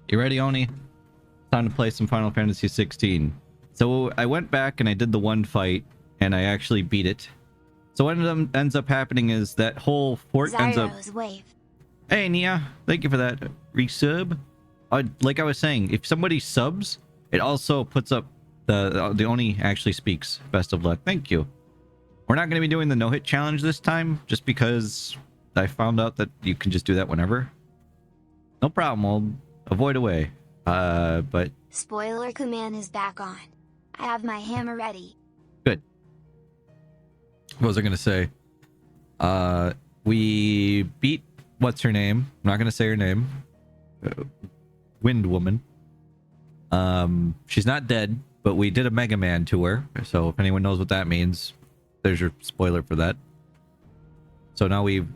You ready, Oni? Time to play some Final Fantasy 16. So I went back and I did the one fight, and I actually beat it. So what ends up happening is that whole fort ends up... Wave. Hey, Nia. Thank you for that resub. Like I was saying, if somebody subs, it also puts up the Oni actually speaks. Best of luck. Thank you. We're not going to be doing the no-hit challenge this time, just because I found out that you can just do that whenever. No problem. I'll avoid away. But... Spoiler command is back on. I have my hammer ready. Good. What was I going to say? We beat... What's her name? I'm not going to say her name. Wind Woman. She's not dead, but we did a Mega Man to her. So if anyone knows what that means, there's your spoiler for that. So now we've,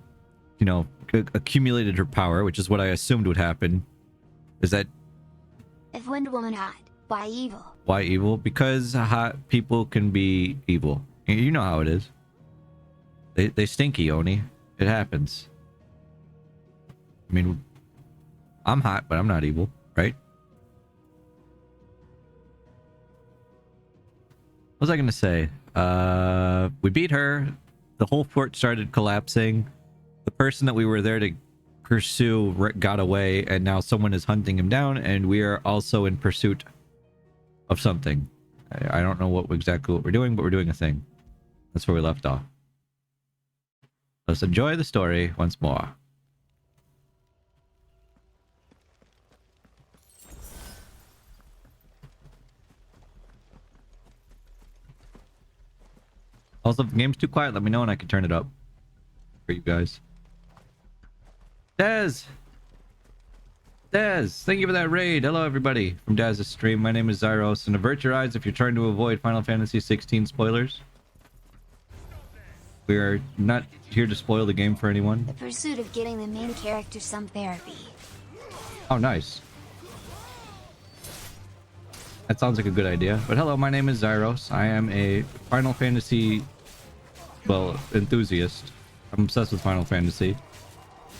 you know, accumulated her power, which is what I assumed would happen. Is that... If Wind Woman hot, why evil? Why evil? Because hot people can be evil. You know how it is. They stinky, Oni. It happens. I mean, I'm hot, but I'm not evil, right? What was I going to say? We beat her. The whole fort started collapsing. The person that we were there to pursue got away, and now someone is hunting him down, and we are also in pursuit of something. I don't know exactly what we're doing, but we're doing a thing. That's where we left off. Let's enjoy the story once more. Also, if the game's too quiet, let me know and I can turn it up for you guys. Daz! Daz, thank you for that raid. Hello, everybody from Daz's stream. My name is Zyros, and avert your eyes if you're trying to avoid Final Fantasy 16 spoilers. We are not here to spoil the game for anyone. The pursuit of getting the main character some therapy. Oh, nice. That sounds like a good idea. But hello, my name is Zyros. I am a Final Fantasy, well, enthusiast. I'm obsessed with Final Fantasy.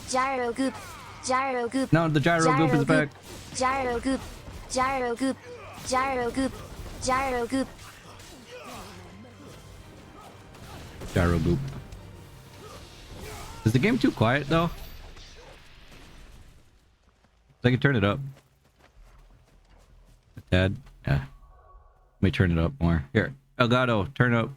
Gyro goop. Gyro goop. No, the gyro goop is back. Gyro goop. Gyro goop. Gyro goop. Gyro goop. Gyro goop. Is the game too quiet though? I can turn it up. Dad? Yeah. Let me turn it up more. Here. Elgato, turn up.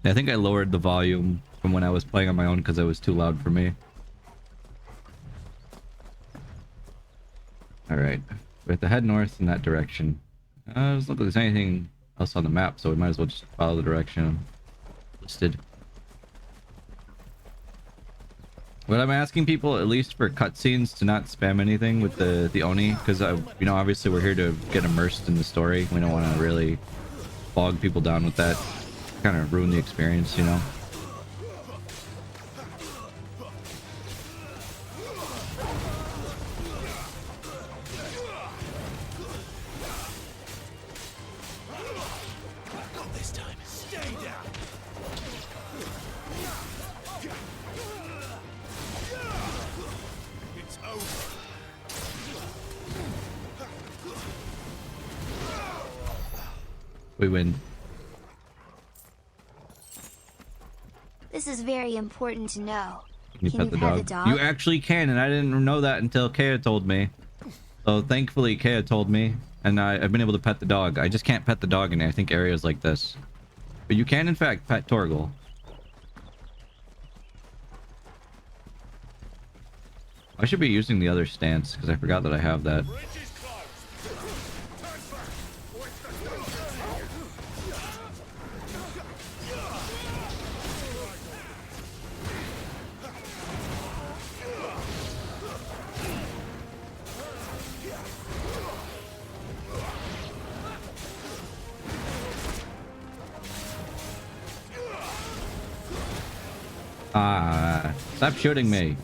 I think I lowered the volume from when I was playing on my own because it was too loud for me. Alright. We have to head north in that direction. Doesn't look like there's anything else on the map, so we might as well just follow the direction listed. But I'm asking people, at least for cutscenes, to not spam anything with the Oni, because you know, obviously we're here to get immersed in the story. We don't want to really bog people down with that. Kind of ruin the experience, you know. We win. This is very important to know. Can you pet the dog? You actually can, and I didn't know that until Kea told me. So thankfully Kea told me, and I've been able to pet the dog. I just can't pet the dog in, I think, areas like this. But you can, in fact, pet Torgal. I should be using the other stance, because I forgot that I have that. Stop shooting me.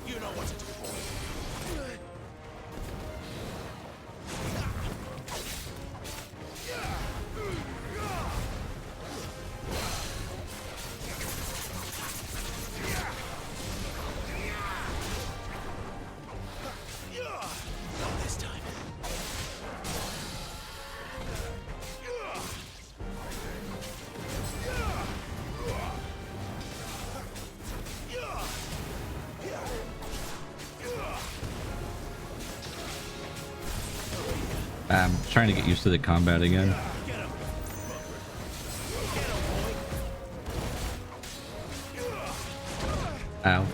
I'm trying to get used to the combat again. Ow.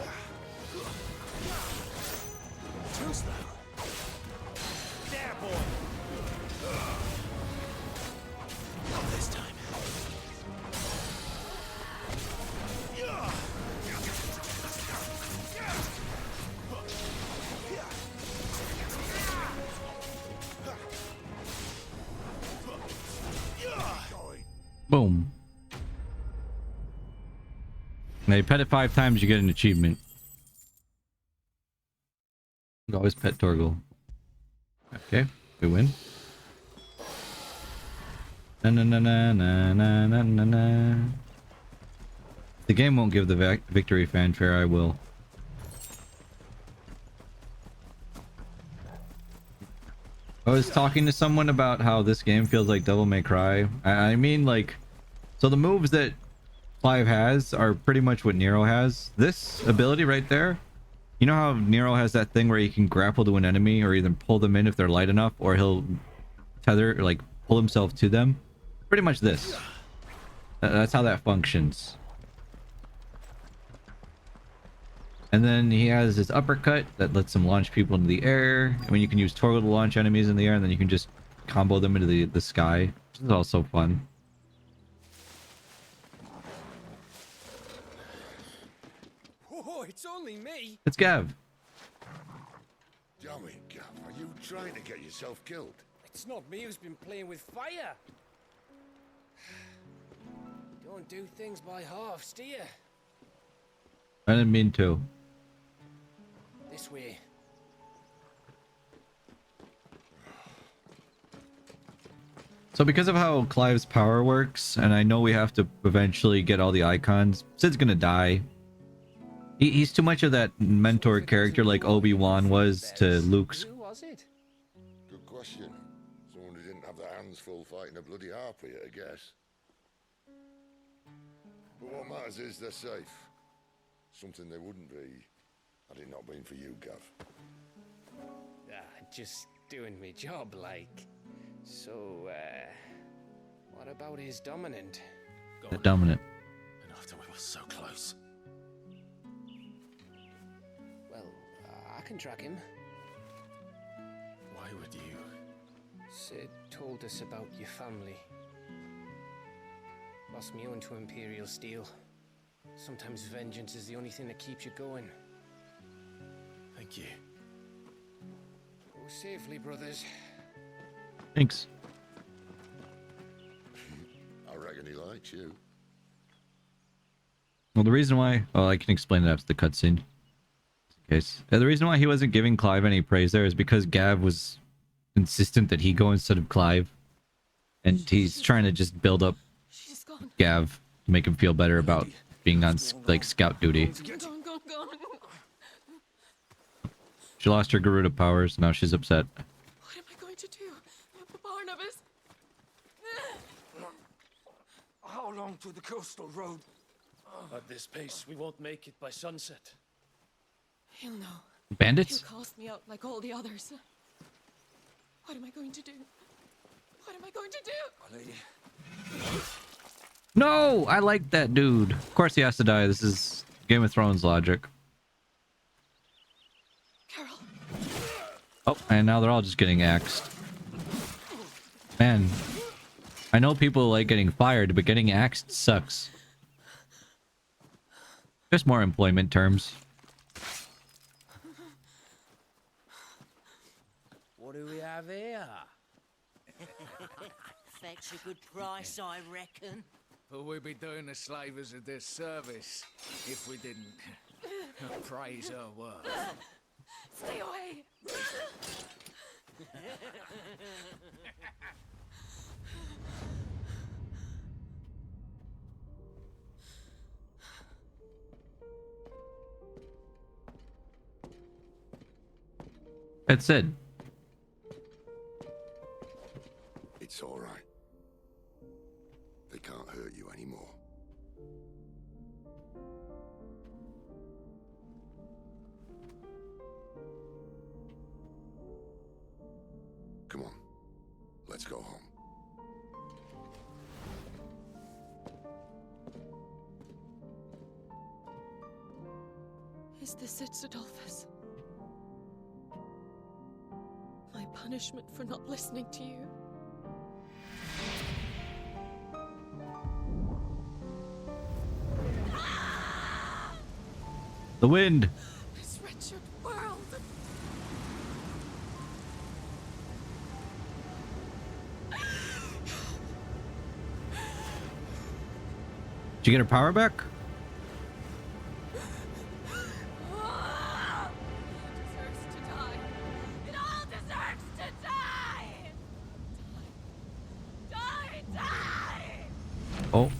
Boom. Now you pet it 5 times, you get an achievement. You always pet Torgal. Okay, we win. Na na na na na na na na na. The game won't give the victory fanfare, I will. I was talking to someone about how this game feels like Devil May Cry. I mean, like, so the moves that Clive has are pretty much what Nero has. This ability right there, you know how Nero has that thing where he can grapple to an enemy or either pull them in if they're light enough, or he'll tether, or like pull himself to them? Pretty much this. That's how that functions. And then he has his uppercut that lets him launch people into the air. I mean, you can use Torgal to launch enemies in the air, and then you can just combo them into the sky. This is also fun. Oh, it's only me. It's Gav. Damn it, Gav. Are you trying to get yourself killed? It's not me who's been playing with fire. Don't do things by halves, do you? I didn't mean to. This way. So because of how Clive's power works, and I know we have to eventually get all the icons, Sid's gonna die. He's too much of that mentor character like Obi-Wan was to Luke's. Who was it? Good question. Someone who didn't have their hands full fighting a bloody harpy, I guess. But what matters is they're safe. Something they wouldn't be had it not been for you, Gav. Just doing my job, like. So, what about his dominant? The dominant. And after we were so close. Well, I can track him. Why would you? Sid told us about your family. Lost me on to Imperial Steel. Sometimes vengeance is the only thing that keeps you going. Thank you. Go safely, brothers. Thanks. I reckon he likes you. Well, the reason why... Oh, I can explain that after the cutscene. Case. The reason why he wasn't giving Clive any praise there is because Gav was insistent that he go instead of Clive. And he's trying to just build up Gav to make him feel better about being on, like, scout duty. Gone. She lost her Garuda powers. Now she's upset. What am I going to do? Barnabas? How long to the coastal road? At this pace, we won't make it by sunset. He'll know. Bandits? He'll cast me out like all the others. What am I going to do? What am I going to do? My lady. No! I like that dude. Of course he has to die. This is Game of Thrones logic. Carol. Oh, and now they're all just getting axed. Man, I know people like getting fired, but getting axed sucks. Just more employment terms. What do we have here? Fetch a good price, I reckon. But we'd be doing the slavers a disservice if we didn't praise her work. Stay away. That's it. It's all right. They can't hurt you anymore. Come on. Is this it, Adolphus? My punishment for not listening to you? The wind. This wretched world. Did you get her power back? Deserves to die. It all deserves to die. Die, die. Oh.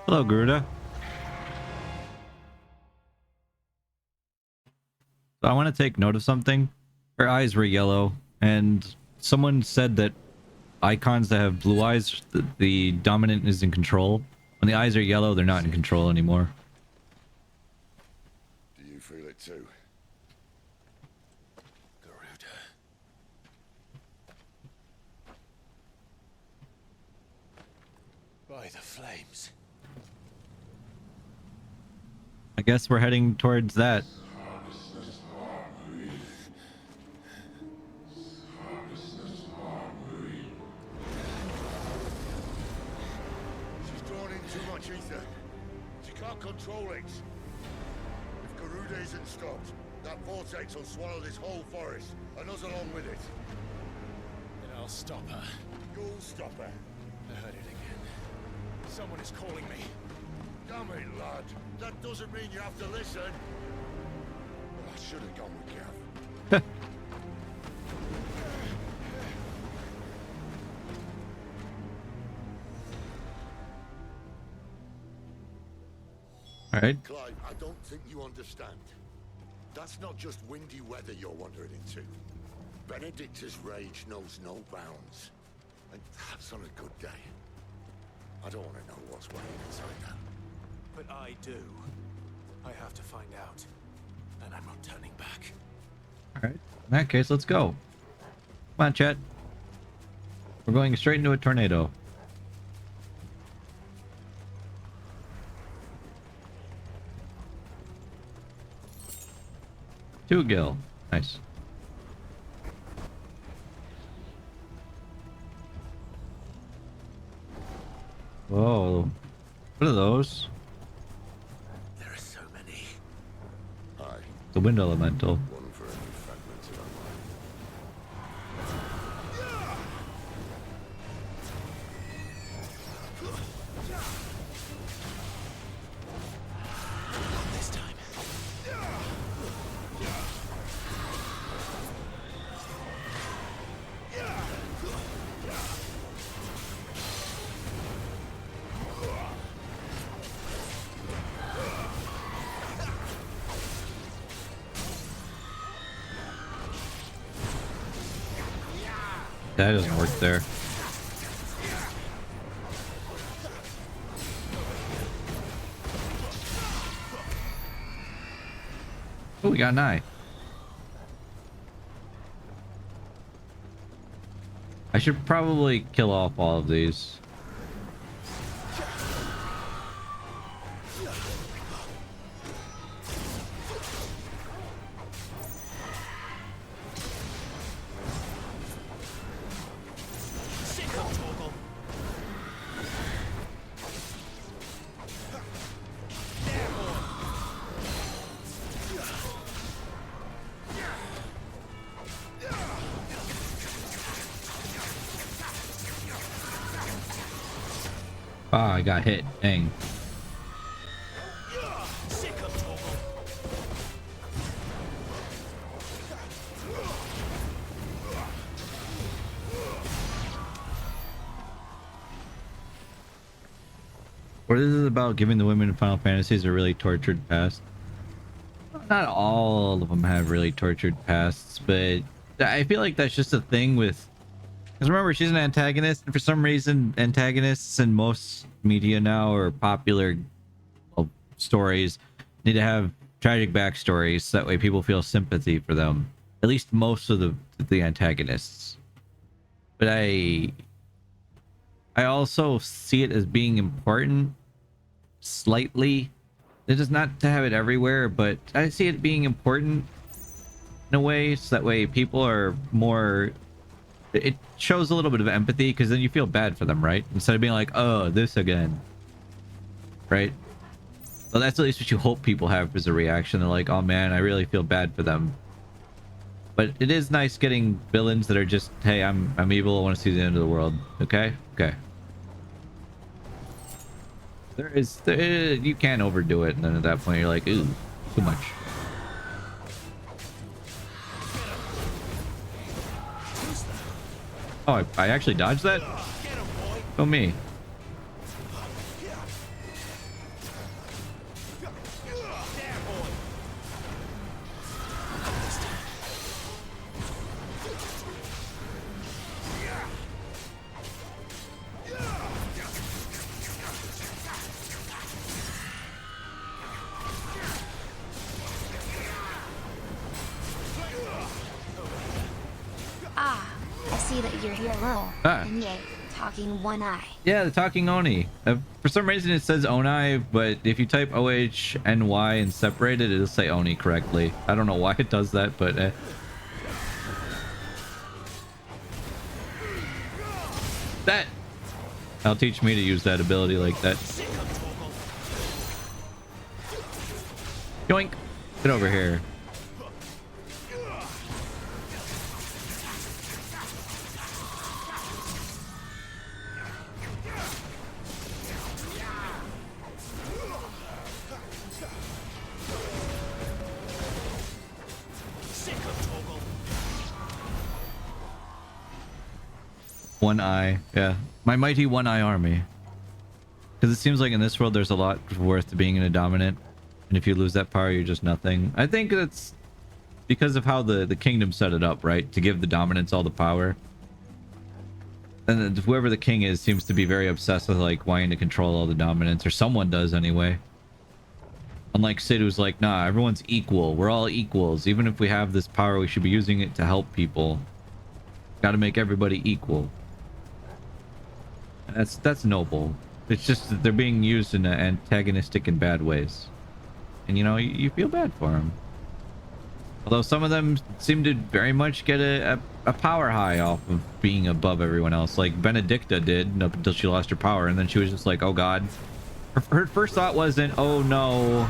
Hello, Garuda. So I want to take note of something. Her eyes were yellow, and someone said that icons that have blue eyes, the dominant is in control. When the eyes are yellow, they're not in control anymore. Do you feel it too? Garuda. By the flames. I guess we're heading towards that. She's drawn in too much ether. She can't control it. If Garuda isn't stopped, that vortex will swallow this whole forest, and us along with it. Then I'll stop her. You'll stop her. I heard it again. Someone is calling me. Damn it, lad. That doesn't mean you have to listen. Oh, I should have gone with Gav. All right. Clive, I don't think you understand. That's not just windy weather you're wandering into. Benedicta's rage knows no bounds. And that's on a good day. I don't want to know what's waiting inside that. But I do. I have to find out. And I'm not turning back. All right. In that case, let's go. Come on, chat. We're going straight into a tornado. Two gil. Nice. Whoa. What are those? There are so many. Aye, The wind elemental. one for every fragment of our mind. This time. That doesn't work there. Oh, we got an eye. I should probably kill off all of these. Ah, I got hit. Dang. Or this is about giving the women in Final Fantasies a really tortured past. Not all of them have really tortured pasts, but I feel like that's just a thing with Because remember, she's an antagonist, and for some reason, antagonists in most media now or popular, well, stories need to have tragic backstories so that way people feel sympathy for them. At least most of the antagonists. But I also see it as being important slightly. It is not to have it everywhere, but I see it being important in a way so that way people are more, it shows a little bit of empathy because then you feel bad for them, right? Instead of being like, oh, this again, right? Well, that's at least what you hope people have as a reaction. They're like, oh man, I really feel bad for them. But it is nice getting villains that are just, hey, I'm evil, I want to see the end of the world. Okay? Okay. You can't overdo it, and then at that point you're like, ooh, too much. Oh, I actually dodged that? Oh, me. Ah, I see that you're here alone. Ah. And yay, talking one eye. Yeah, the talking Oni. For some reason it says Onai, but if you type OHNY and separate it, it'll say Oni correctly. I don't know why it does that, but that I'll teach me to use that ability like that. Yoink! Get over here. One eye, yeah. My mighty one eye army. Because it seems like in this world there's a lot worth to being in a dominant. And if you lose that power, you're just nothing. I think that's because of how the kingdom set it up, right? To give the dominants all the power. And then whoever the king is seems to be very obsessed with like wanting to control all the dominants. Or someone does anyway. Unlike Sid, who's like, nah, everyone's equal. We're all equals. Even if we have this power, we should be using it to help people. Gotta make everybody equal. That's noble. It's just that they're being used in antagonistic and bad ways. And you know, you feel bad for them. Although some of them seem to very much get a power high off of being above everyone else. Like Benedicta did up until she lost her power. And then she was just like, oh god. Her first thought wasn't, oh no,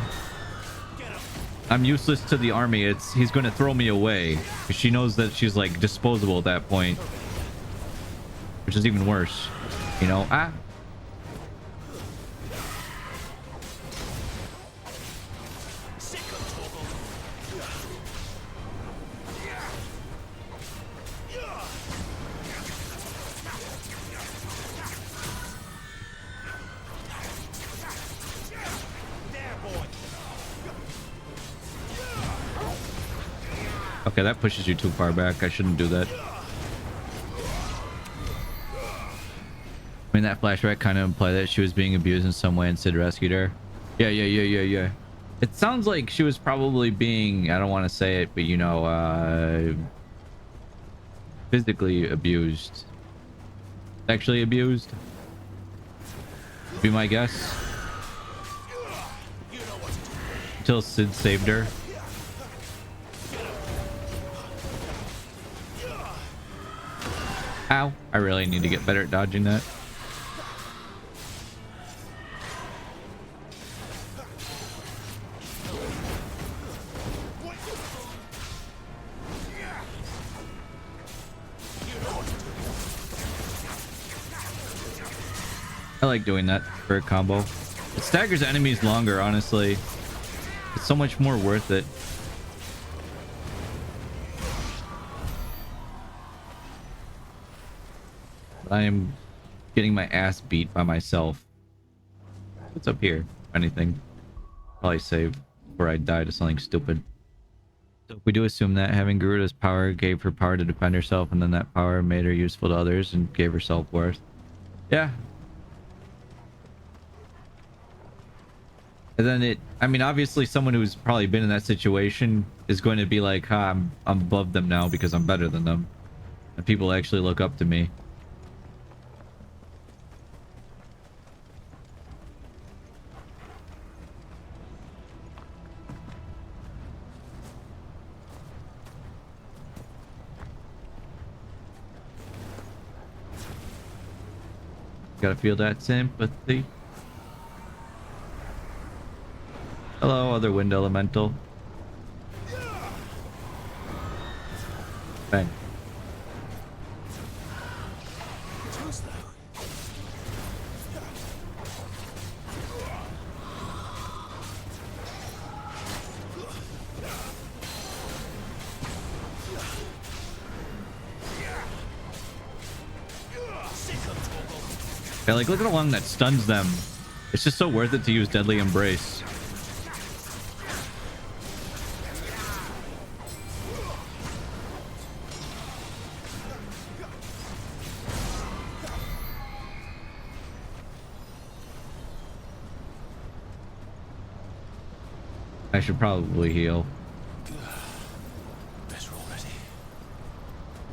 I'm useless to the army. It's he's going to throw me away. Because she knows that she's like disposable at that point. Which is even worse. You know, okay, that pushes you too far back. I shouldn't do that. I mean, that flashback kind of implied that she was being abused in some way and Sid rescued her. Yeah. It sounds like she was probably being, I don't want to say it, but you know, physically abused. Sexually abused? Be my guess. Until Sid saved her. Ow. I really need to get better at dodging that. I like doing that for a combo. It staggers enemies longer, honestly. It's so much more worth it. I am getting my ass beat by myself. What's up here? Anything? Probably save before I die to something stupid. So if we do assume that having Garuda's power gave her power to defend herself, and then that power made her useful to others and gave her self-worth. Yeah. And then I mean, obviously someone who's probably been in that situation is going to be like, I'm above them now because I'm better than them. And people actually look up to me. Gotta feel that sympathy. Hello, other wind elemental. Bang. Yeah, like, look at the one that stuns them. It's just so worth it to use Deadly Embrace. I should probably heal.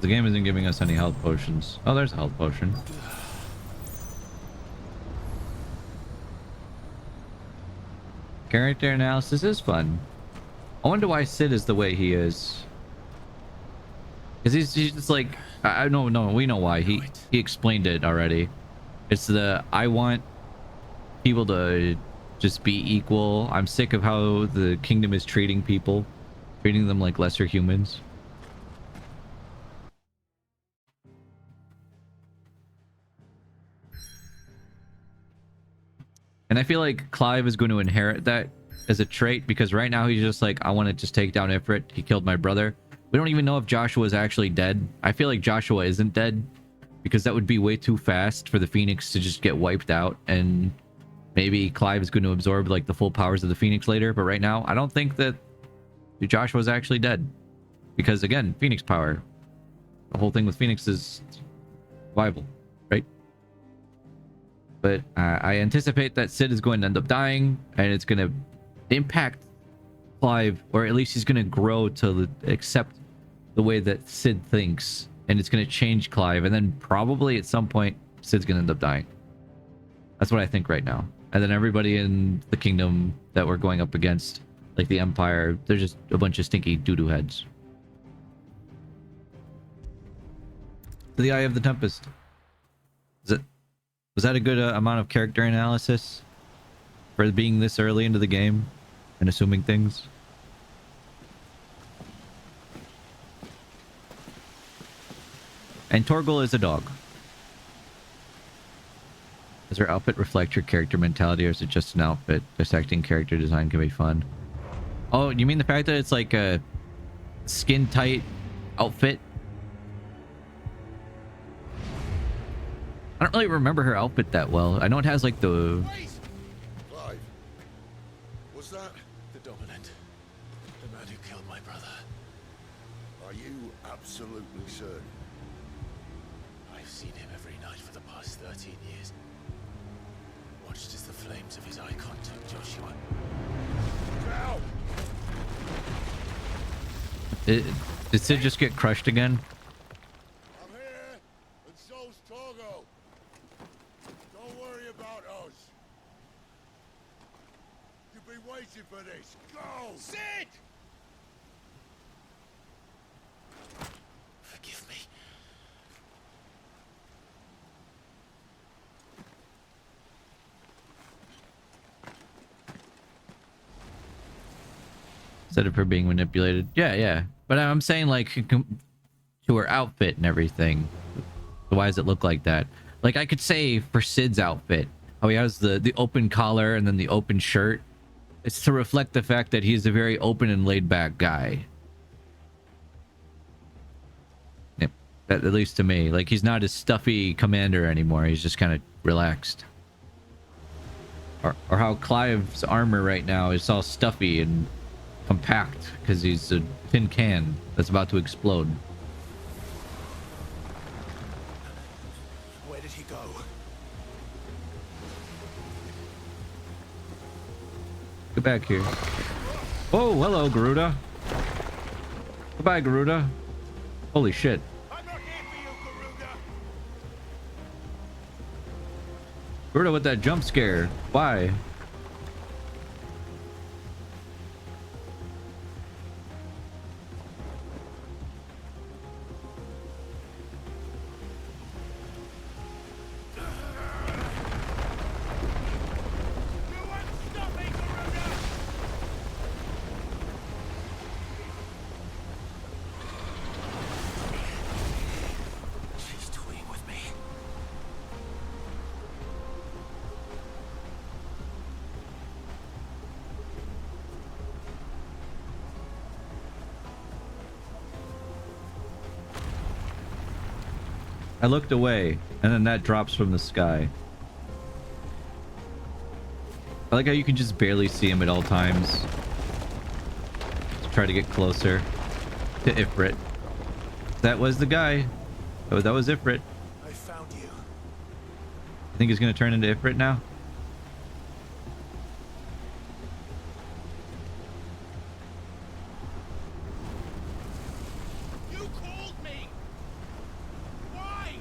The game isn't giving us any health potions. Oh, there's a health potion. Character analysis is fun. I wonder why Sid is the way he is. Because he's just like, I no, we know why. He explained it already. It's I want people to just be equal. I'm sick of how the kingdom is treating people, treating them like lesser humans. And I feel like Clive is going to inherit that as a trait, because right now he's just like, I want to just take down Ifrit. He killed my brother. We don't even know if Joshua is actually dead. I feel like Joshua isn't dead, because that would be way too fast for the Phoenix to just get wiped out. And maybe Clive is going to absorb like the full powers of the Phoenix later. But right now, I don't think that Joshua is actually dead, because again, Phoenix power. The whole thing with Phoenix is survival, right? But I anticipate that Sid is going to end up dying, and it's going to impact Clive, or at least he's going to grow to accept the way that Sid thinks, and it's going to change Clive, and then probably at some point Sid's going to end up dying. That's what I think right now. And then everybody in the kingdom that we're going up against, like the Empire, they're just a bunch of stinky doo-doo heads. The Eye of the Tempest. Was that a good amount of character analysis for being this early into the game and assuming things? And Torgal is a dog. Does her outfit reflect your character mentality, or is it just an outfit? Dissecting character design can be fun. Oh, you mean the fact that it's like a skin-tight outfit? I don't really remember her outfit that well. I know it has like the... Clive, was that The Dominant. The man who killed my brother. Are you absolutely certain? I've seen him every night for the past 13 years. Watched as the flames of his icon took Joshua. Now! Did Sid just get crushed again? I'm here, and so's Torgo. Don't worry about us. You've been waiting for this. Go! Sid! Forgive me. Instead of her being manipulated. Yeah. But I'm saying like to her outfit and everything. Why does it look like that? Like I could say for Sid's outfit, how he has the open collar and then the open shirt. It's to reflect the fact that he's a very open and laid back guy. Yep. At least to me. Like he's not a stuffy commander anymore. He's just kind of relaxed. Or how Clive's armor right now is all stuffy and compact because he's a tin can that's about to explode. Where did he go? Get back here. Oh, hello, Garuda. Goodbye, Garuda. Holy shit. I'm not here for you, Garuda. Garuda with that jump scare. Why? You won't stop me, Garuda. She's toying with me. I looked away, and then that drops from the sky. I like how you can just barely see him at all times. Let's try to get closer to Ifrit. That was the guy. Oh, that was Ifrit. I found you. I think he's gonna turn into Ifrit now. You called me. Why?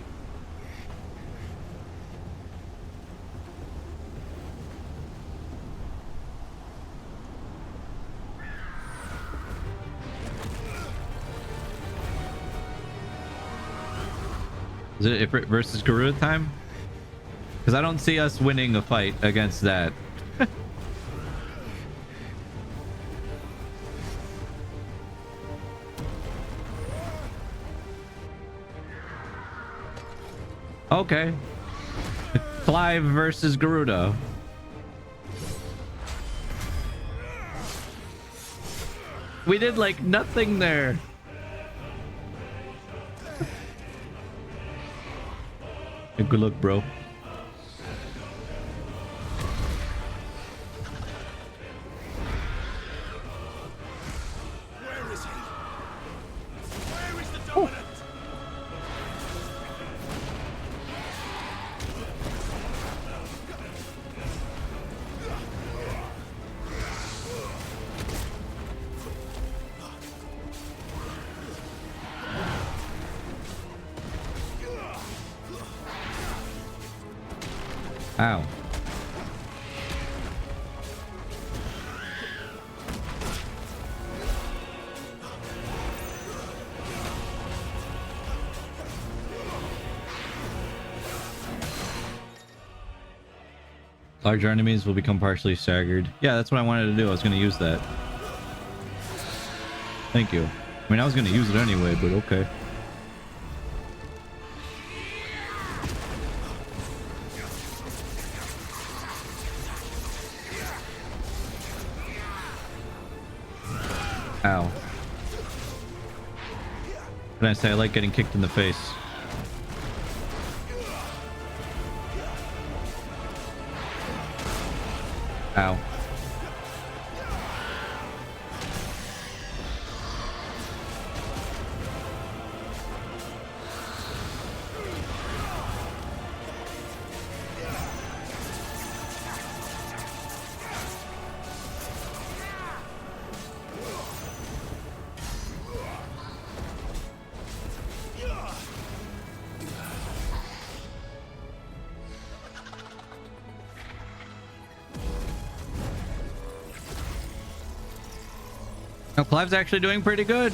Is it Ifrit versus Garuda time? Because I don't see us winning a fight against that. Okay. Clive versus Garuda. We did like nothing there. Hey, good luck, bro. Where is he? Where is the dominant? Ow. Larger enemies will become partially staggered. Yeah, that's what I wanted to do. I was going to use that. Thank you. I mean, I was going to use it anyway, but okay. Ow. What can I say? I like getting kicked in the face. Ow. Now, Clive's actually doing pretty good.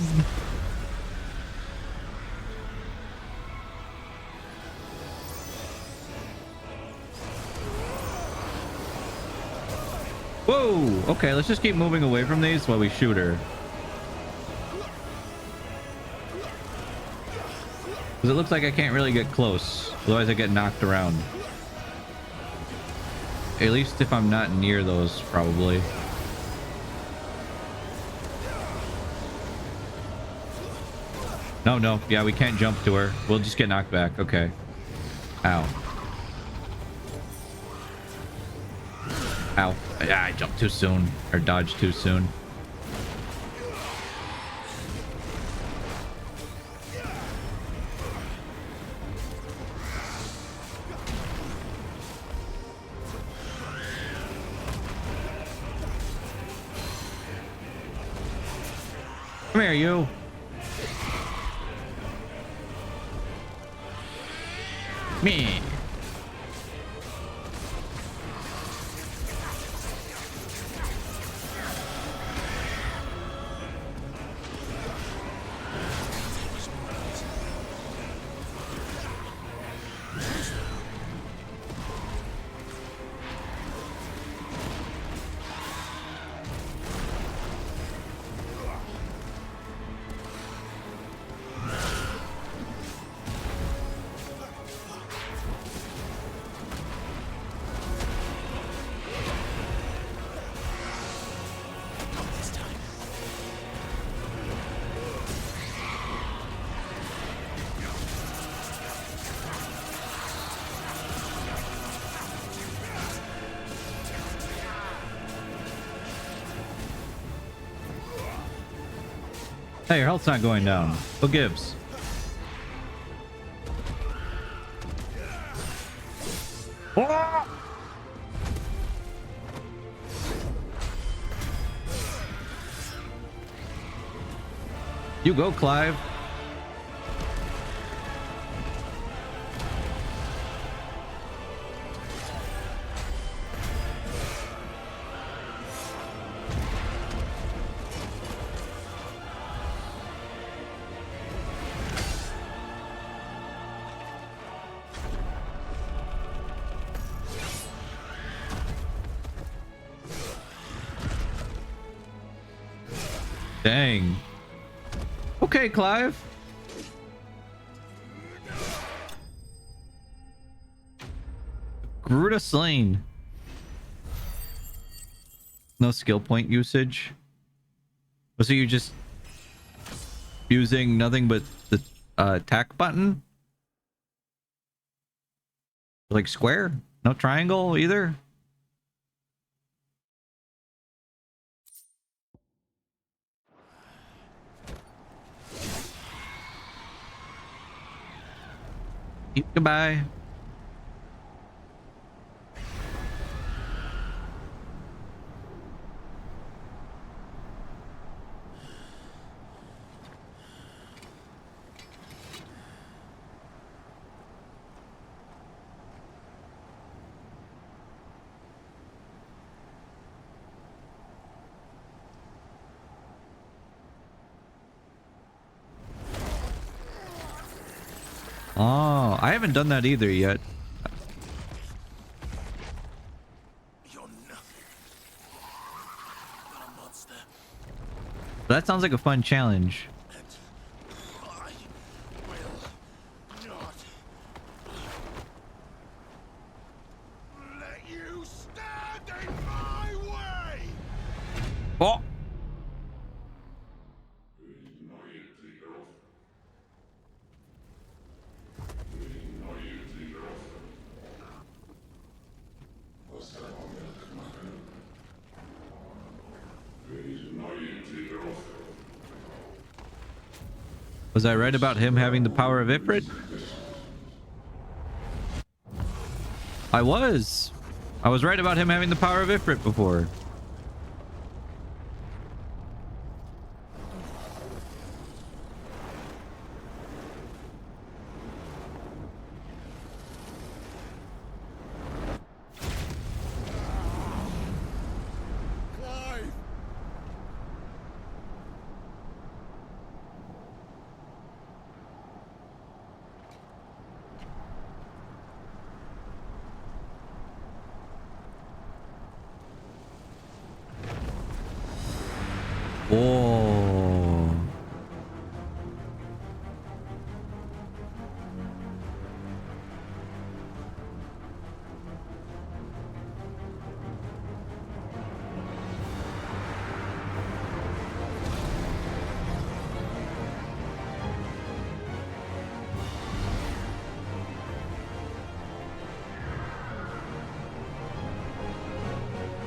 Whoa! Okay, let's just keep moving away from these while we shoot her. Because it looks like I can't really get close. Otherwise I get knocked around. At least if I'm not near those, probably. No, yeah, we can't jump to her. We'll just get knocked back. Okay. Ow. Ow. Yeah, I jumped too soon. Or dodged too soon. Come here, you. Me. Hey, your health's not going down. Who gives? Ah! You go, Clive. Dang. Okay, Clive. Gruta slain. No skill point usage. So you're just using nothing but the attack button? Like square? No triangle either? Goodbye. Oh, I haven't done that either yet. You're nothing but a monster. That sounds like a fun challenge. And I will not let you stand in my way! Oh! Was I right about him having the power of Ifrit? I was. I was right about him having the power of Ifrit before. Clive! Oh.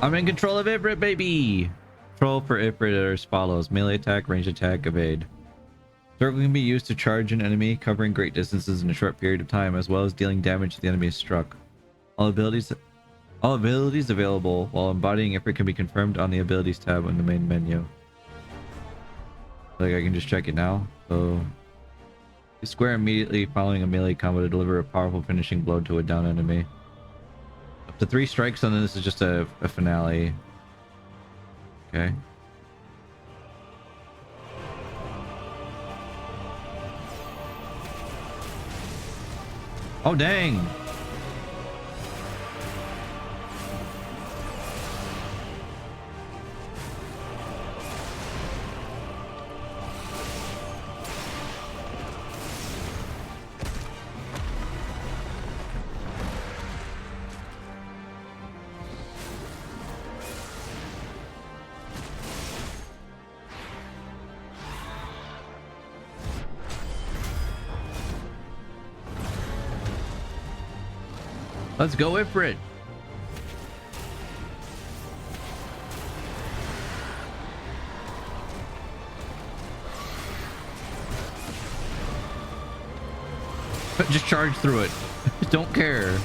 I'm in control of Ifrit, baby. Control for Ifrit are as follows: melee attack, range attack, evade. Circle can be used to charge an enemy, covering great distances in a short period of time, as well as dealing damage to the enemy is struck. All abilities available while embodying Ifrit can be confirmed on the abilities tab in the main menu. Like I can just check it now. So square immediately following a melee combo to deliver a powerful finishing blow to a down enemy. Up to 3 strikes, and then this is just a finale. Okay. Oh dang! Let's go Ifrit. Just charge through it. Don't care.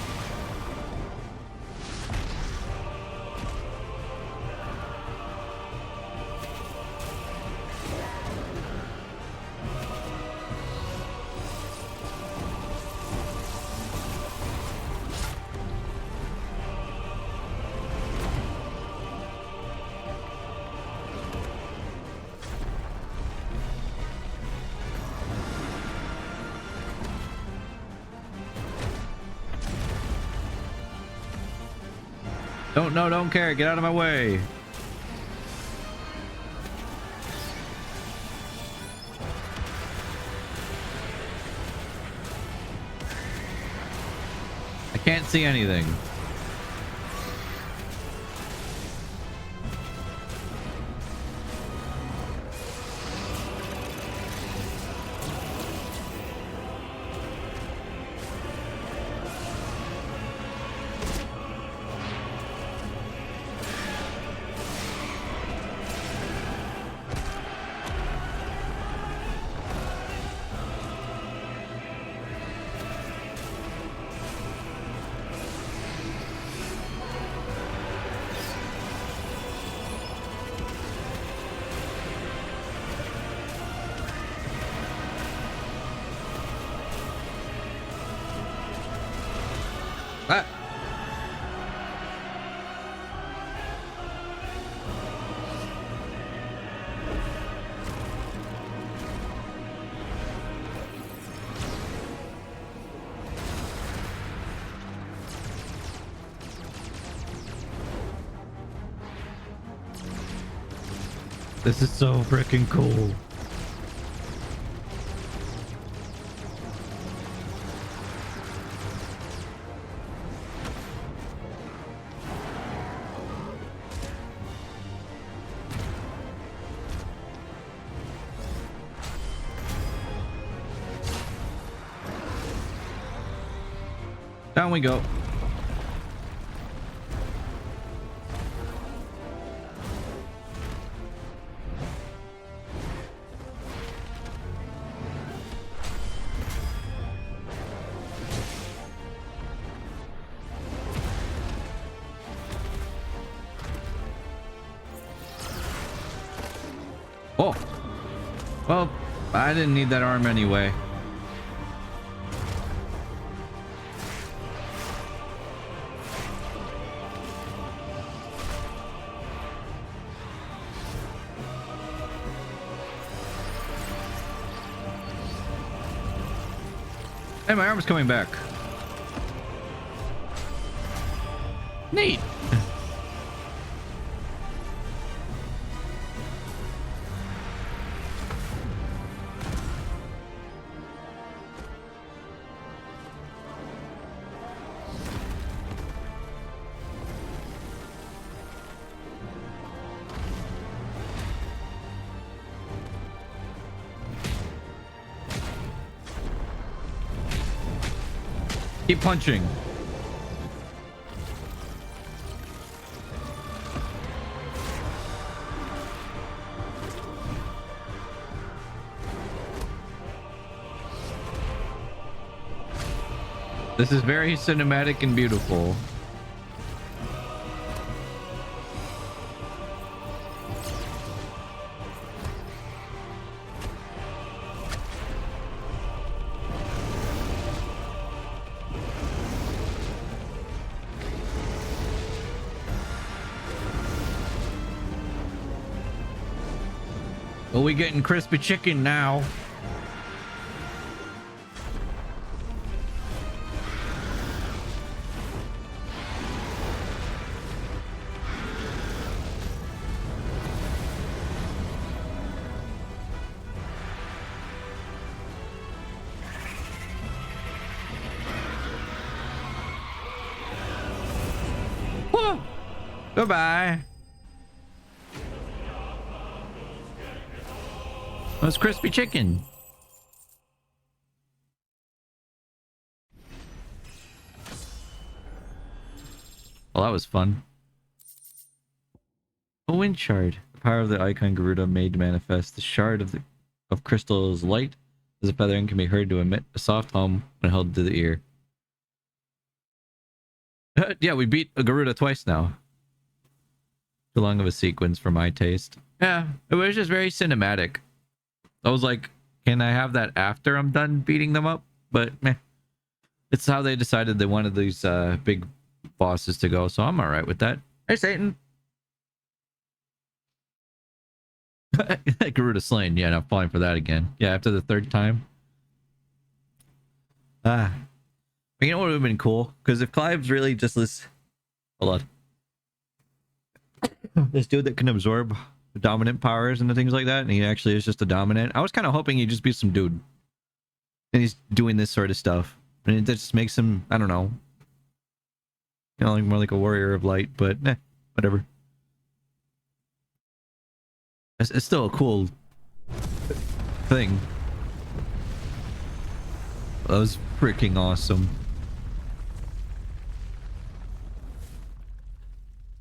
Don't care. Get out of my way. I can't see anything. Ah. This is so freaking cool. Down we go. Oh, well, I didn't need that arm anyway. Hey, my arm's coming back. Neat. Keep punching. This is very cinematic and beautiful. Are we getting crispy chicken now? Whoa. Goodbye. That's crispy chicken. Well, that was fun. A wind shard. The power of the icon Garuda made manifest. The shard of crystal is light as a feather and can be heard to emit a soft hum when held to the ear. Yeah, we beat a Garuda twice now. Too long of a sequence for my taste. Yeah, it was just very cinematic. I was like, can I have that after I'm done beating them up? But meh. It's how they decided they wanted these big bosses to go, so I'm alright with that. Hey, Satan! Garuda slain. Yeah, no, falling for that again. Yeah, after the third time. Ah. You know what would have been cool? Because if Clive's really just this... Hold on. This dude that can absorb dominant powers and things like that, and he actually is just a dominant. I was kind of hoping he'd just be some dude. And he's doing this sort of stuff. And it just makes him, I don't know. You know, like more like a warrior of light, but whatever. It's still a cool thing. That was freaking awesome.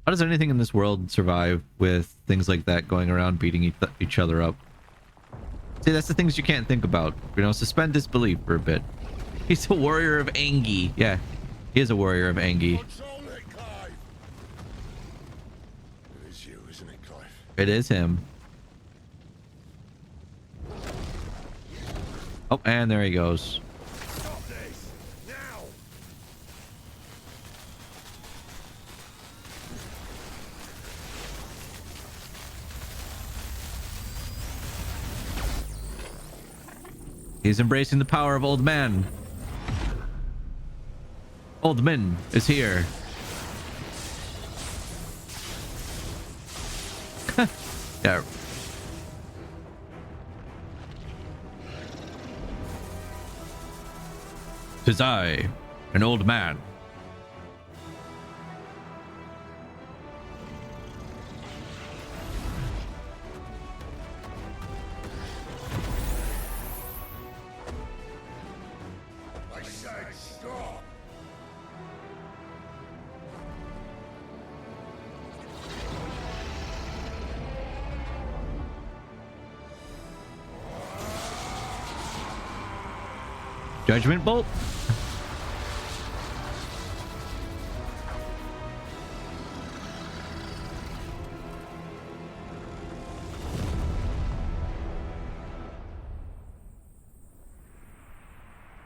How does anything in this world survive with things like that going around beating each other up? See, that's the things you can't think about. You know, suspend disbelief for a bit. He's a warrior of Angie. Yeah, he is a warrior of Angie. Control it, Clive. It is you, isn't it, Clive? It is him. Oh, and there he goes. Stop this now. He's embracing the power of Old Man. Old Min is here. Yeah. "'Tis I, an old man." I said stop. Judgment Bolt.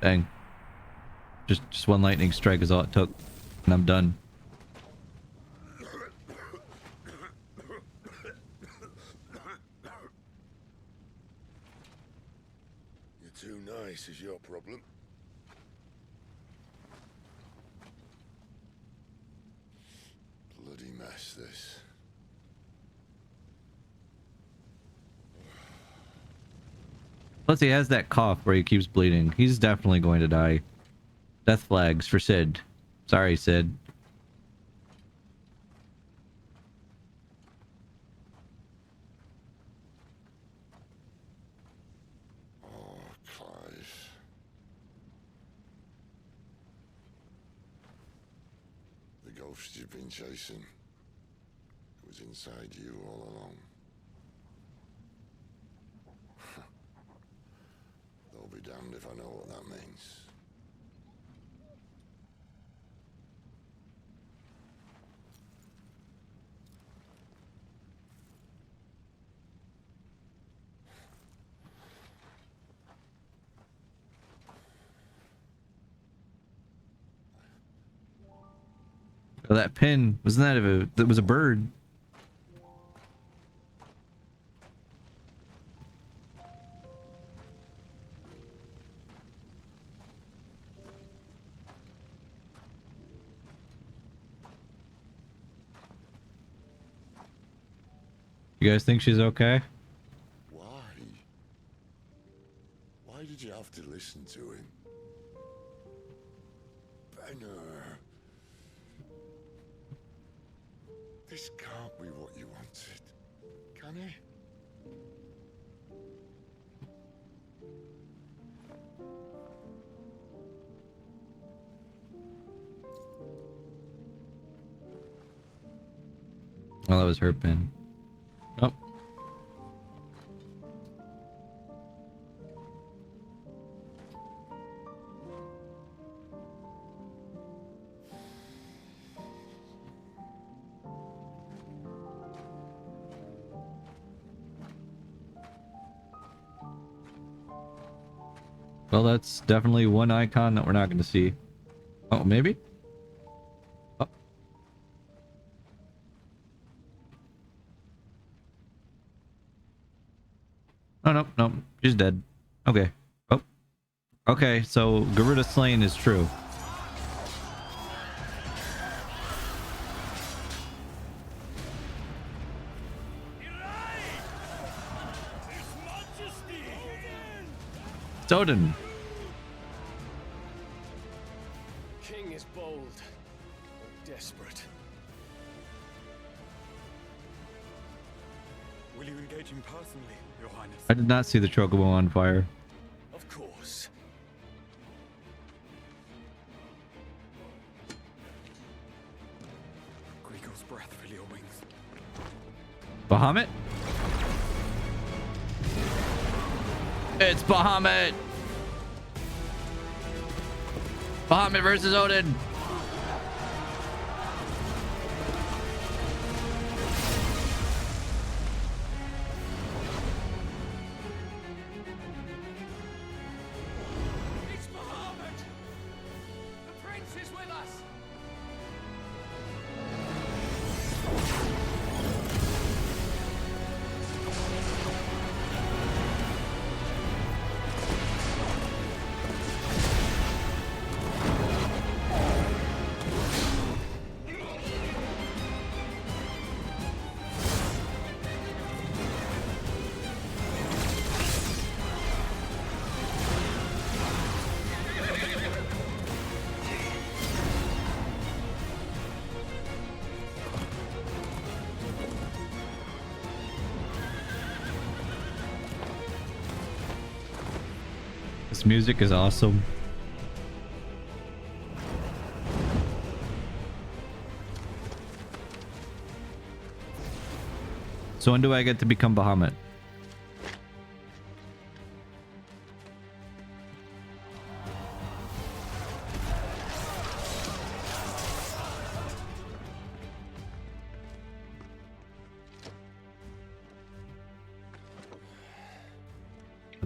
Dang. Just one lightning strike is all it took, and I'm done. You're too nice is your problem. Bloody mess, this. Plus, he has that cough where he keeps bleeding. He's definitely going to die. Death flags for Sid. Sorry, Sid. Oh, Clive. The ghost you've been chasing was inside you all along. I'll be damned if I know what that means. Oh, that pin, wasn't that that was a bird? You guys think she's okay? Why? Why did you have to listen to him? Benner. This can't be what you wanted, can it? Well, that was her pin. Oh. Well, that's definitely one icon that we're not going to see. Oh, maybe? Oh. Oh, no, no. She's dead. Okay. Oh. Okay, so Garuda Slain is true. It's Odin. King is bold, or desperate. Will you engage him personally, Your Highness? I did not see the Chocobo on fire. Of course. Griegel's breath fill your wings. Bahamut? It's Bahamut! Bahamut versus Odin! It's Bahamut! The prince is with us! This music is awesome. So when do I get to become Bahamut?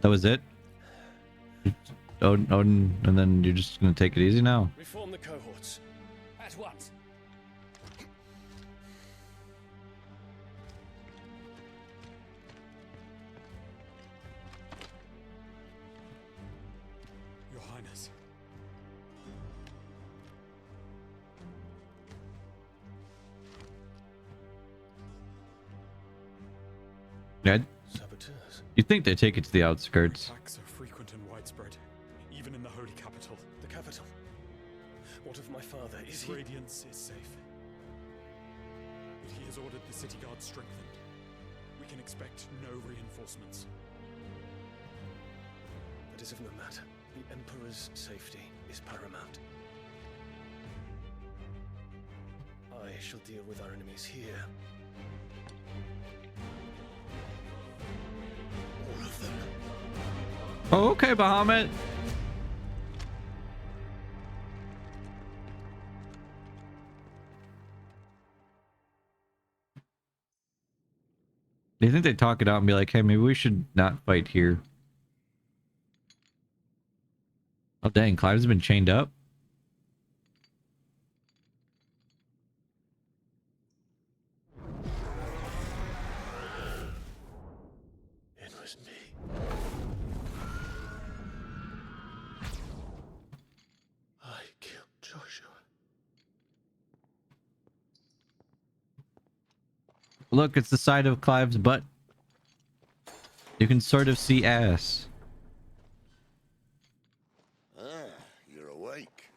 That was it? Odin, and then you're just gonna take it easy now? Reform the cohorts. At once. Your Highness. Yeah, Saboteurs. you'd think they take it to the outskirts. Attacks are frequent and widespread, even in the holy capital. The capital. What of my father? Is His he? radiance is safe. But he has ordered the city guard strengthened. We can expect no reinforcements. That is of no matter. The Emperor's safety is paramount. I shall deal with our enemies here. All of them. Oh, okay, Bahamut. Do you think they talk it out and be like, hey, maybe we should not fight here? Oh, dang, Clive's been chained up. It was me. I killed Joshua. Look, it's the side of Clive's butt. You can sort of see ass. Ah, you're awake.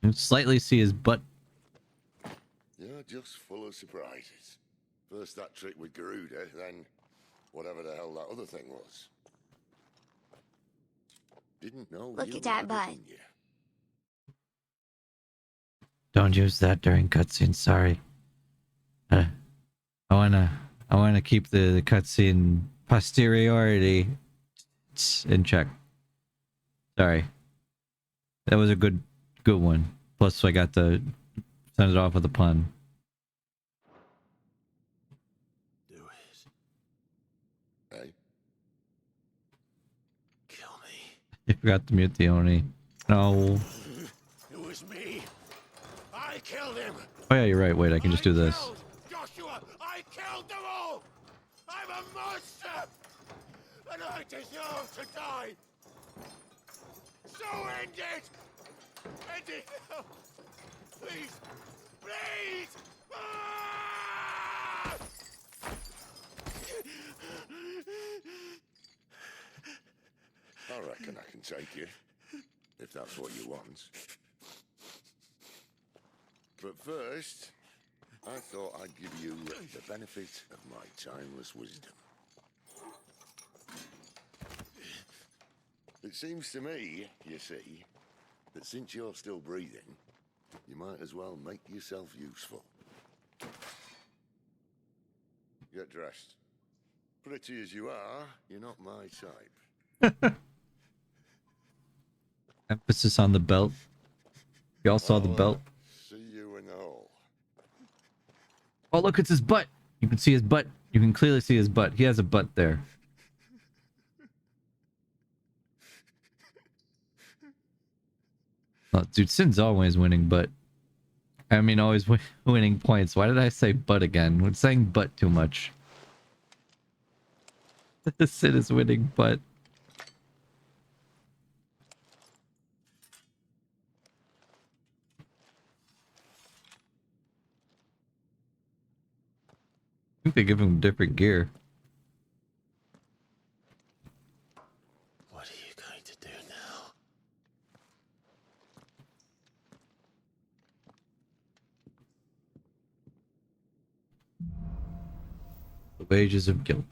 You can slightly see his butt. You're just full of surprises. First that trick with Garuda, then whatever the hell that other thing was. Didn't know Look you at that had it butt. in you. Don't use that during cutscenes. Sorry. I wanna keep the cutscene posteriority in check. Sorry. That was a good one. Plus, I got to send it off with a pun. Do it. Hey, Kill me. I forgot to mute the Oni. No. it was me. I killed him. Oh yeah, you're right. Wait, I can just do this. Killed Joshua, I killed them all. I'm a monster, and I deserve to die. So end it. End it now. Please, please. Ah! I reckon I can take you, if that's what you want. But first, I thought I'd give you the benefit of my timeless wisdom. It seems to me, you see, that since you're still breathing, you might as well make yourself useful. Get dressed. Pretty as you are, you're not my type. Emphasis on the belt. Y'all saw the belt. See you in the hall. Oh, look, it's his butt. You can see his butt. You can clearly see his butt. He has a butt there. Oh, dude, Sin's always winning, but... I mean, always winning points. Why did I say butt again? We're saying butt too much. Sin is winning, but... I think they give him different gear. What are you going to do now? The wages of guilt.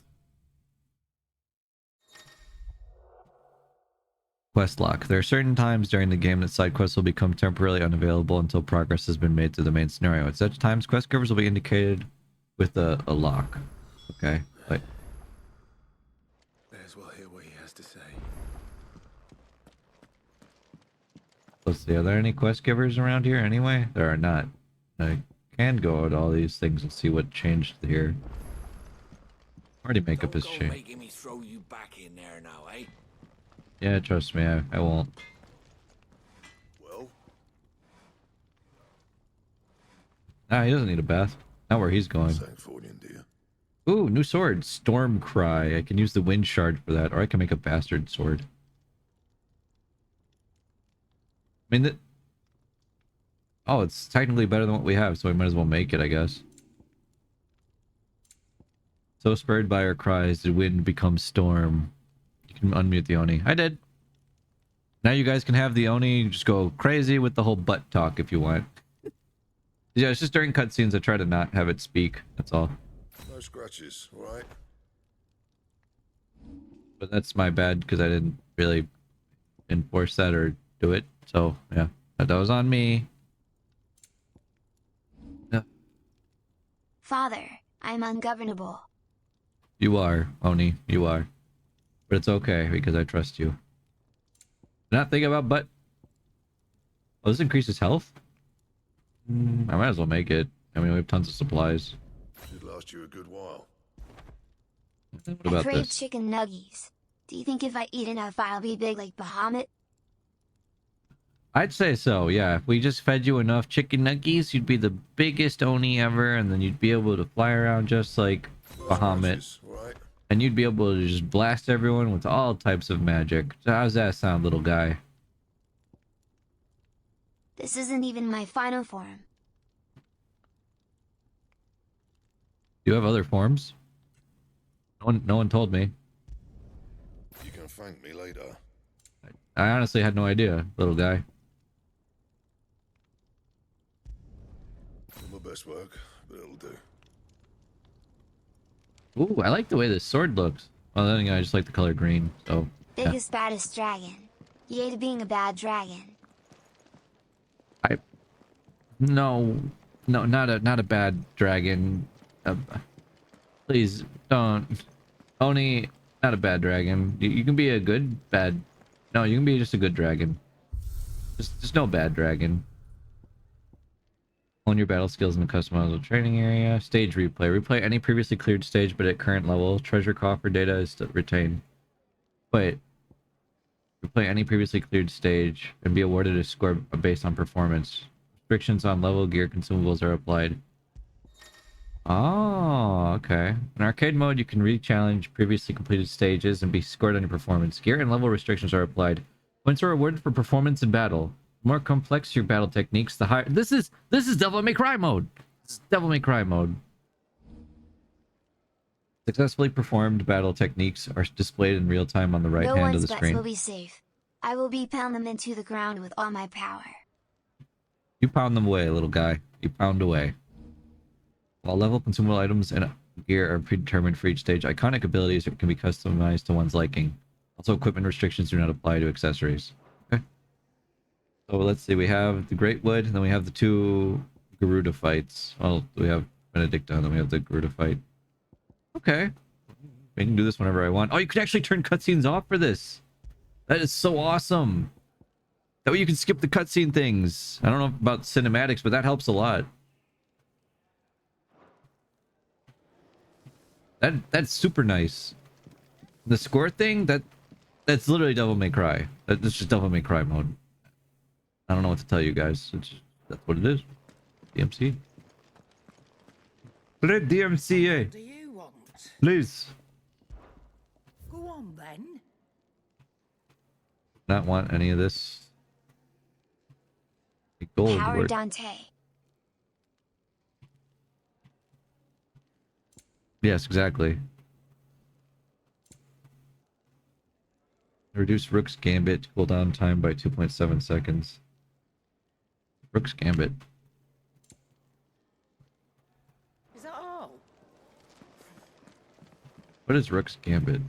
Quest lock. There are certain times during the game that side quests will become temporarily unavailable until progress has been made through the main scenario. At such times, quest givers will be indicated with a lock. Okay, wait. May as well hear what he has to say. Let's see, are there any quest givers around here anyway? There are not. I can go to all these things and see what changed here. Already makeup is changed. Making me throw you back in there now, eh? Yeah, trust me, I won't. Well, Nah, he doesn't need a bath. Not where he's going. Sanfordin, dear. Ooh, new sword. Storm Cry. I can use the wind shard for that, or I can make a bastard sword. I mean, oh, it's technically better than what we have, so we might as well make it, I guess. So spurred by our cries, the wind becomes storm. You can unmute the Oni. I did. Now you guys can have the Oni just go crazy with the whole butt talk if you want. Yeah, it's just during cutscenes I try to not have it speak. That's all. No scratches, all right? But that's my bad because I didn't really enforce that or do it. So, yeah. That was on me. Yeah. Father, I'm ungovernable. You are, Oni. You are. But it's okay because I trust you. Not thinking about butt. Oh, this increases health? I might as well make it. I mean, we have tons of supplies. Should last you a good while. What I about crave this? chicken nuggies. Do you think if I eat enough, I'll be big like Bahamut? I'd say so, yeah. If we just fed you enough chicken nuggies, you'd be the biggest Oni ever, and then you'd be able to fly around just like Bahamut. Scratches, all right? And you'd be able to just blast everyone with all types of magic. How's that sound, little guy? This isn't even my final form. Do you have other forms? No one told me. You can thank me later. I honestly had no idea, little guy. Not my best work, but it'll do. Ooh, I like the way this sword looks. Well, then again, I just like the color green, so... yeah. Biggest baddest dragon. Yay to being a bad dragon. No, not a bad dragon. Please don't. Oni, not a bad dragon. You can be a good bad. No, you can be just a good dragon. Just no bad dragon. Own your battle skills in the customizable training area. Stage replay. Replay any previously cleared stage, but at current level. Treasure coffer data is still retained. Wait. Replay any previously cleared stage and be awarded a score based on performance. Restrictions on level, gear, consumables are applied. Oh, okay. In arcade mode, you can re-challenge previously completed stages and be scored on your performance. Gear and level restrictions are applied. Points are awarded for performance in battle. The more complex your battle techniques, the higher. This is Devil May Cry mode. This is Devil May Cry mode. Successfully performed battle techniques are displayed in real time on the right No hand of one's the butts screen. will be safe. I will be pound them into the ground with all my power. You pound them away, little guy. You pound away. While level, consumable items and gear are predetermined for each stage, iconic abilities can be customized to one's liking. Also, equipment restrictions do not apply to accessories. Okay. So let's see. We have the Great Wood, and then we have the two Garuda fights. Well, we have Benedicta, and then we have the Garuda fight. Okay. I can do this whenever I want. Oh, you can actually turn cutscenes off for this. That is so awesome. That way you can skip the cutscene things. I don't know about cinematics, but that helps a lot. That's super nice. The score thing, that's literally Devil May Cry. That's just Devil May Cry mode. I don't know what to tell you guys. That's what it is. DMC. Play DMCA. What do you want? Please. Go on then. Not want any of this. Gold Power work. Dante. Yes, exactly. Reduce Rook's Gambit cooldown time by 2.7 seconds. Rook's Gambit. Is that all? What is Rook's Gambit?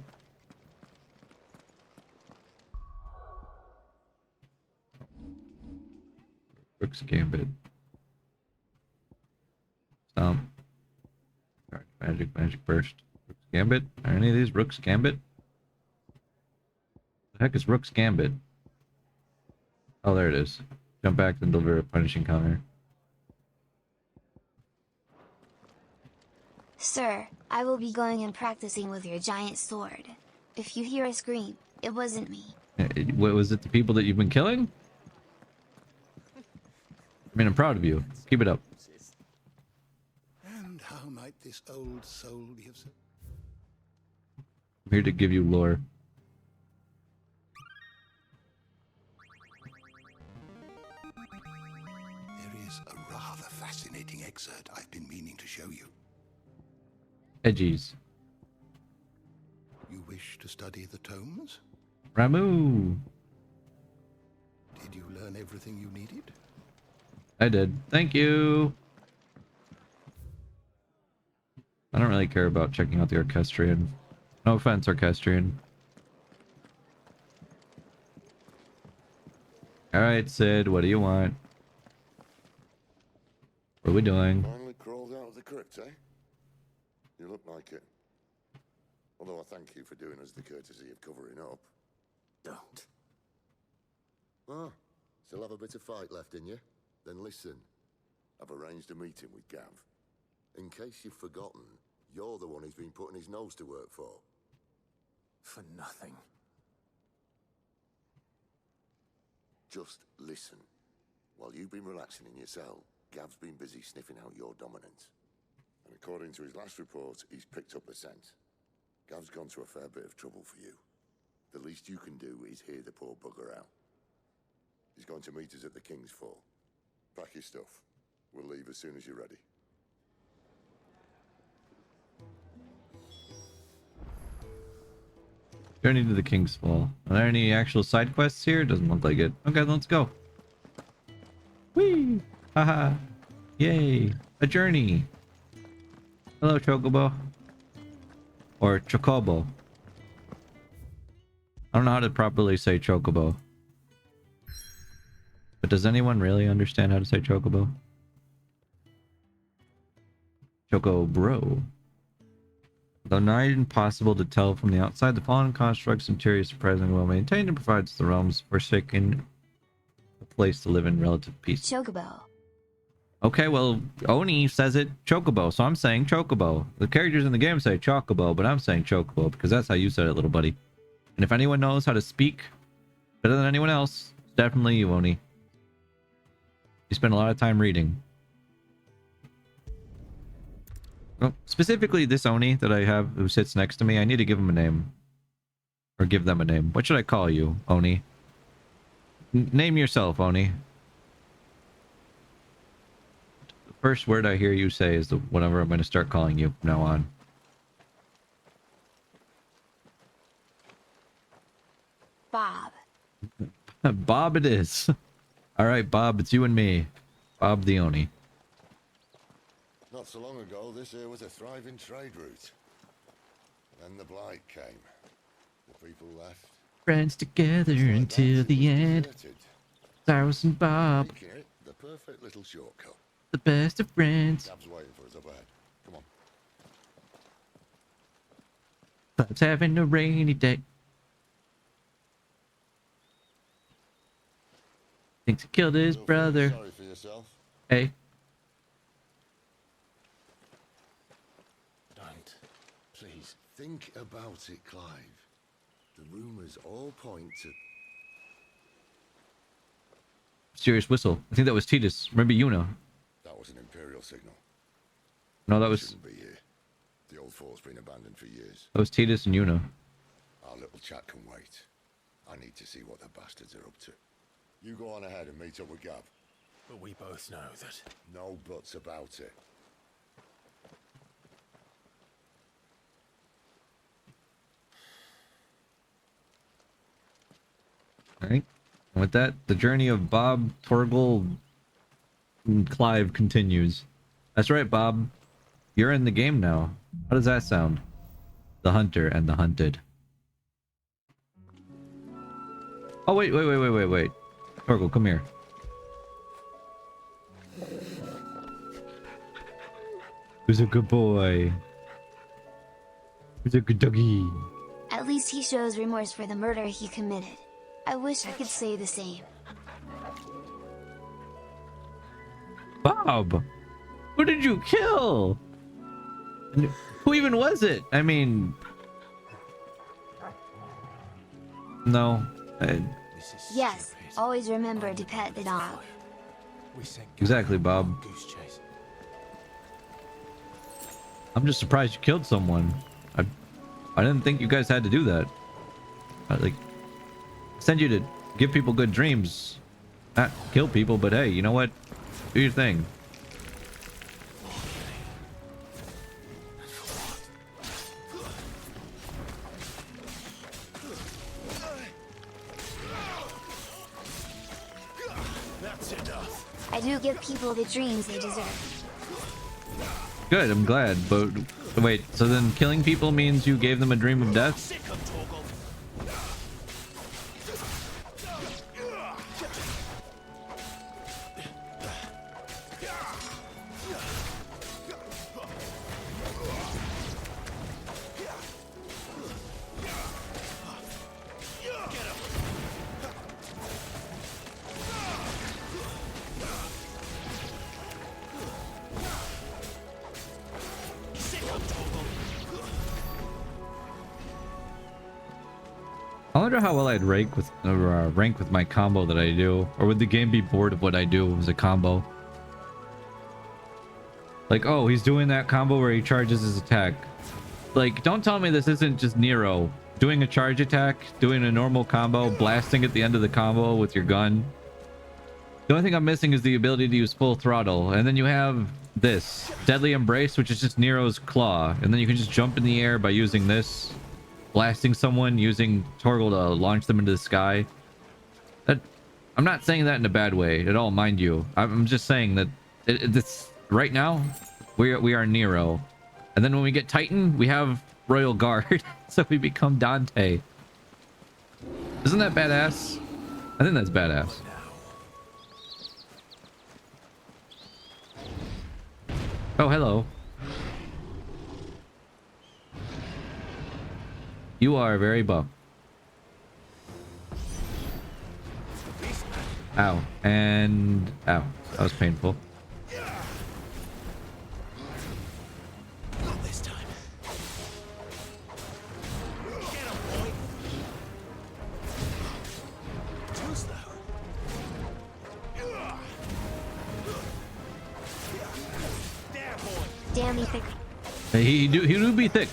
Rook's Gambit. Stomp. Magic Burst. Rook's Gambit? Are any of these Rook's Gambit? The heck is Rook's Gambit? Oh, there it is. Jump back and deliver a punishing counter. Sir, I will be going and practicing with your giant sword. If you hear a scream, it wasn't me. What was it? The people that you've been killing? I mean, I'm proud of you. Keep it up. And how might this old soul be of... I'm here to give you lore. There is a rather fascinating excerpt I've been meaning to show you. Edgies. You wish to study the tomes? Ramu. Did you learn everything you needed? I did. Thank you. I don't really care about checking out the Orchestrion. No offense, Orchestrion. Alright, Sid, what do you want? What are we doing? Finally crawled out of the crypt, eh? You look like it. Although I thank you for doing us the courtesy of covering up. Don't. Ah, still have a bit of fight left in you? Then listen. I've arranged a meeting with Gav. In case you've forgotten, you're the one he's been putting his nose to work for. For nothing. Just listen. While you've been relaxing in your cell, Gav's been busy sniffing out your dominance. And according to his last report, he's picked up a scent. Gav's gone to a fair bit of trouble for you. The least you can do is hear the poor bugger out. He's going to meet us at the King's Fall. Pack your stuff. We'll leave as soon as you're ready. Journey to the King's Fall. Are there any actual side quests here? Doesn't look like it. Okay, let's go. Whee! Haha! Yay! A journey! Hello, Chocobo. Or Chocobo. I don't know how to properly say Chocobo. But does anyone really understand how to say Chocobo? Choco Bro. Though nigh impossible to tell from the outside, the fallen construct's interior is surprisingly well maintained and provides the realm's forsaken a place to live in relative peace. Chocobo. Okay, well, Oni says it Chocobo, so I'm saying Chocobo. The characters in the game say Chocobo, but I'm saying Chocobo because that's how you said it, little buddy. And if anyone knows how to speak better than anyone else, it's definitely you, Oni. You spend a lot of time reading. Well, specifically this Oni that I have who sits next to me, I need to give him a name. Or give them a name. What should I call you, Oni? Name yourself, Oni. The first word I hear you say is the whatever I'm going to start calling you from now on. Bob. Bob it is. Alright, Bob, it's you and me. Bob the Oni. Not so long ago, this here was a thriving trade route. Then the blight came. The people left. Friends together until the end. Cyrus and Bob. Making it the perfect little shortcut. The best of friends. Cab's waiting for us up ahead. Come on. Bob's having a rainy day. Thinks he killed his brother. Sorry for yourself. Hey. Don't. Please. Think about it, Clive. The rumors all point to... Serious whistle. I think that was Titus. Remember Yuna? That was an Imperial signal. No, that was... Shouldn't be here. The old fort's been abandoned for years. That was Titus and Yuna. Our little chat can wait. I need to see what the bastards are up to. You go on ahead and meet up with Gab. But we both know that... No buts about it. Alright. And with that, the journey of Bob, Torgal, and Clive continues. That's right, Bob. You're in the game now. How does that sound? The hunter and the hunted. Oh, wait. Torgal, come here. Who's a good boy? Who's a good doggy? At least he shows remorse for the murder he committed. I wish I could say the same. Bob! Who did you kill? And who even was it? I mean... No. Yes, always remember to pet the dog. Exactly, Bob. I'm just surprised you killed someone. I didn't think you guys had to do that. Like, send you to give people good dreams, not kill people. But hey, you know what? Do your thing. That's enough. I do give people the dreams they deserve. Good, I'm glad. But wait, so then killing people means you gave them a dream of death? I wonder how well I'd rank with my combo that I do, or would the game be bored of what I do as a combo? Like, oh, he's doing that combo where he charges his attack. Like, don't tell me this isn't just Nero doing a charge attack, doing a normal combo, blasting at the end of the combo with your gun. The only thing I'm missing is the ability to use full throttle, and then you have this Deadly Embrace, which is just Nero's claw, and then you can just jump in the air by using this. blasting someone using Torgal to launch them into the sky. That I'm not saying that in a bad way at all, mind you. I'm just saying that it's right now we are Nero, and then when we get Titan, we have Royal Guard, so we become Dante. Isn't that badass? I think that's badass. Oh, hello. You are very buff. Ow. And... ow. That was painful. Not this time. Get him, boy. Too slow. There, boy. Damn, he thick. He do be thick.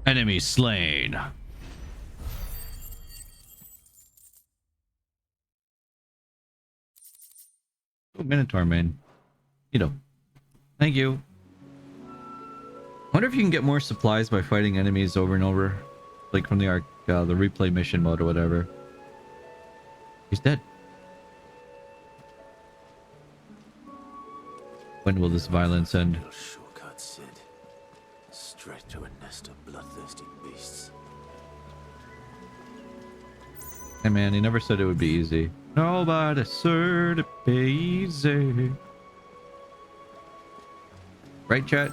Enemy slain. Oh, Minotaur man. You know. Thank you. Wonder if you can get more supplies by fighting enemies over and over, like from the the replay mission mode or whatever. He's dead. When will this violence end? Little shortcut, Sid. Straight to a nest of bloodthirsty beasts. Hey man, he never said it would be easy. Nobody said it'd be easy. Right, chat?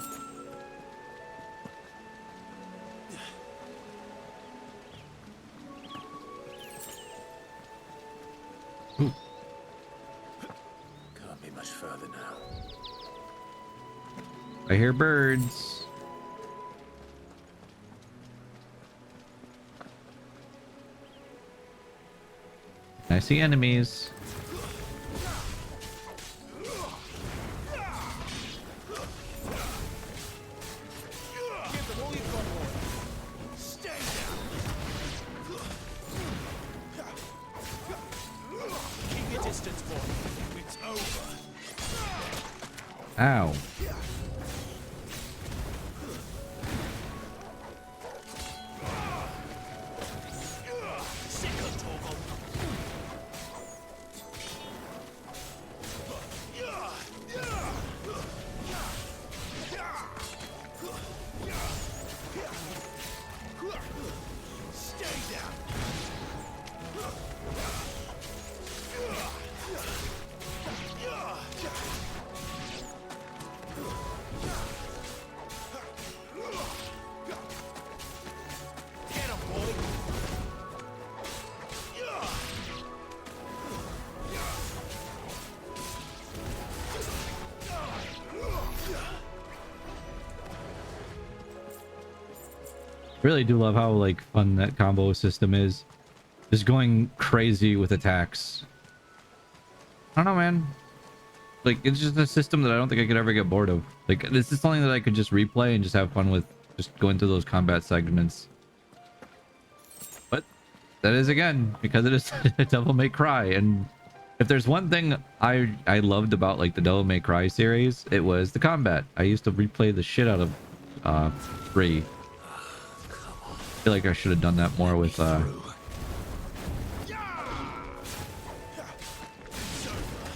Ooh. Can't be much further now. I hear birds. I see enemies. Ow. Really do love how like fun that combo system is. Just going crazy with attacks. I don't know, man. Like, it's just a system that I don't think I could ever get bored of. Like, this is something that I could just replay and just have fun with, just going through those combat segments. But that is, again, because it is Devil May Cry, and If there's one thing I loved about like the Devil May Cry series, it was the combat. I used to replay the shit out of 3. I feel like I should have done that more with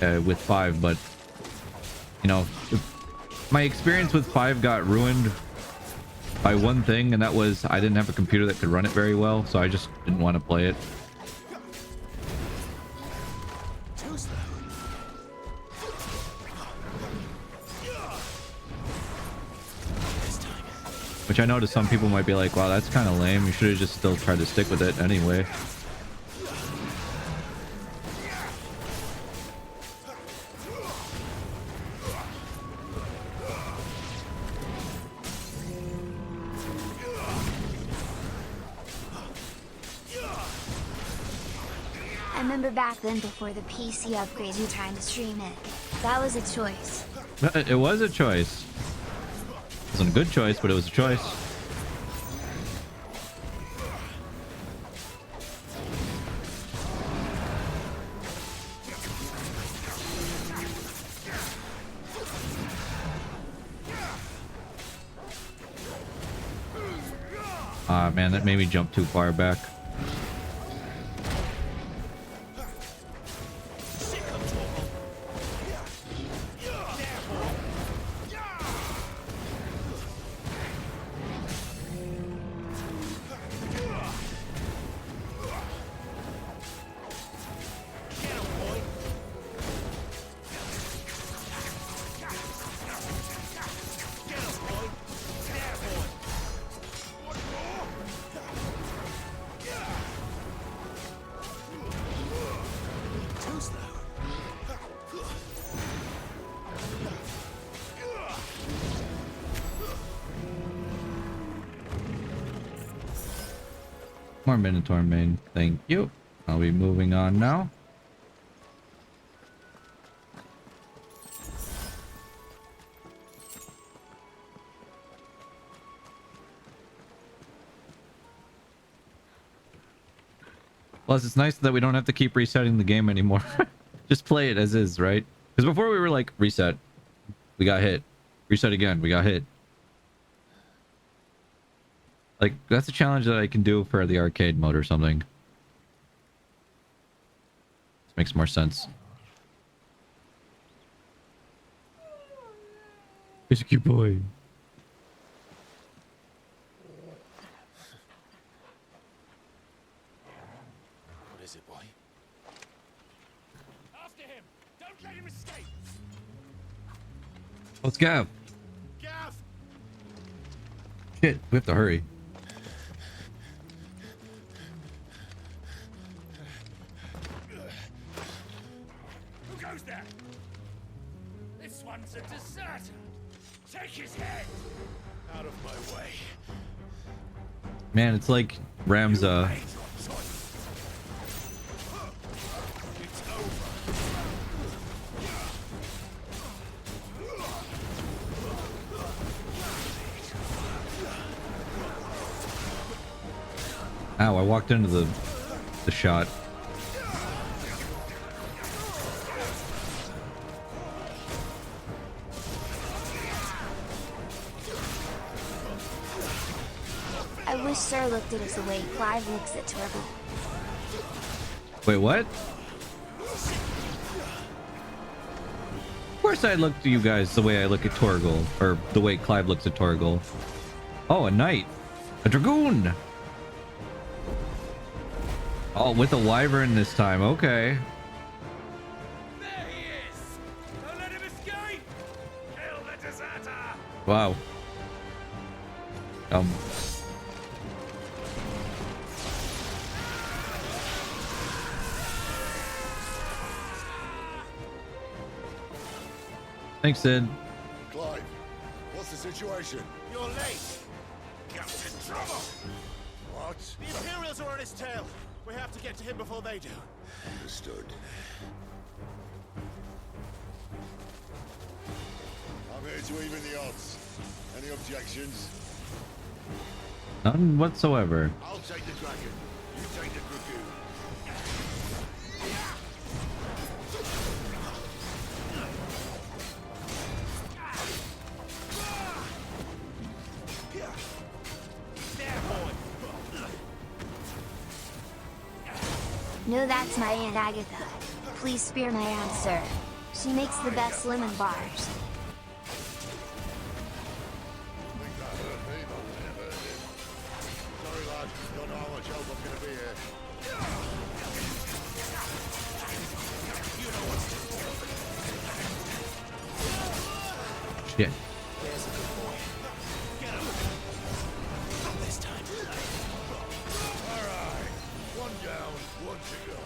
with 5, but you know, my experience with 5 got ruined by one thing, and that was I didn't have a computer that could run it very well, so I just didn't want to play it. Which I know to some people might be like, wow, that's kind of lame. You should have just still tried to stick with it anyway. I remember back then before the PC upgrades you trying to stream it. That was a choice. It was a choice. It wasn't a good choice, but it was a choice. Ah, man, that made me jump too far back. More Minotaur main. Thank you. I'll be moving on now. Plus, it's nice that we don't have to keep resetting the game anymore. Just play it as is, right? Because before we were like, reset. We got hit. Reset again. We got hit. Like, that's a challenge that I can do for the arcade mode or something. This makes more sense. He's a cute boy. What is it, boy? After him! Don't let him escape! Let's go. Gav! Shit, we have to hurry. Who goes there? This one's a deserter. Take his head! Out of my way. Man, it's like Ramza. Ow, I walked into the shot. I wish Sir looked at us the way Clive looks at Torgal. Wait, what? Of course I look to you guys the way I look at Torgal, or the way Clive looks at Torgal. Oh, a knight. A dragoon! Oh, with a wyvern this time. Okay. There he is! Don't let him escape! Kill the deserter! Wow. Thanks, Sid. Clive, what's the situation? You're late! Captain Trouble! What? The Imperials are on his tail! We have to get to him before they do. Understood. I'm here to even the odds. Any objections? None whatsoever. I'll take the dragon. You take the dragoon. No, that's my Aunt Agatha. Please spare my aunt, sir. She makes the best lemon bars. Think that hurt me, but it hurt him. Sorry, lad. Don't know how much help I'm gonna be here. Shit. There's a good boy. Get him. Not this time. All right. One down, one to go.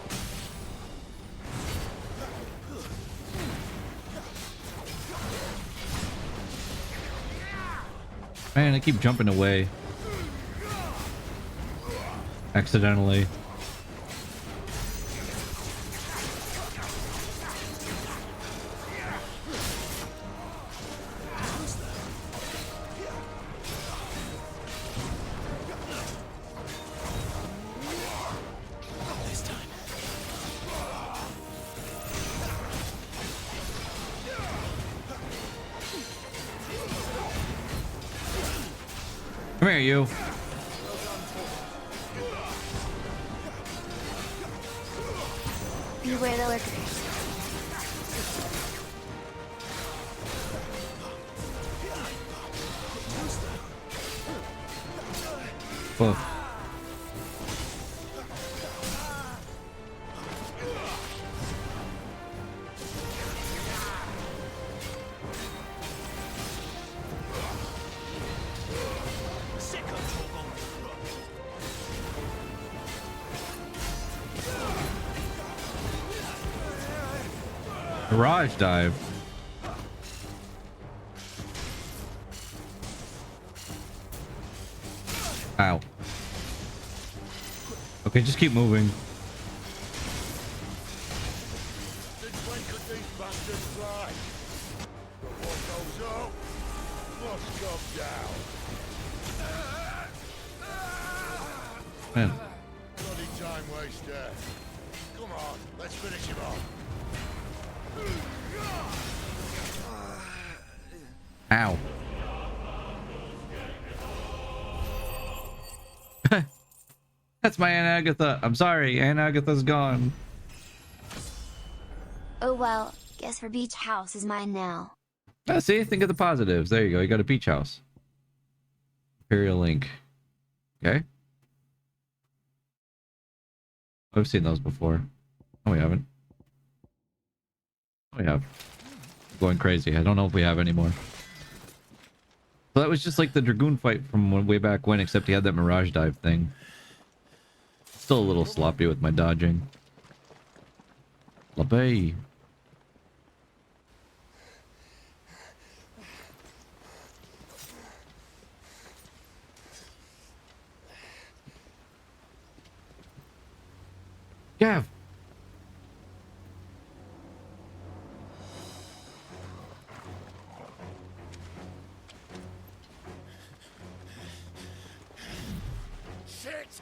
Man, I keep jumping away. Accidentally. This time. Come here, you. Beware the lurkers. Whoa. Garage dive. Ow. Okay, just keep moving. Since when could these bastards fly? But what goes up must come down. Man. Bloody time waster. Come on, let's finish him off. Ow. That's my Aunt Agatha. I'm sorry, Aunt Agatha's gone. Oh well, guess her beach house is mine now. See, think of the positives. There you go. You got a beach house. Imperial Link. Okay. I've seen those before. No, we haven't. We have. Going crazy. I don't know if we have anymore. So that was just like the Dragoon fight from way back when, except he had that Mirage Dive thing. Still a little sloppy with my dodging. LaBay. Gav. Shit!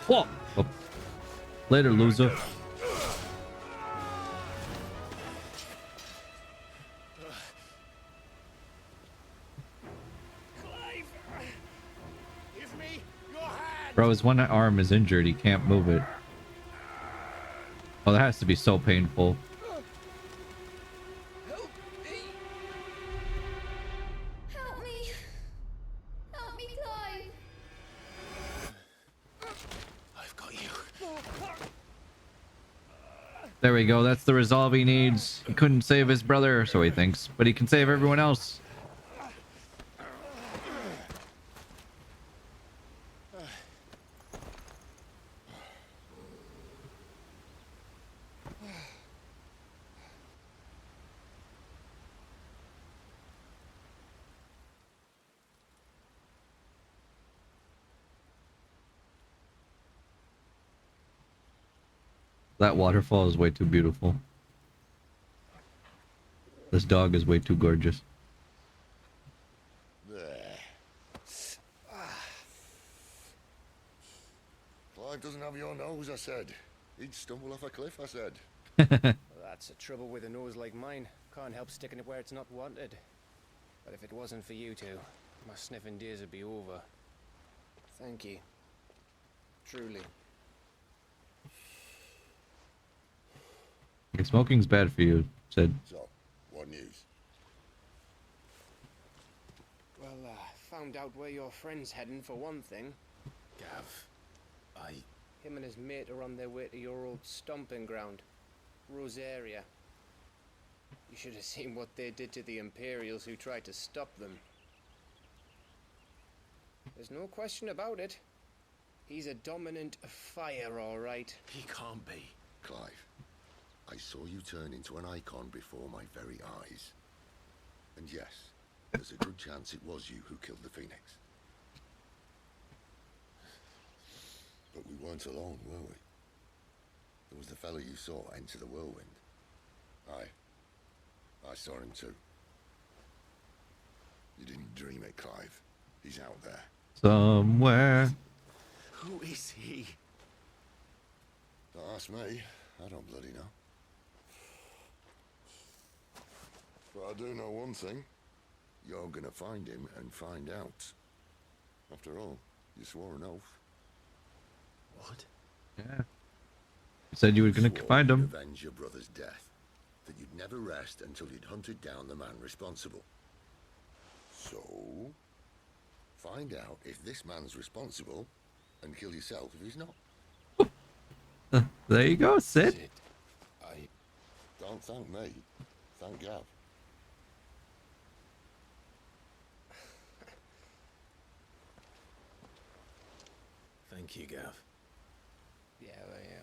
Whoa. Oh. Later, loser. Give me your hand! Bro, his one arm is injured. He can't move it. Oh, that has to be so painful. Help me! Help me! Help me, Clive! I've got you. There we go. That's the resolve he needs. He couldn't save his brother, so he thinks, but he can save everyone else. That waterfall is way too beautiful. This dog is way too gorgeous. Clive doesn't have your nose, I said. He'd stumble off a cliff, I said. Well, that's the trouble with a nose like mine. Can't help sticking it where it's not wanted. But if it wasn't for you two, my sniffing days would be over. Thank you. Truly. Like, smoking's bad for you, said. So, what news? Well, found out where your friend's heading for one thing. Gav, Him and his mate are on their way to your old stomping ground, Rosaria. You should have seen what they did to the Imperials who tried to stop them. There's no question about it. He's a dominant fire, all right. he can't be. Clive, I saw you turn into an icon before my very eyes. And yes, there's a good chance it was you who killed the Phoenix. But we weren't alone, were we? There was the fellow you saw enter the whirlwind. I saw him too. You didn't dream it, Clive. He's out there. Somewhere. Who is he? Don't ask me. I don't bloody know. But I do know one thing. You're gonna find him and find out. After all, you swore an oath. What? Yeah. You said you were gonna Swore find you'd him. avenge your brother's death. That you'd never rest until you'd hunted down the man responsible. So, find out if this man's responsible and kill yourself if he's not. There you go, Sid. Sid, Don't thank me. Thank Gav. Thank you, Gav. Yeah, well, yeah.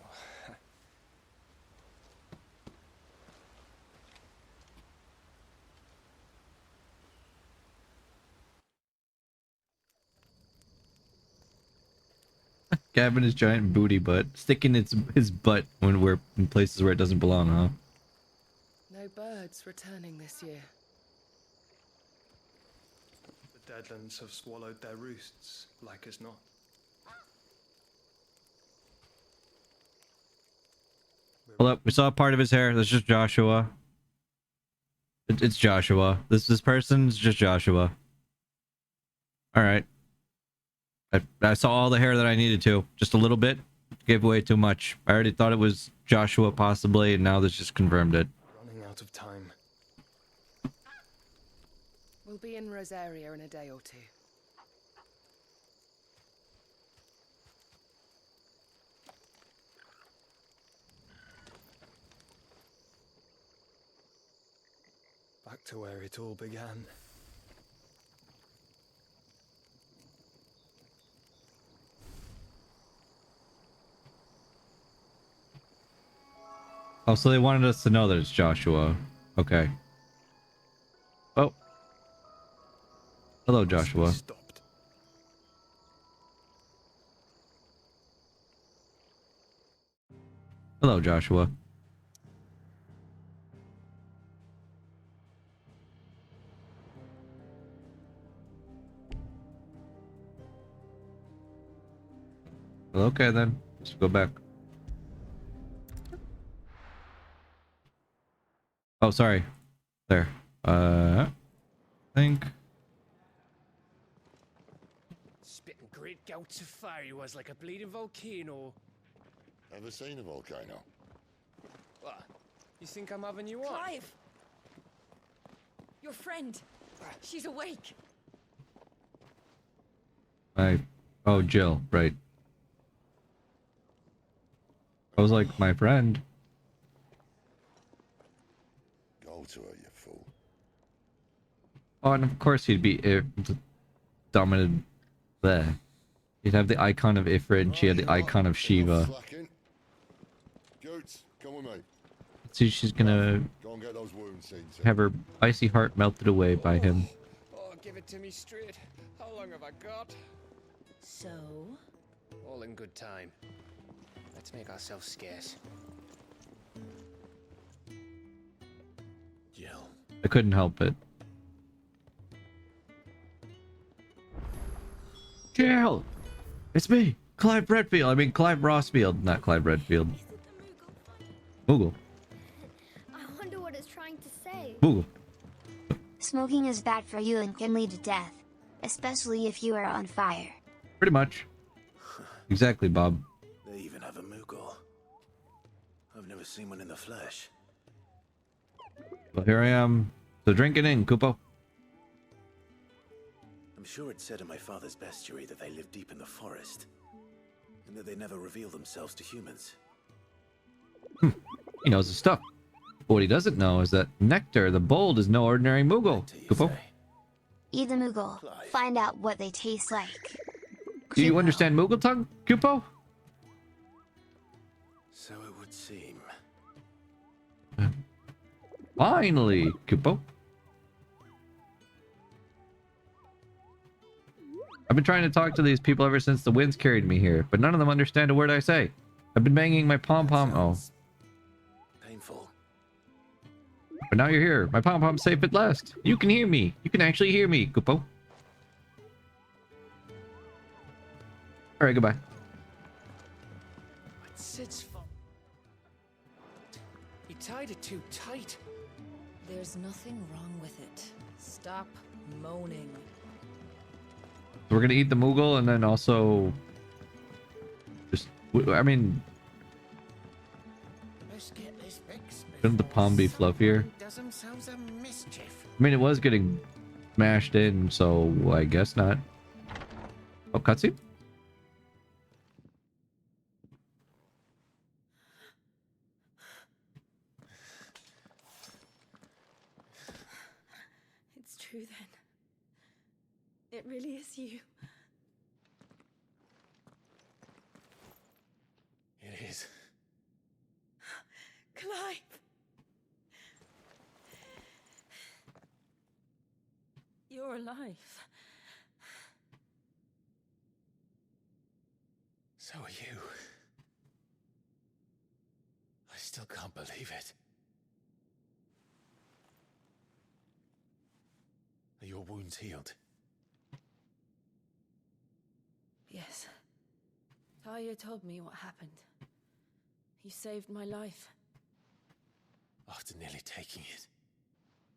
Gavin his giant booty butt, sticking his butt when we're in places where it doesn't belong, huh? No birds returning this year. The Deadlands have swallowed their roosts, like as not. Hold up, we saw part of his hair. That's just Joshua. It's Joshua. This person's just Joshua. All right. I saw all the hair that I needed to. Just a little bit. Gave away too much. I already thought it was Joshua possibly, and now this just confirmed it. Running out of time. We'll be in Rosaria in a day or two. Back to where it all began. Oh, so they wanted us to know that it's Joshua. Okay. Oh. Hello, Joshua. Stopped. Hello, Joshua. Well, okay then. Let's go back. Oh, sorry. There. I think. Spitting great gouts of fire he was, like a bleeding volcano. Ever seen a volcano? What? You think I'm having you on? Clive! Your friend! She's awake! Oh, Jill, right. I was like, my friend. Go to her, you fool. Oh, and of course he'd be dominant there. He'd have the icon of Ifrit, and she had the icon of Shiva. Goots, come with me. See, she's gonna Go and get those wounds seen to. have her icy heart melted away by him. Oh, give it to me straight. How long have I got? So? All in good time. Let's make ourselves scarce. Jill. I couldn't help it. Jill! It's me, Clive Redfield. I mean, Clive Rossfield, not Clive Redfield. Moogle. I wonder what it's trying to say. Moogle. Smoking is bad for you and can lead to death, especially if you are on fire. Pretty much. Exactly, Bob. They even have a Moogle. I've never seen one in the flesh. Well, here I am. So drink it in, Kupo. I'm sure it said in my father's bestiary that they live deep in the forest, and that they never reveal themselves to humans. He knows his stuff. But what he doesn't know is that Nectar, the Bold, is no ordinary Moogle. Kupo. Eat the Moogle. Find out what they taste like. Do you understand Moogle tongue, Kupo? So it would seem. Finally, Kupo. I've been trying to talk to these people ever since the winds carried me here, but none of them understand a word I say. I've been banging my pom-pom. Oh. Painful. But now you're here. My pom-pom's safe at last. You can hear me. You can actually hear me, Kupo. Alright, goodbye. It's Sid's fault. He tied it too tight. There's nothing wrong with it. Stop moaning. We're gonna eat the Moogle and then also just, I mean, shouldn't the palm be fluffier? I mean, it was getting smashed in, so I guess not. Oh, cutscene? It's true then. It really is you. It is. Clive! You're alive. So are you. I still can't believe it. Are your wounds healed? Yes. Talia told me what happened. You saved my life. After nearly taking it,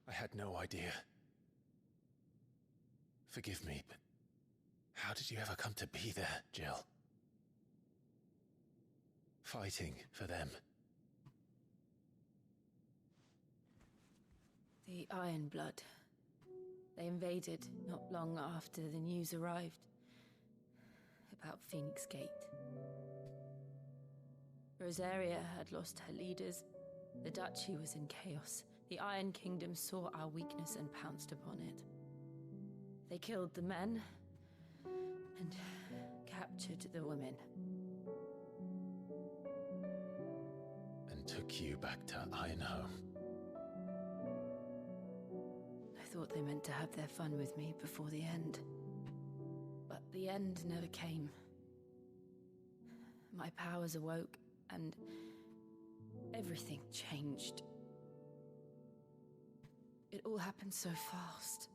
I had no idea. Forgive me, but how did you ever come to be there, Jill? Fighting for them. The Iron Blood. They invaded not long after the news arrived about Phoenix Gate. Rosaria had lost her leaders. The duchy was in chaos. The Iron Kingdom saw our weakness and pounced upon it. They killed the men and captured the women. And took you back to Ironhome. I thought they meant to have their fun with me before the end. But the end never came. My powers awoke, and everything changed. It all happened so fast.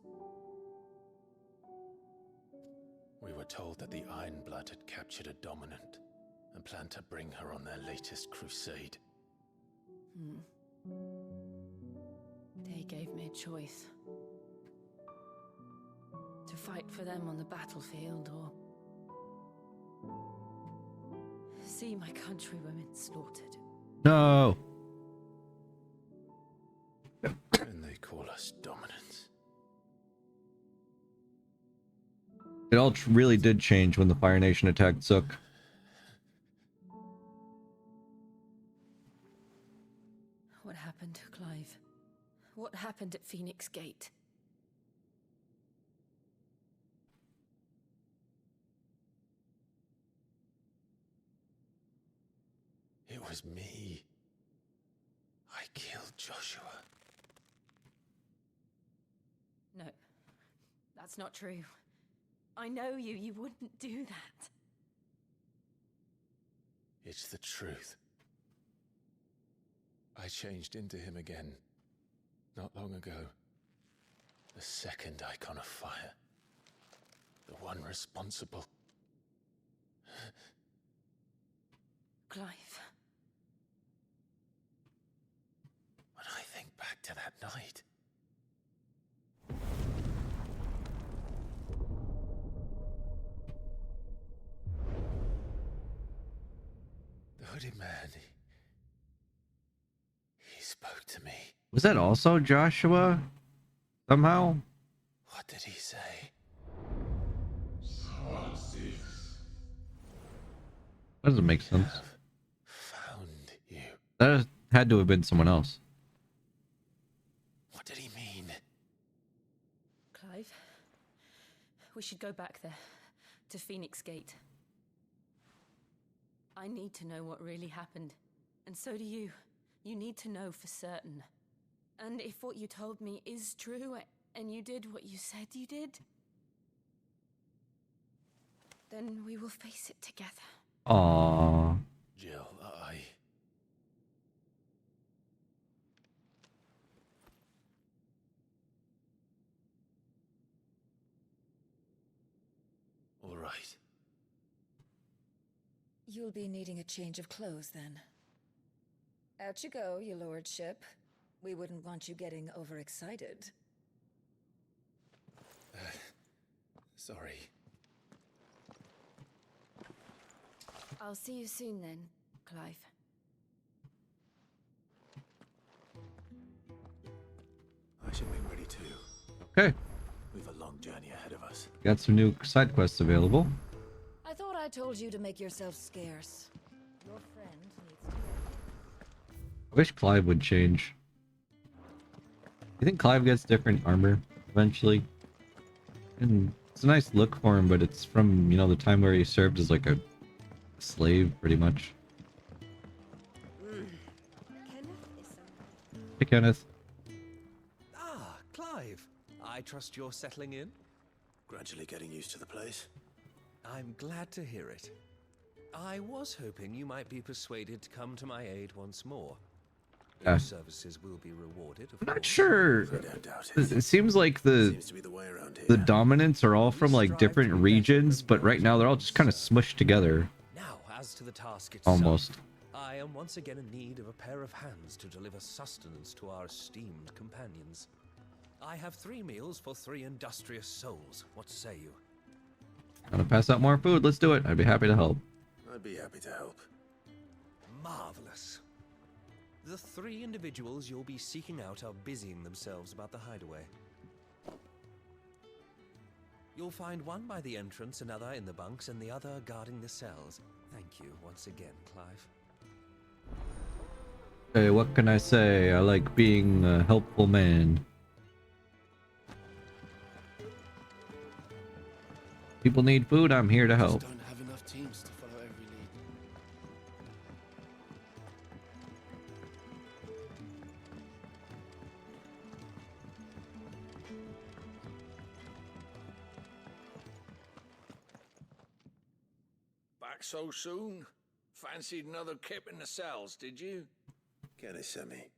We were told that the Iron Blood had captured a dominant and planned to bring her on their latest crusade. They gave me a choice. To fight for them on the battlefield, or see my countrywomen slaughtered. No. And they call us dominants. It all really did change when the Fire Nation attacked Zook. What happened, Clive? What happened at Phoenix Gate? It was me. I killed Joshua. No, that's not true. I know you. You wouldn't do that. It's the truth. I changed into him again, not long ago. The second icon of fire. The one responsible. Clive. When I think back to that night. The hooded man, he spoke to me. Was that also Joshua? Somehow? What did he say? That doesn't make sense. Found you. That had to have been someone else. What did he mean? Clive, we should go back there, to Phoenix Gate. I need to know what really happened, and so do you. You need to know for certain. And if what you told me is true, and you did what you said you did, then we will face it together. Aww. Jill, all right. You'll be needing a change of clothes, then. Out you go, your lordship. We wouldn't want you getting overexcited. Sorry. I'll see you soon then, Clive. I should make ready too. Okay. We've a long journey ahead of us. Got some new side quests available. I thought I told you to make yourself scarce. Your friend needs to... I wish Clive would change. You think Clive gets different armor eventually? And it's a nice look for him, but it's from, you know, the time where he served as like a slave, pretty much. Hey, Kenneth. Ah, Clive. I trust you're settling in? Gradually getting used to the place. I'm glad to hear it. I was hoping you might be persuaded to come to my aid once more. Yeah. Your services will be rewarded, of I'm not course. sure. It seems like the dominants are all from like different regions, but right now they're all just kind of smushed together. Now, as to the task itself, Almost. I am once again in need of a pair of hands to deliver sustenance to our esteemed companions. I have 3 meals for 3 industrious souls. What say you? Gonna pass out more food. Let's do it. I'd be happy to help. I'd be happy to help. Marvelous. The 3 individuals you'll be seeking out are busying themselves about the hideaway. You'll find one by the entrance, another in the bunks, and the other guarding the cells. Thank you once again, Clive. Hey, what can I say? I like being a helpful man. People need food, I'm here to help. Don't have enough teams to follow every lead. Back so soon? Fancied another kip in the cells, did you? Kenneth sent me.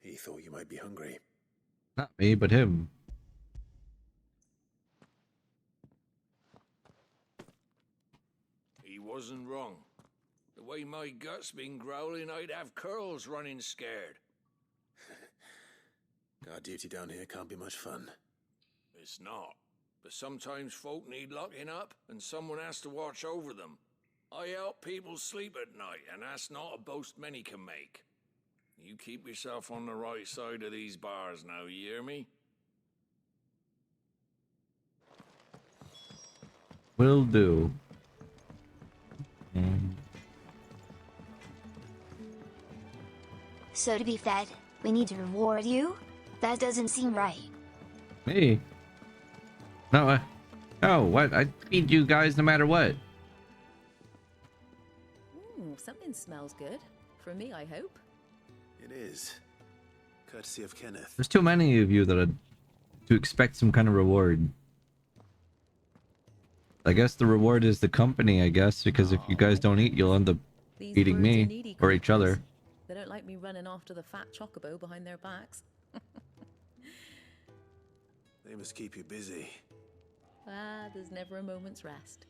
He thought you might be hungry. Not me, but him. He wasn't wrong. The way my gut's been growling, I'd have curls running scared. Guard duty down here can't be much fun. It's not. But sometimes folk need locking up, and someone has to watch over them. I help people sleep at night, and that's not a boast many can make. You keep yourself on the right side of these bars now, you hear me? Will do. So to be fed, we need to reward you? That doesn't seem right. Me? No, no, what? I feed you guys no matter what. Something smells good. For me, I hope. It is. Courtesy of Kenneth. There's too many of you that are to expect some kind of reward. I guess the reward is the company, I guess, because if you guys don't eat, you'll end up eating me or each other. They don't like me running after the fat chocobo behind their backs. They must keep you busy. There's never a moment's rest.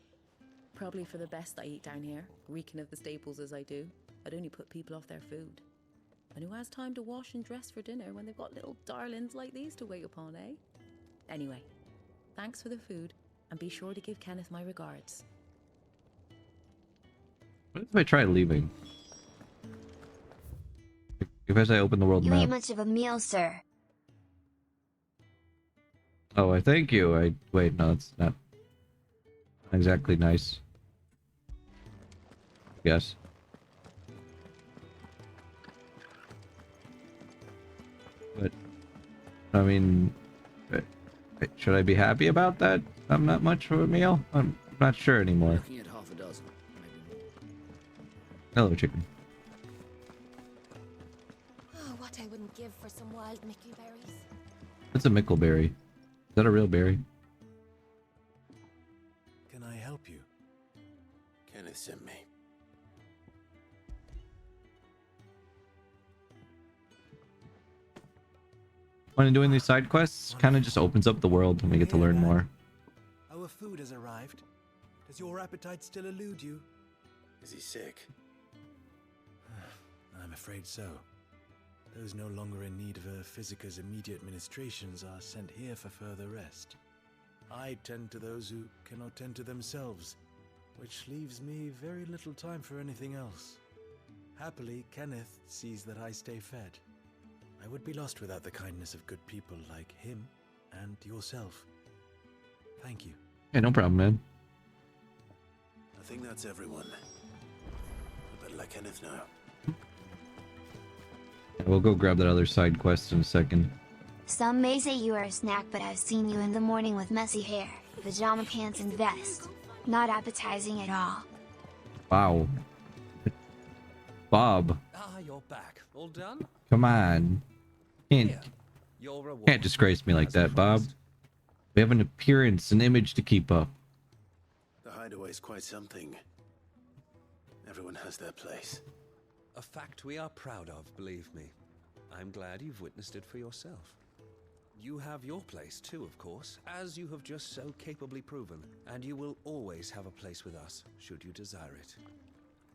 Probably for the best I eat down here, reeking of the staples as I do. I'd only put people off their food. And who has time to wash and dress for dinner when they've got little darlings like these to wait upon, eh? Anyway, thanks for the food, and be sure to give Kenneth my regards. What if I try leaving? If as I open the world You map. ain't much of a meal, sir. Oh, I thank you. Wait, no, it's not exactly nice. Yes. But I mean, should I be happy about that? I'm not much of a meal. I'm not sure anymore. Looking at half a dozen, maybe more. Hello, chicken. Oh, what I wouldn't give for some wild Mickey berries. What's a mickleberry? Is that a real berry? Can I help you? Kenneth sent me. When doing these side quests, kind of just opens up the world and we get to learn more. Our food has arrived. Does your appetite still elude you? Is he sick? I'm afraid so. Those no longer in need of a Physicus immediate ministrations are sent here for further rest. I tend to those who cannot tend to themselves, which leaves me very little time for anything else. Happily, Kenneth sees that I stay fed. I would be lost without the kindness of good people like him and yourself. Thank you. Hey, no problem, man. I think that's everyone. I better let Kenneth know. We'll go grab that other side quest in a second. Some may say you are a snack, but I've seen you in the morning with messy hair, pajama pants and vest. Not appetizing at all. Wow. Bob. Ah, you're back. All done? Come on. Can't Your reward. Can't disgrace me like that, Bob. We have an appearance, an image to keep up. The hideaway's quite something. Everyone has their place. A fact we are proud of, believe me. I'm glad you've witnessed it for yourself. You have your place too, of course, as you have just so capably proven, and you will always have a place with us, should you desire it.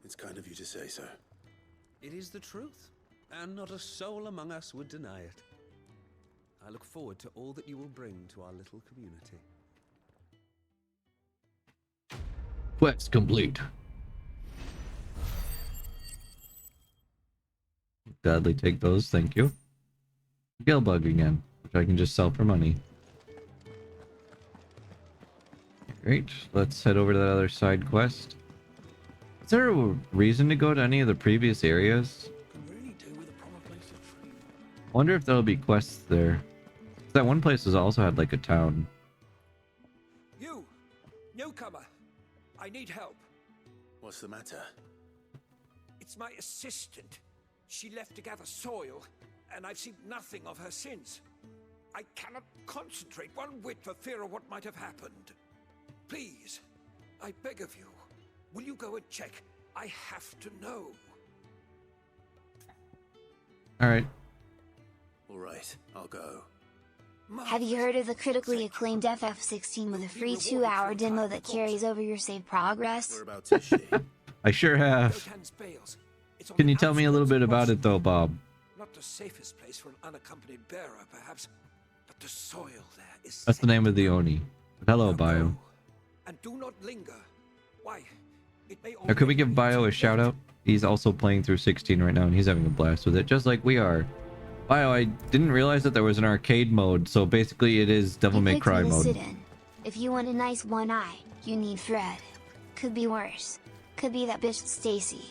It's kind of you to say so. It is the truth, and not a soul among us would deny it. I look forward to all that you will bring to our little community. Quest complete. Gladly take those, thank you. Gill bug again, which I can just sell for money. Great, let's head over to that other side quest. Is there a reason to go to any of the previous areas? Wonder if there'll be quests there. That one place has also had like a town. You! Newcomer! I need help. What's the matter? It's my assistant. She left to gather soil, and I've seen nothing of her since. I cannot concentrate one whit for fear of what might have happened. Please, I beg of you, will you go and check? I have to know. Alright. Alright, I'll go. Have you heard of the critically acclaimed FF16 with a free 2-hour demo that carries over your save progress? Whereabouts is she? I sure have. Can you tell me a little bit about it though, Bob? Not the safest place for an unaccompanied bearer, perhaps, but the soil there is... That's the name of the Oni. Hello, Bio. And do not linger. Why? It may Now, could we give Bio a shout out? He's also playing through 16 right now and he's having a blast with it, just like we are. Bio, I didn't realize that there was an arcade mode, so basically it is Devil May Cry mode. Sit-in. If you want a nice one eye, you need Fred. Could be worse. Could be that bitch Stacy.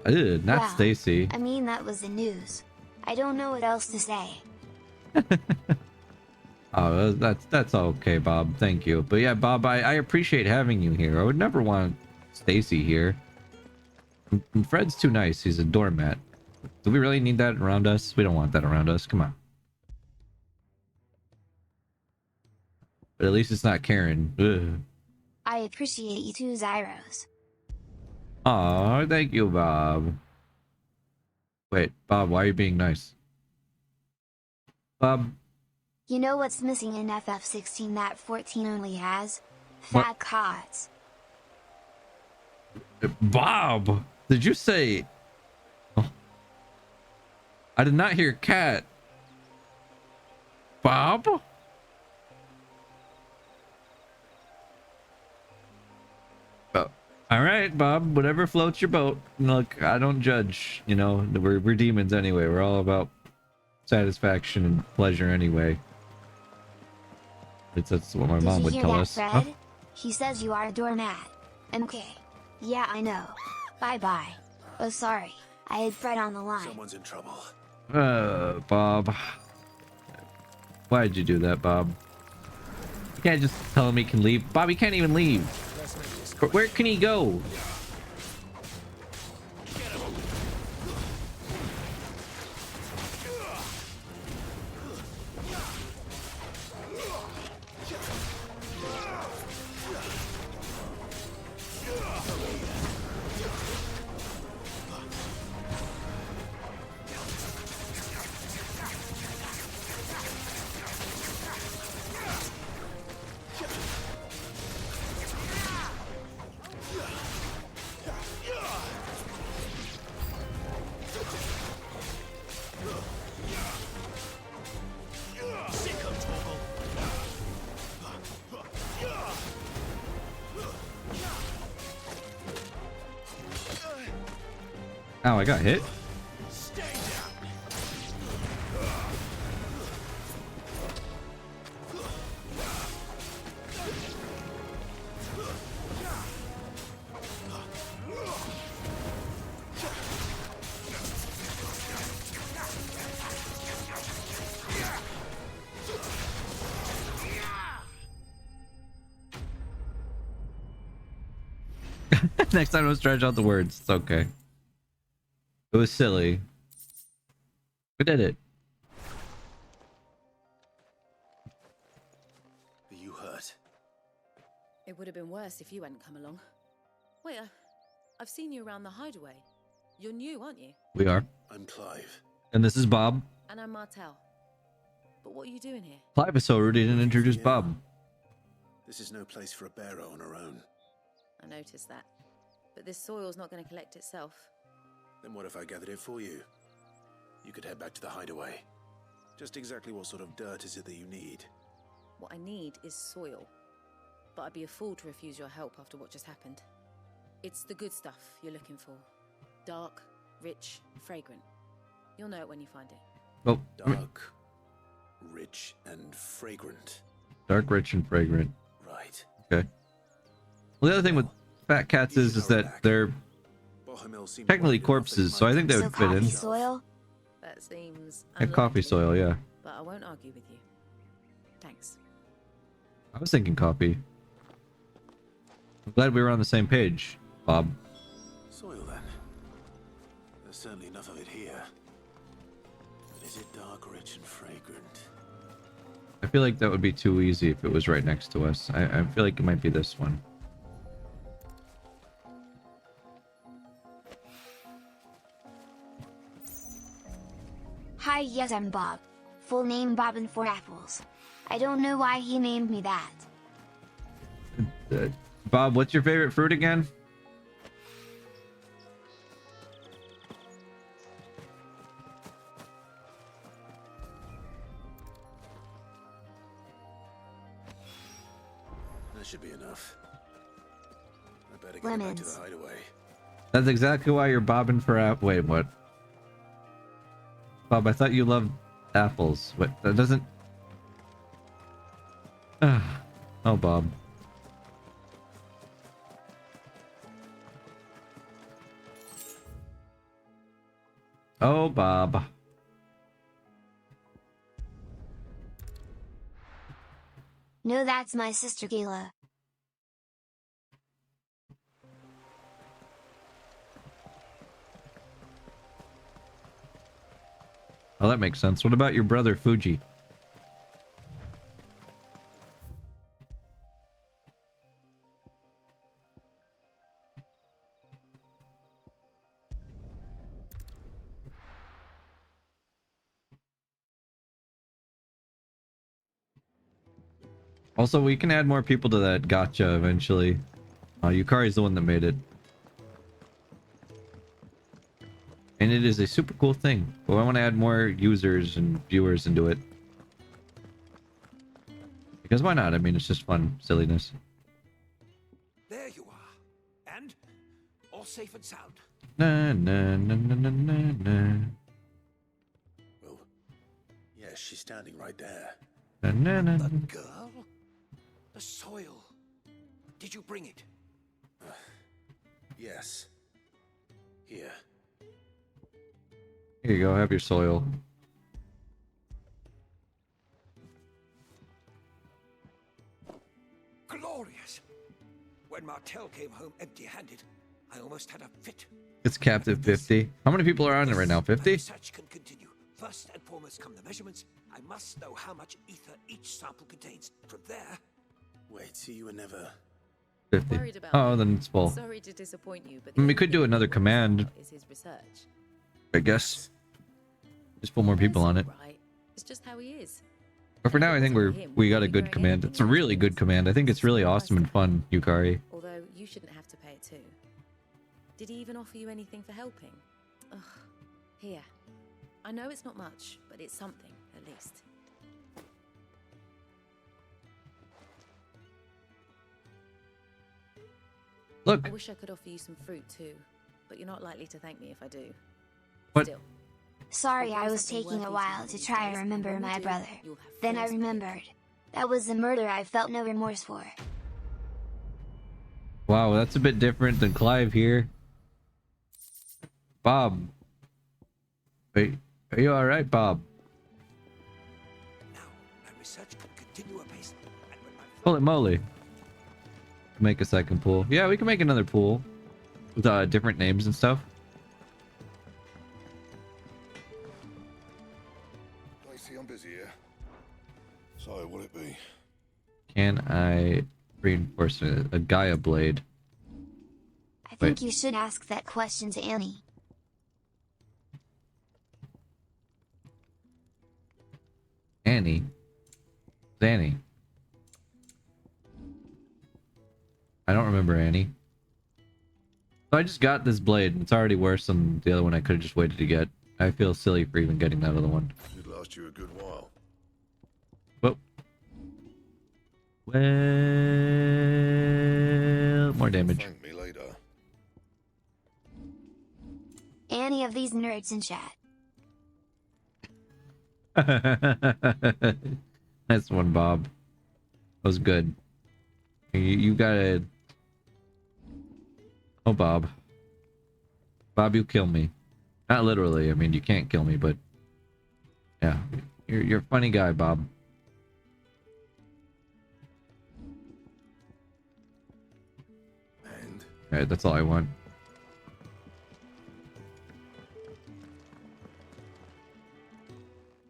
Ew, not well, Stacy. I mean, that was the news. I don't know what else to say. Oh, that's okay, Bob. Thank you. But yeah, Bob, I appreciate having you here. I would never want Stacy here. And Fred's too nice. He's a doormat. Do we really need that around us? We don't want that around us. Come on. But at least it's not Karen. Ugh. I appreciate you too, Zyros. Aw, thank you, Bob. Wait, Bob, why are you being nice? Bob. You know what's missing in FF16 that 14 only has? Fat cots. Bob, did you say? Oh. I did not hear cat. Bob? Oh. All right, Bob, whatever floats your boat. Look, I don't judge. You know, we're demons anyway. We're all about satisfaction and pleasure anyway. That's what my Did mom you would hear tell that, us. Fred? Huh? He says you are a doormat. Okay. Yeah, I know. Bye-bye. Oh, sorry. I had Fred on the line. Someone's in trouble. Bob. Why'd you do that, Bob? You can't just tell him he can leave. Bob, he can't even leave. Where can he go? Ow, I got hit. Next time I'll stretch out the words. It's okay. It was silly. We did it. Are you hurt? It would have been worse if you hadn't come along. Wait, I've seen you around the hideaway. You're new, aren't you? We are. I'm Clive. And this is Bob. And I'm Martel. But what are you doing here? Clive is so rude he didn't introduce Bob. This is no place for a bearer on her own. I noticed that. But this soil's not going to collect itself. Then what if I gathered it for you? You could head back to the hideaway. Just exactly what sort of dirt is it that you need? What I need is soil. But I'd be a fool to refuse your help after what just happened. It's the good stuff you're looking for. Dark, rich, fragrant. You'll know it when you find it. Oh. Dark, rich, and fragrant. Dark, rich, and fragrant. Right. Okay. Well, the other thing with fat cats is that they're technically corpses, so I think they would fit in. Coffee soil? That seems And coffee soil, yeah. But I won't argue with you. Thanks. I was thinking coffee. I'm glad we were on the same page, Bob. Soil, then. There's certainly enough of it here. But is it dark, rich, and fragrant? I feel like that would be too easy if it was right next to us. I feel like it might be this one. Hi, yes, I'm Bob. Full name Bobbin for Apples. I don't know why he named me that. Bob, what's your favorite fruit again? That should be enough. I better get back to the hideaway. That's exactly why you're bobbing for Wait, what? Bob, I thought you loved apples. What? That doesn't... Oh, Bob. Oh, Bob. No, that's my sister Gayla. Oh, that makes sense. What about your brother Fuji? Also, we can add more people to that gotcha eventually. Yukari's the one that made it. And it is a super cool thing. But I want to add more users and viewers into it. Because why not? I mean, it's just fun silliness. There you are. And all safe and sound. Na na na na na na na. Well, yeah, she's standing right there. Na na na. The girl? The soil. Did you bring it? Yes. Here. Here you go. Have your soil. Glorious. When Martel came home empty-handed, I almost had a fit. It's captive 50. How many people are on it right now? 50? Research can continue. First and foremost come the measurements. I must know how much ether each sample contains. From there... Wait, so you were never... 50. Worried about Oh, me. then it's full. Sorry to disappoint you, but I mean, we could do another command, is his research. I guess. Just put more people on it. Right. It's just how he is. But for now, I think we got a good command. It's a really good command. I think it's really awesome and fun, Yukari. Although you shouldn't have to pay it too. Did he even offer you anything for helping? Ugh. Here. I know it's not much, but it's something, at least. Look. I wish I could offer you some fruit too, but you're not likely to thank me if I do. What? Still. Sorry, I was taking a while to try and remember my brother. Then I remembered. That was the murder I felt no remorse for. Wow, that's a bit different than Clive here. Bob. Wait, are you alright, Bob? Now, my research can continue apace. And when my Holy moly. Make a second pool. Yeah, we can make another pool. With different names and stuff. I see I'm busy here. So, what'll it be? Can I reinforce a Gaia blade? I think you should ask that question to Annie. Annie? Who's Annie? I don't remember Annie. So I just got this blade, and it's already worse than the other one I could have just waited to get. I feel silly for even getting that other one. Should last you a good while. Whoa. Well, more damage. Thank me later. Any of these nerds in chat. Nice one, Bob. That was good. You gotta... Oh, Bob. Bob, you kill me. Not literally. I mean, you can't kill me, but... Yeah. You're a funny guy, Bob. And? Alright, that's all I want.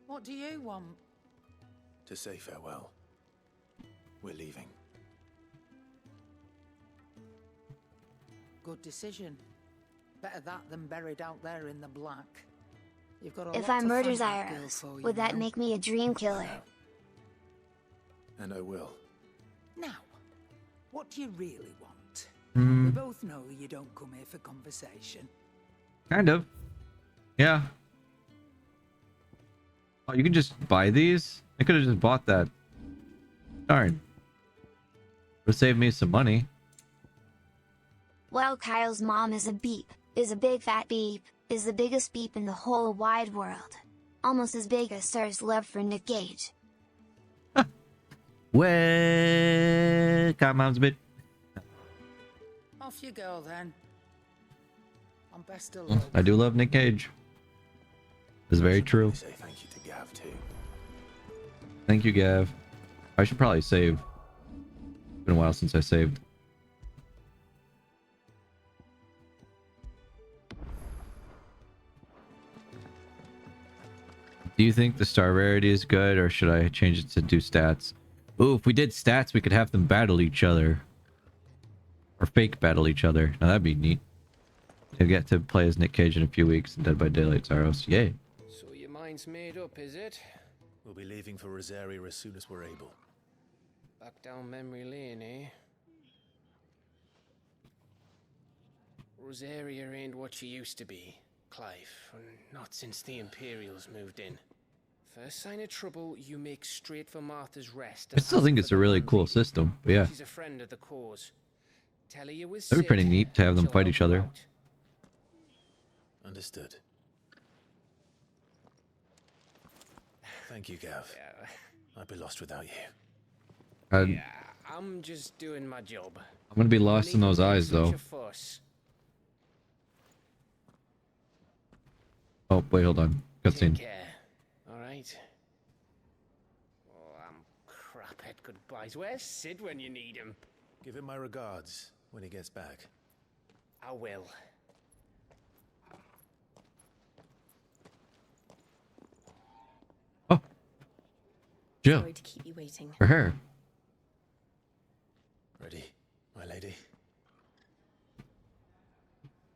What do you want? To say farewell. We're leaving. Good decision. Better that than buried out there in the black. You've got a If lot I to murder thank that girl Zyros, for, you would that know. make me a dream killer? And I will. Now, what do you really want? Hmm. We both know you don't come here for conversation. Kind of. Yeah. Oh, you can just buy these? I could have just bought that. Darn. Would save me some money. Well, Kyle's mom is a beep, is a big fat beep, is the biggest beep in the whole wide world. Almost as big as Sir's love for Nick Gage. Well, God, mom's a bit. Off you go then. I'm best of luck. I do love Nick Cage. It's very true. Say thank you to Gav too. Thank you, Gav. I should probably save. It's been a while since I saved. Do you think the star rarity is good, or should I change it to do stats? Ooh, if we did stats, we could have them battle each other. Or fake battle each other. Now that'd be neat. To get to play as Nick Cage in a few weeks in Dead by Daylight Zaros. Yay. So your mind's made up, is it? We'll be leaving for Rosaria as soon as we're able. Back down memory lane, eh? Rosaria ain't what she used to be. Clive. Not since the Imperials moved in. First sign of trouble, you make straight for Martha's Rest. I still think it's a really cool system, but yeah. She's a friend of the cause. Tell her you was That'd be pretty neat to have them fight each other. Understood. Thank you, Gav. Yeah. I'd be lost without you. I'm I'm just doing my job. gonna be lost in those eyes, though. Oh, wait, hold on. Cutscene. Alright. Oh, I'm crap at goodbyes. Where's Sid when you need him? Give him my regards when he gets back. I will. Oh. Jill. Sorry to keep you waiting. For her. Ready, my lady?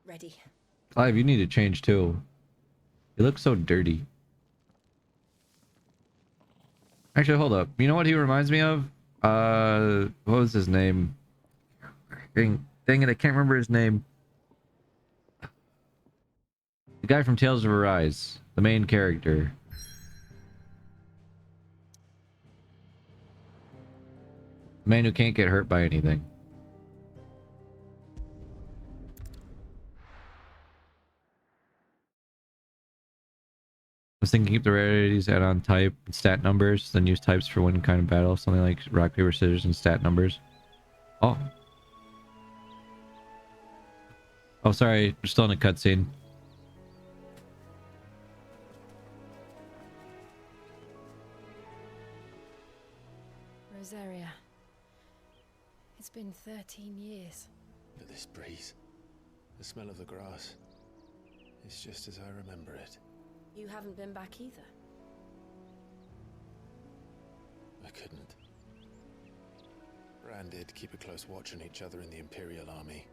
Ready. Clive, you need to change too. You look so dirty. Actually, hold up. You know what he reminds me of? What was his name? Dang it, I can't remember his name. The guy from Tales of Arise. The main character. The man who can't get hurt by anything. I was thinking keep the rarities add-on type and stat numbers, then use types for one kind of battle, something like rock, paper, scissors, and stat numbers. Oh. Oh, sorry. We're still in a cutscene. Rosaria. It's been 13 years. But this breeze, the smell of the grass, it's just as I remember it. You haven't been back either. I couldn't. Bran did keep a close watch on each other in the Imperial Army.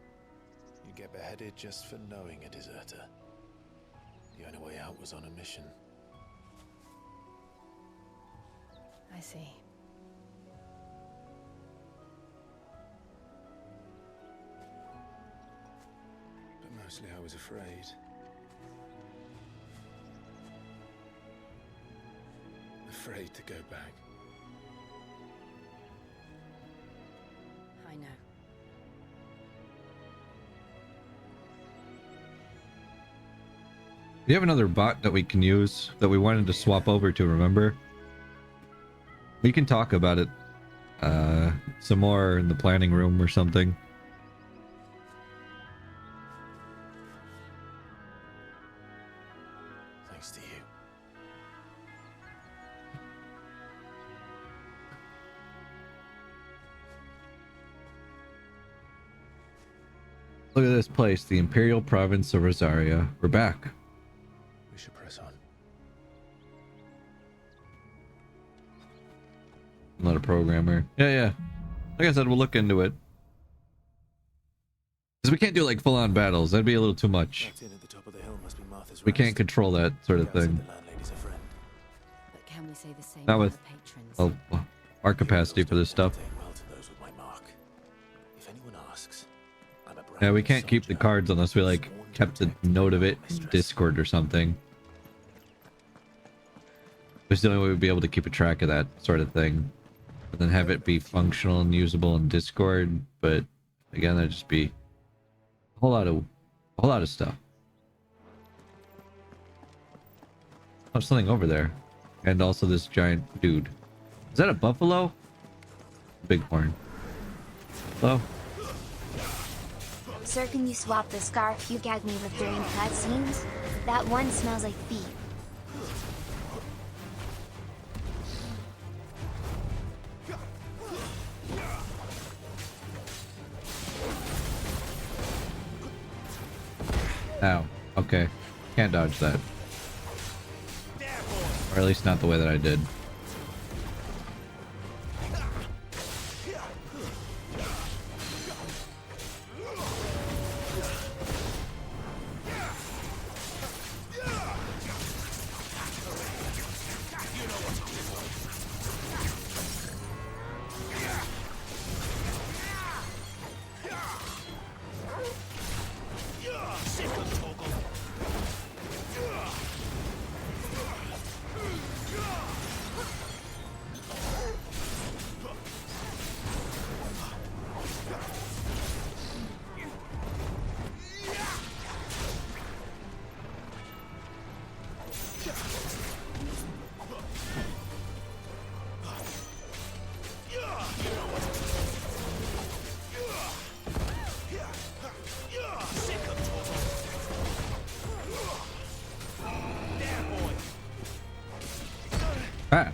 You get beheaded just for knowing a deserter. The only way out was on a mission. I see. But mostly I was afraid. Afraid to go back. I know. We have another bot that we can use that we wanted to swap over to, remember? We can talk about it some more in the planning room or something. Thanks to you. Look at this place, the Imperial Province of Rosaria. We're back. We should press on. I'm not a programmer. Yeah. Like I said, we'll look into it. Because we can't do like full-on battles. That'd be a little too much. That inn at the top of the hill must be Martha's We Rest. can't control that sort of thing. The landlady's a friend. But can we say the same Not for with the patrons? our capacity for this stuff. Well to those with my mark. If anyone asks, I'm a brand Yeah, we new can't keep the soldier, cards unless we like sworn to kept a protect the note of it mistress. in Discord or something. It's the only way we'd be able to keep a track of that sort of thing. And then have it be functional and usable in Discord, but again, that'd just be a whole lot of stuff. Oh, there's something over there. And also this giant dude. Is that a buffalo? Bighorn. Hello? Sir, can you swap the scarf you gagged me with during cutscenes? That one smells like beef. Ow. Okay. Can't dodge that. Or at least not the way that I did. Ah.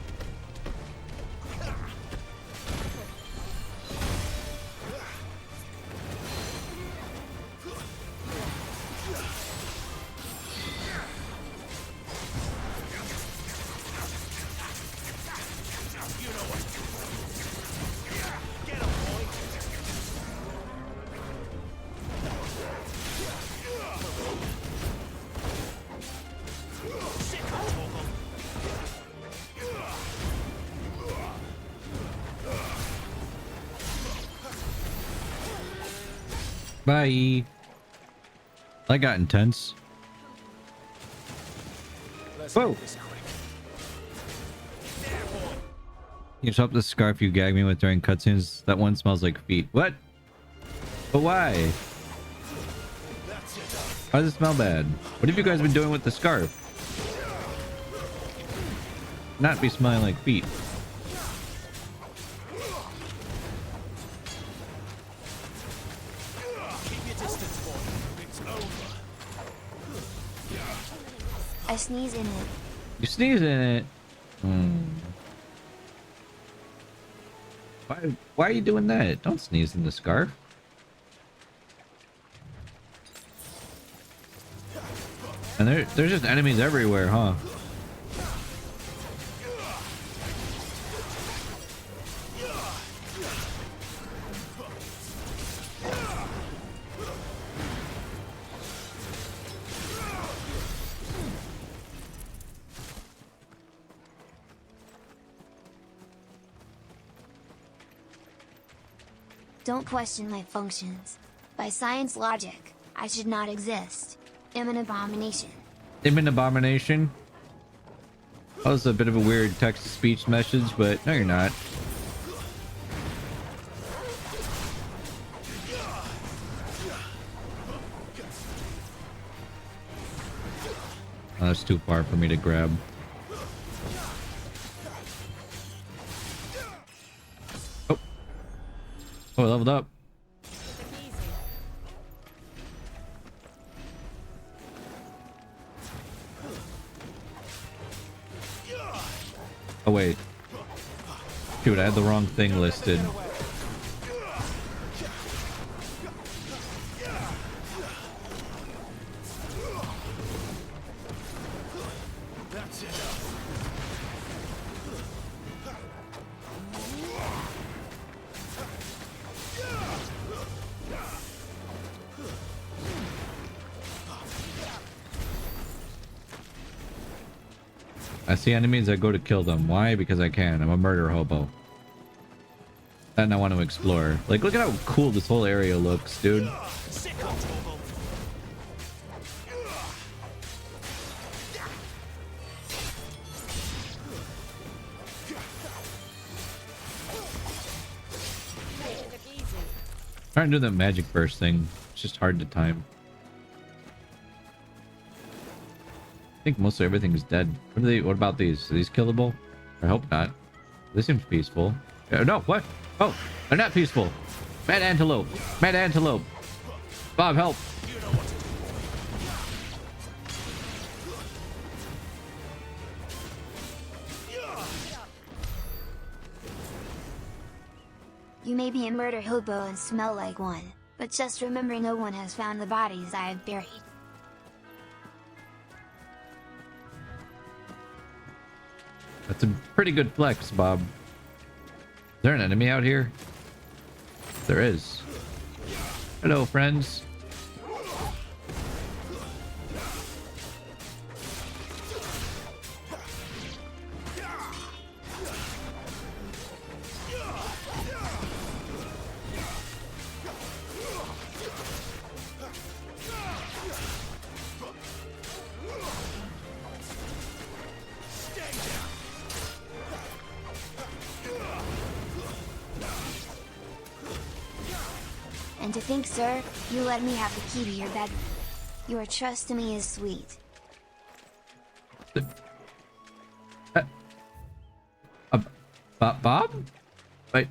Bye. That got intense. Whoa. You swap the scarf you gag me with during cutscenes. That one smells like feet. What? But why? Why does it smell bad? What have you guys been doing with the scarf? Not be smelling like feet. I sneeze in it. You sneeze in it. Why are you doing that? Don't sneeze in the scarf. And there's just enemies everywhere, huh? Don't question my functions. By science logic, I should not exist. Am an abomination. I'm an abomination. That was a bit of a weird text-to-speech message, but no, you're not. Oh, that's too far for me to grab. Oh, I leveled up. Oh wait. Shoot, I had the wrong thing listed. I see enemies, I go to kill them. Why? Because I can. I'm a murder hobo. And I want to explore. Like, look at how cool this whole area looks, dude. Trying to do that magic burst thing. It's just hard to time. I think mostly everything's dead. What about these? Are these killable? I hope not. This seems peaceful. No, what? Oh, they're not peaceful. Mad antelope. Mad antelope. Bob, help. You may be a murder hobo and smell like one, but just remember no one has found the bodies I have buried. That's a pretty good flex, Bob. Is there an enemy out here? There is. Hello, friends. And to think, sir, you let me have the key to your bedroom. Your trust to me is sweet. Bob? Wait.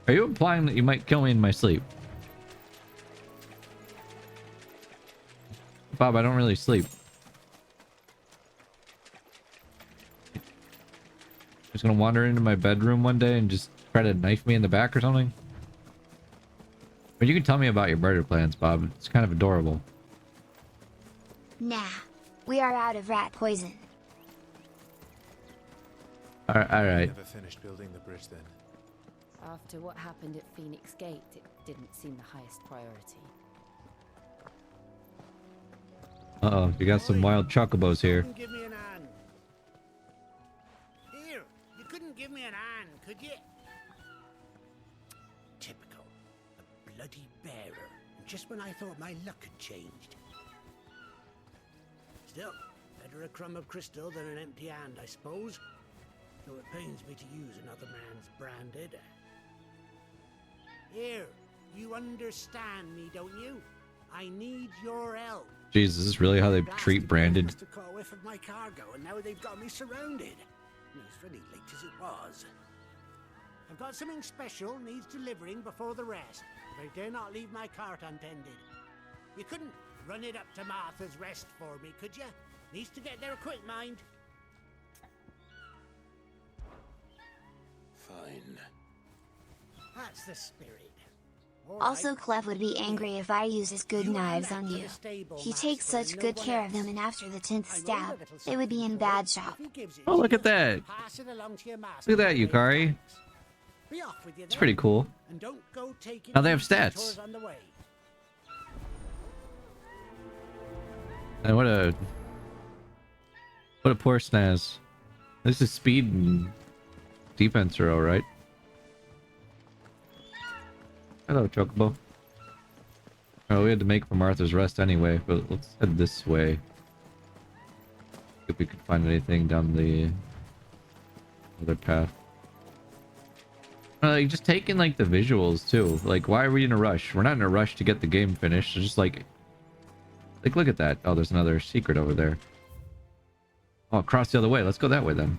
Are you implying that you might kill me in my sleep? Bob, I don't really sleep. He's gonna wander into my bedroom one day and just try to knife me in the back or something. But you can tell me about your murder plans, Bob. It's kind of adorable. Nah, we are out of rat poison. All right. Never finished building the bridge then. After what happened at Phoenix Gate, it didn't seem the highest priority. Uh-oh, you got some wild chocobos here. Give me an hand. Here, you couldn't give me an hand, could you? Typical. A bloody bearer. And just when I thought my luck had changed. Still, better a crumb of crystal than an empty hand, I suppose. Though it pains me to use another man's branded. Here, you understand me, don't you? I need your help. Jesus, this is really how they treat branded. Must have caught a whiff of my cargo, and now they've got me surrounded. And it's very late as it was. I've got something special needs delivering before the rest, but I dare not leave my cart untended. You couldn't run it up to Martha's Rest for me, could you? Needs to get there quick, mind. Fine. That's the spirit. Also, Clef would be angry if I use his good knives on you. He takes such good care of them, and after the 10th stab, they would be in bad shape. Oh, look at that. Look at that, Yukari. It's pretty cool. Now they have stats. And what a poor snaz. This is speed and defense row, right? Hello, Chocobo. Oh, we had to make for Martha's Rest anyway, but let's head this way. See if we can find anything down the other path. Like, just taking like the visuals too. Like, why are we in a rush? We're not in a rush to get the game finished. It's just like look at that. Oh, there's another secret over there. Oh, across the other way. Let's go that way then.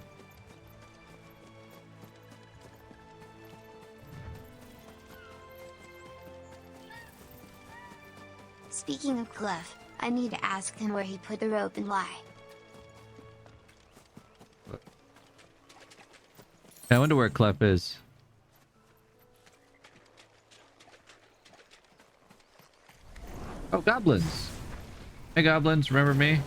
Speaking of Clef, I need to ask him where he put the rope and why. I wonder where Clef is. Oh, goblins. Hey, goblins, remember me?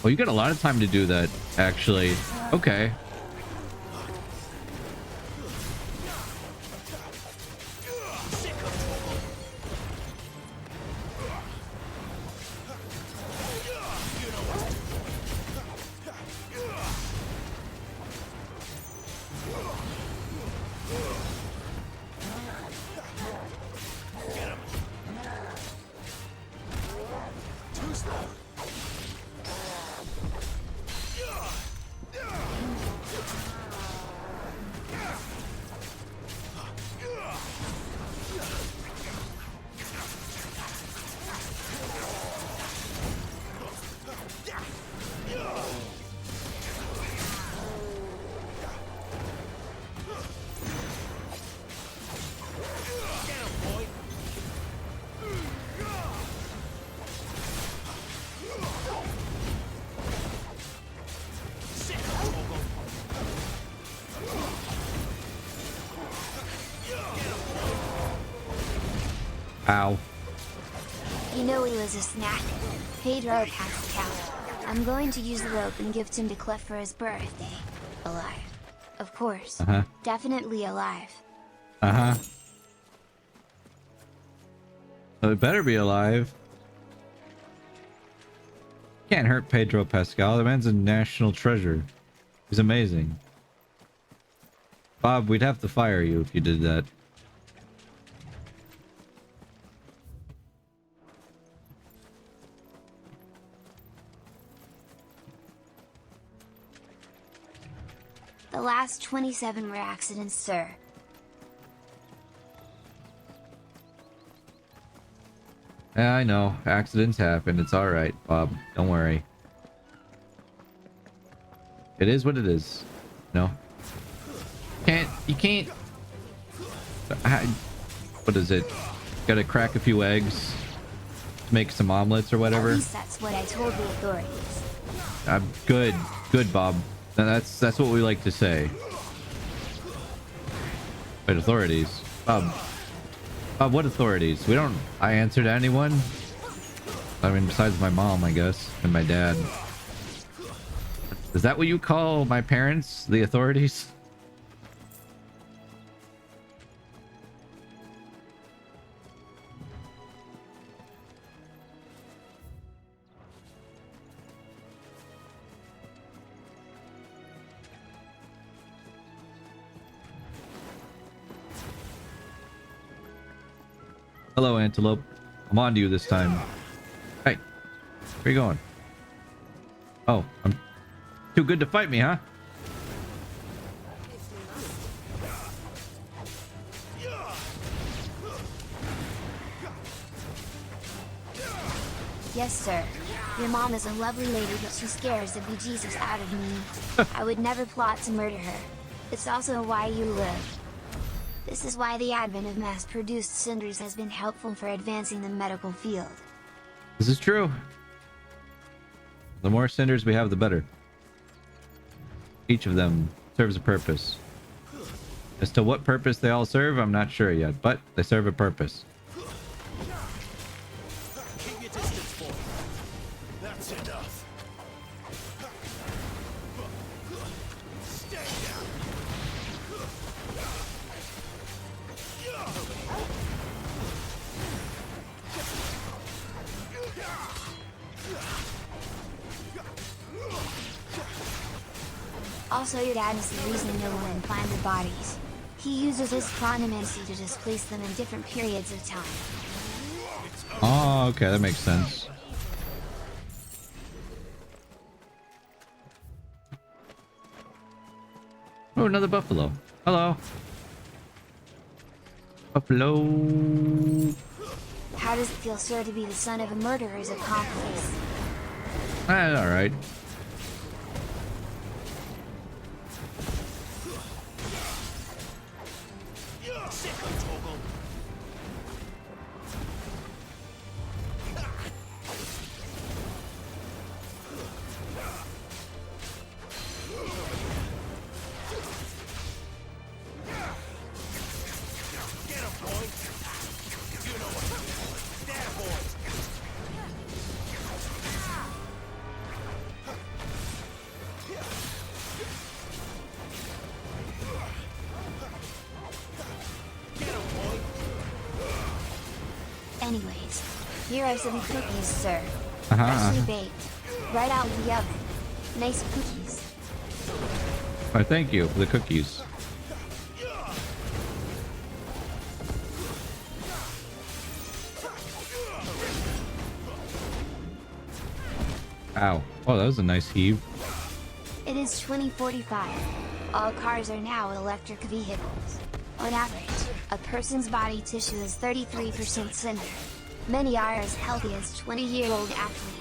Well, you got a lot of time to do that, actually. Okay. Ow. You know he was a snack. Pedro Pascal. I'm going to use the rope and gift him to Clef for his birthday. Alive. Of course. Uh-huh. Definitely alive. Uh-huh. Well, it better be alive. Can't hurt Pedro Pascal. The man's a national treasure. He's amazing. Bob, we'd have to fire you if you did that. The last 27 were accidents, sir. Yeah, I know. Accidents happen. It's alright, Bob. Don't worry. It is what it is. No. You can't... What is it? Gotta crack a few eggs. Make some omelets or whatever. At least that's what I told the authorities. Good. Good, Bob. That's what we like to say. But authorities. Bob, what authorities? I answer to anyone? I mean, besides my mom, I guess, and my dad. Is that what you call my parents? The authorities? Hello, Antelope. I'm on to you this time. Hey, where you going? Oh, I'm too good to fight me, huh? Yes, sir. Your mom is a lovely lady, but she scares the bejesus out of me. I would never plot to murder her. It's also why you live. This is why the advent of mass-produced cinders has been helpful for advancing the medical field. This is true. The more cinders we have, the better. Each of them serves a purpose. As to what purpose they all serve, I'm not sure yet, but they serve a purpose. Keep your distance, boy. That's enough. Stay down. Also, your dad is the reason no one finds the bodies. He uses his chronomancy to displace them in different periods of time. Oh, okay, that makes sense. Oh, another buffalo. Hello. Buffalo. How does it feel, sir, to be the son of a murderer's accomplice? Alright. Anyways, here are some cookies, sir. Uh-huh, Freshly baked. Right out of the oven. Nice cookies. Oh, thank you for the cookies. Ow. Oh, that was a nice heave. It is 2045. All cars are now electric vehicles. On average, a person's body tissue is 33% cinder. Many are as healthy as 20-year-old athletes.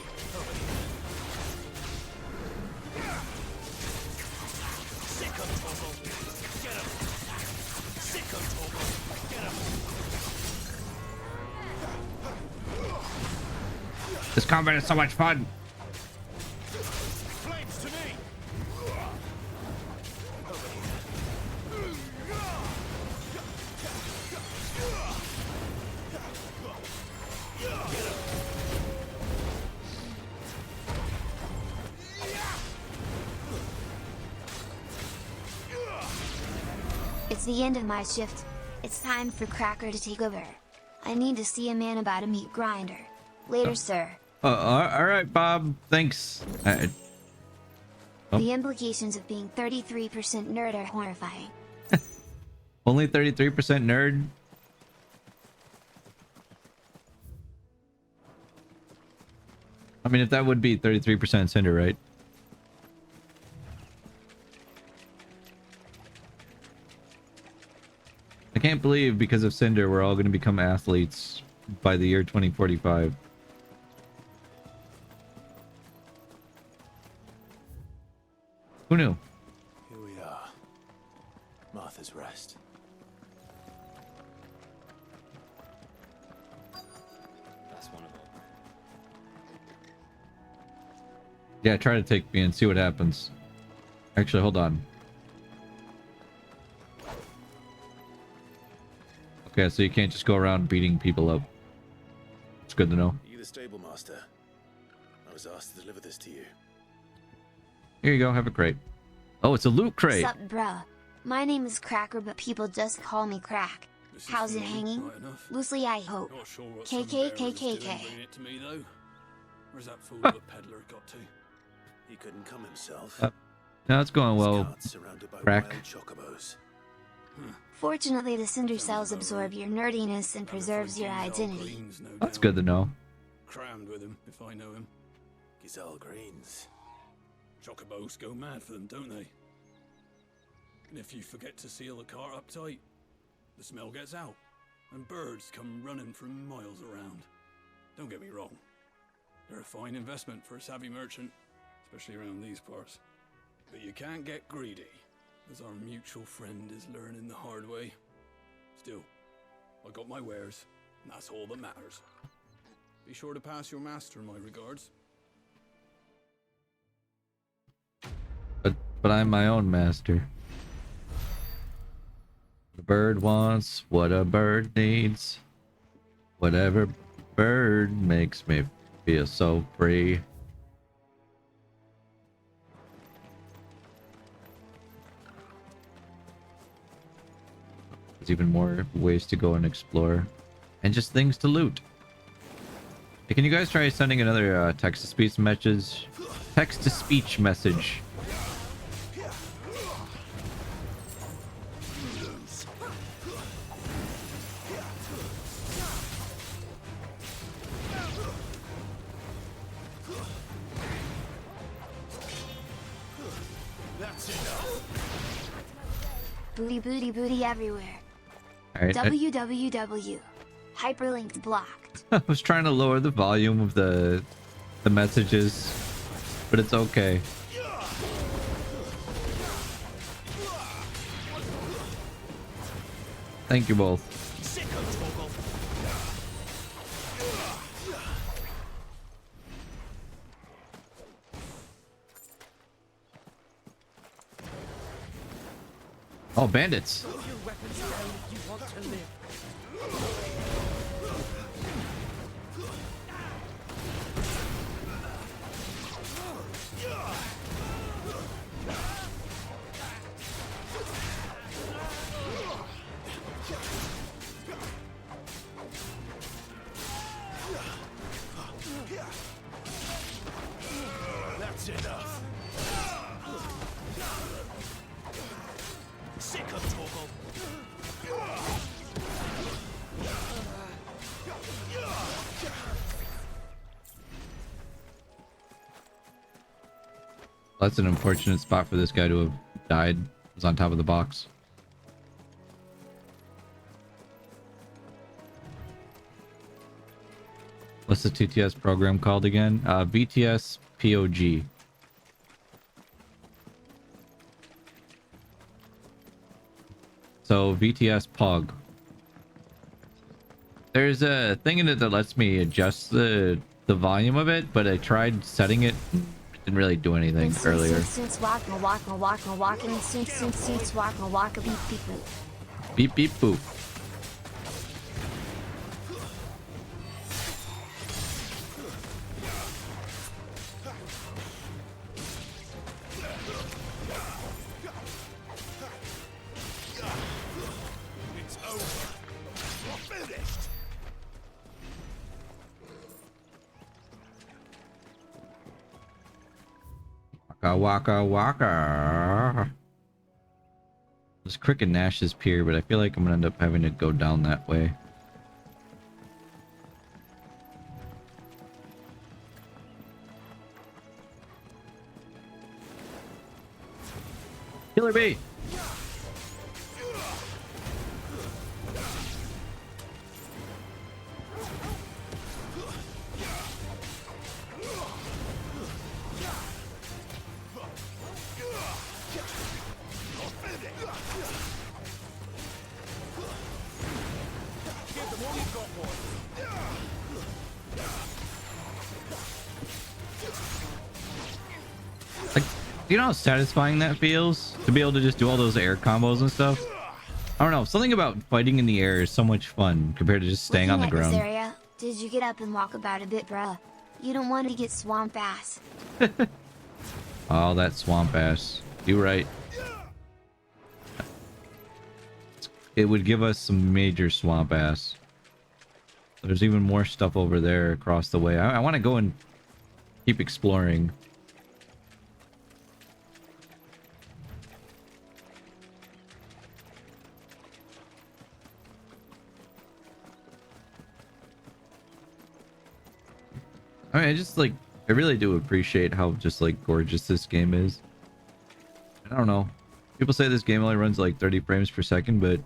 This combat is so much fun. It's the end of my shift. It's time for Cracker to take over. I need to see a man about a meat grinder. Later, sir. All right, Bob. Thanks. The implications of being 33% nerd are horrifying. Only 33% nerd? I mean, if that would be 33% cinder, right? I can't believe because of cinder we're all going to become athletes by the year 2045. Who knew? Here we are. Martha's Rest. That's one of them. Yeah, try to take me and see what happens. Actually, hold on. Okay, so you can't just go around beating people up. It's good to know. Are you the stable master? I was asked to deliver this to you. Here you go, have a crate. Oh, it's a loot crate. Sup, bruh? My name is Cracker, but people just call me Crack. How's it hanging? Loosely, I hope. Not sure what KKKKK. bringing it to me though. Where's that fool of a peddler got to? He couldn't come himself. Now it's going well. Carts surrounded by Crack. wild chocobos. Fortunately, the cinder cells absorb your nerdiness and preserves your identity. That's good to know. Crammed with him, if I know him. Gazelle greens. Chocobos go mad for them, don't they? And if you forget to seal the cart up tight, the smell gets out, and birds come running from miles around. Don't get me wrong. They're a fine investment for a savvy merchant, especially around these parts. But you can't get greedy, as our mutual friend is learning the hard way. Still, I got my wares, and that's all that matters. Be sure to pass your master my regards. But I'm my own master. The bird wants what a bird needs. Whatever bird makes me feel so free. There's even more ways to go and explore. And just things to loot. Hey, can you guys try sending another text-to-speech message? Text-to-speech message. Booty booty booty everywhere. Alright. www. Hyperlinked blocked. I was trying to lower the volume of the messages, but it's okay. Thank you both. Oh, bandits. That's enough. Sick of Torgal. That's an unfortunate spot for this guy to have died. It was on top of the box. What's the TTS program called again? VTS POG. So VTS POG. There's a thing in it that lets me adjust the volume of it, but I tried setting it. Didn't really do anything earlier. Beep beep boop. It's over. We're finished. Waka waka waka. There's Cricket Nash's Pier, but I feel like I'm gonna end up having to go down that way. Killer bee. Give them all you've got, boy. Like, do you know how satisfying that feels to be able to just do all those air combos and stuff? I don't know. Something about fighting in the air is so much fun compared to just staying on the Looking at ground. this area, did you get up and walk about a bit, bruh? You don't want to get swamp ass. Oh, that swamp ass. You're right. It would give us some major swamp ass. There's even more stuff over there across the way. I want to go and keep exploring. I mean, I really do appreciate how just like gorgeous this game is. I don't know. People say this game only runs like 30 frames per second, but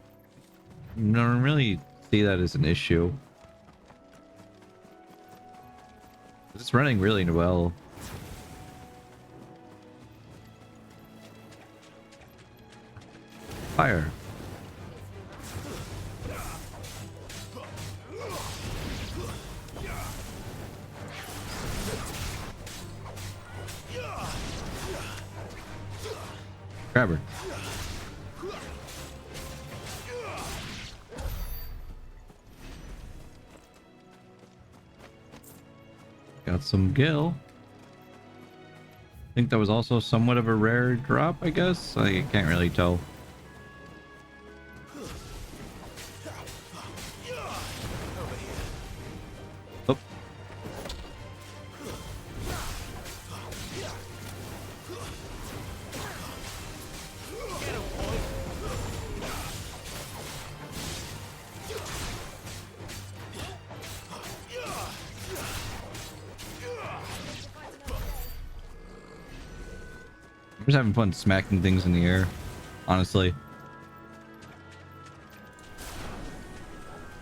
I don't really see that as an issue. It's running really well. Fire. Grab her. Got some gil. I think that was also somewhat of a rare drop, I guess. I can't really tell. Oh. I'm just having fun smacking things in the air, honestly.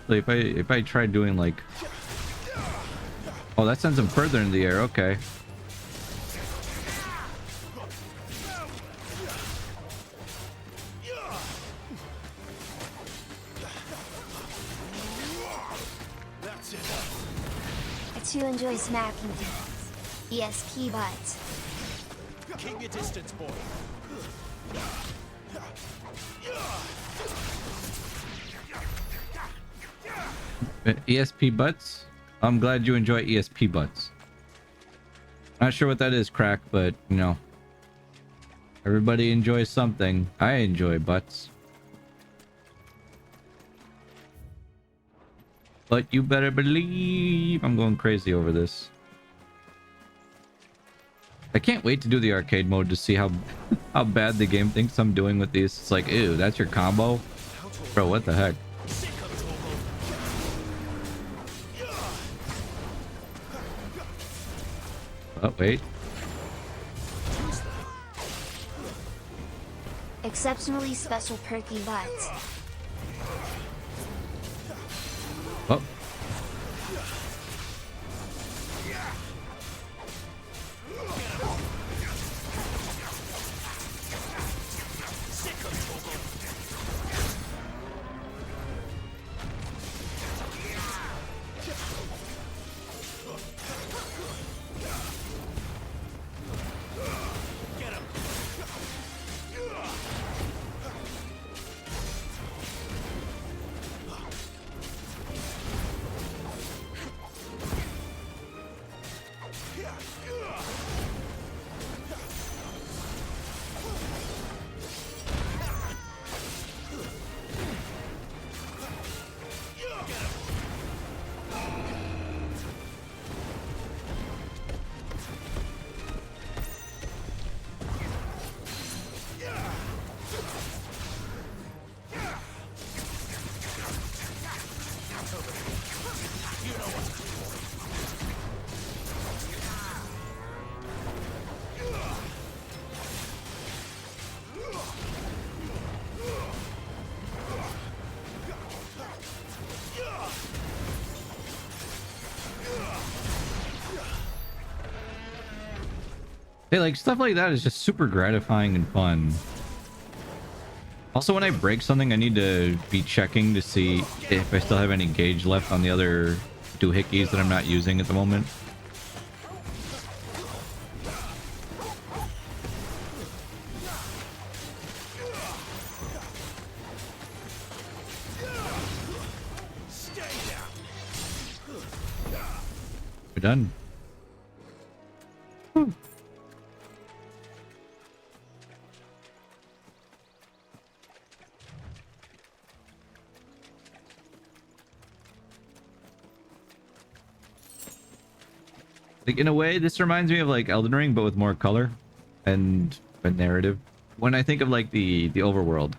Like if I try doing like, oh, that sends him further in the air. Okay. I too enjoy smacking things. ESP butts. Keep your distance, boy. ESP butts? I'm glad you enjoy ESP butts. Not sure what that is, Crack, but you know, everybody enjoys something. I enjoy butts. But you better believe I'm going crazy over this. I can't wait to do the arcade mode to see how bad the game thinks I'm doing with these. It's like, ew, that's your combo? Bro, what the heck? Oh, wait. Exceptionally special perky butts. Oh. Hey, like stuff like that is just super gratifying and fun. Also, when I break something, I need to be checking to see if I still have any gauge left on the other doohickeys that I'm not using at the moment. We're done. Whew. Like, in a way, this reminds me of like Elden Ring, but with more color and a narrative. When I think of like the overworld,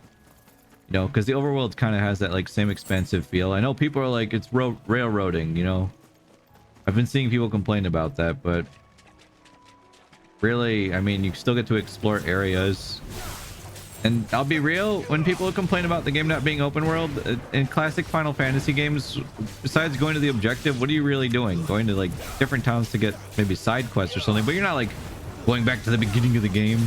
you know, because the overworld kind of has that like same expansive feel. I know people are like it's railroading, you know. I've been seeing people complain about that, but really, I mean, you still get to explore areas. And I'll be real, when people complain about the game not being open world, in classic Final Fantasy games, besides going to the objective, what are you really doing? Going to like different towns to get maybe side quests or something, but you're not like going back to the beginning of the game.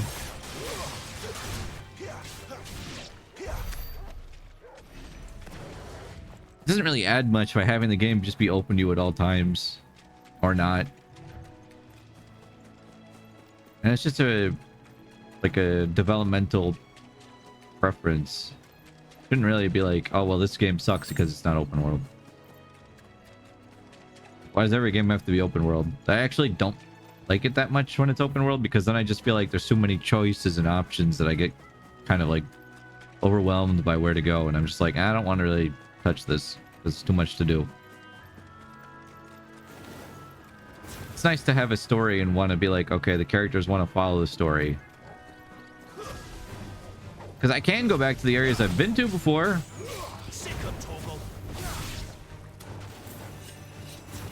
It doesn't really add much by having the game just be open to you at all times, or not. And it's just like a developmental preference. Shouldn't really be like, oh well, this game sucks because it's not open world. Why does every game have to be open world? I actually don't like it that much when it's open world, because then I just feel like there's so many choices and options that I get kind of like overwhelmed by where to go, and I'm just like, I don't want to really touch this. There's too much to do. It's nice to have a story and want to be like, okay, the characters want to follow the story. Because I can go back to the areas I've been to before.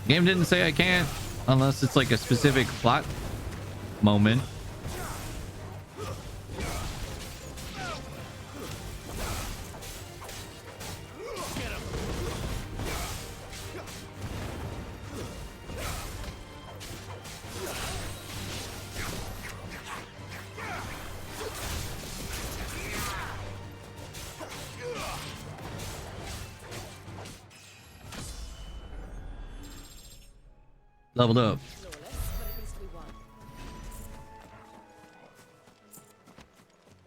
Game didn't say I can't, unless it's like a specific plot moment. Leveled up.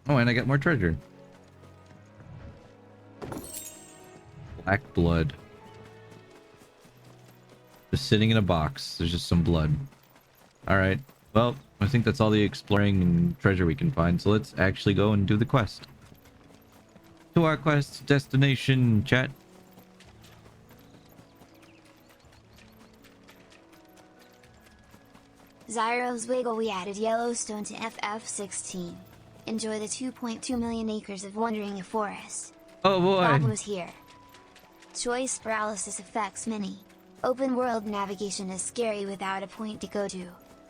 Oh, and I got more treasure. Black blood. Just sitting in a box. There's just some blood. Alright. Well, I think that's all the exploring and treasure we can find. So let's actually go and do the quest. To our quest destination, chat. Zyro's Wiggle, we added Yellowstone to FF16. Enjoy the 2.2 million acres of Wandering Forest. Oh boy. Problems here. Choice paralysis affects many. Open world navigation is scary without a point to go to.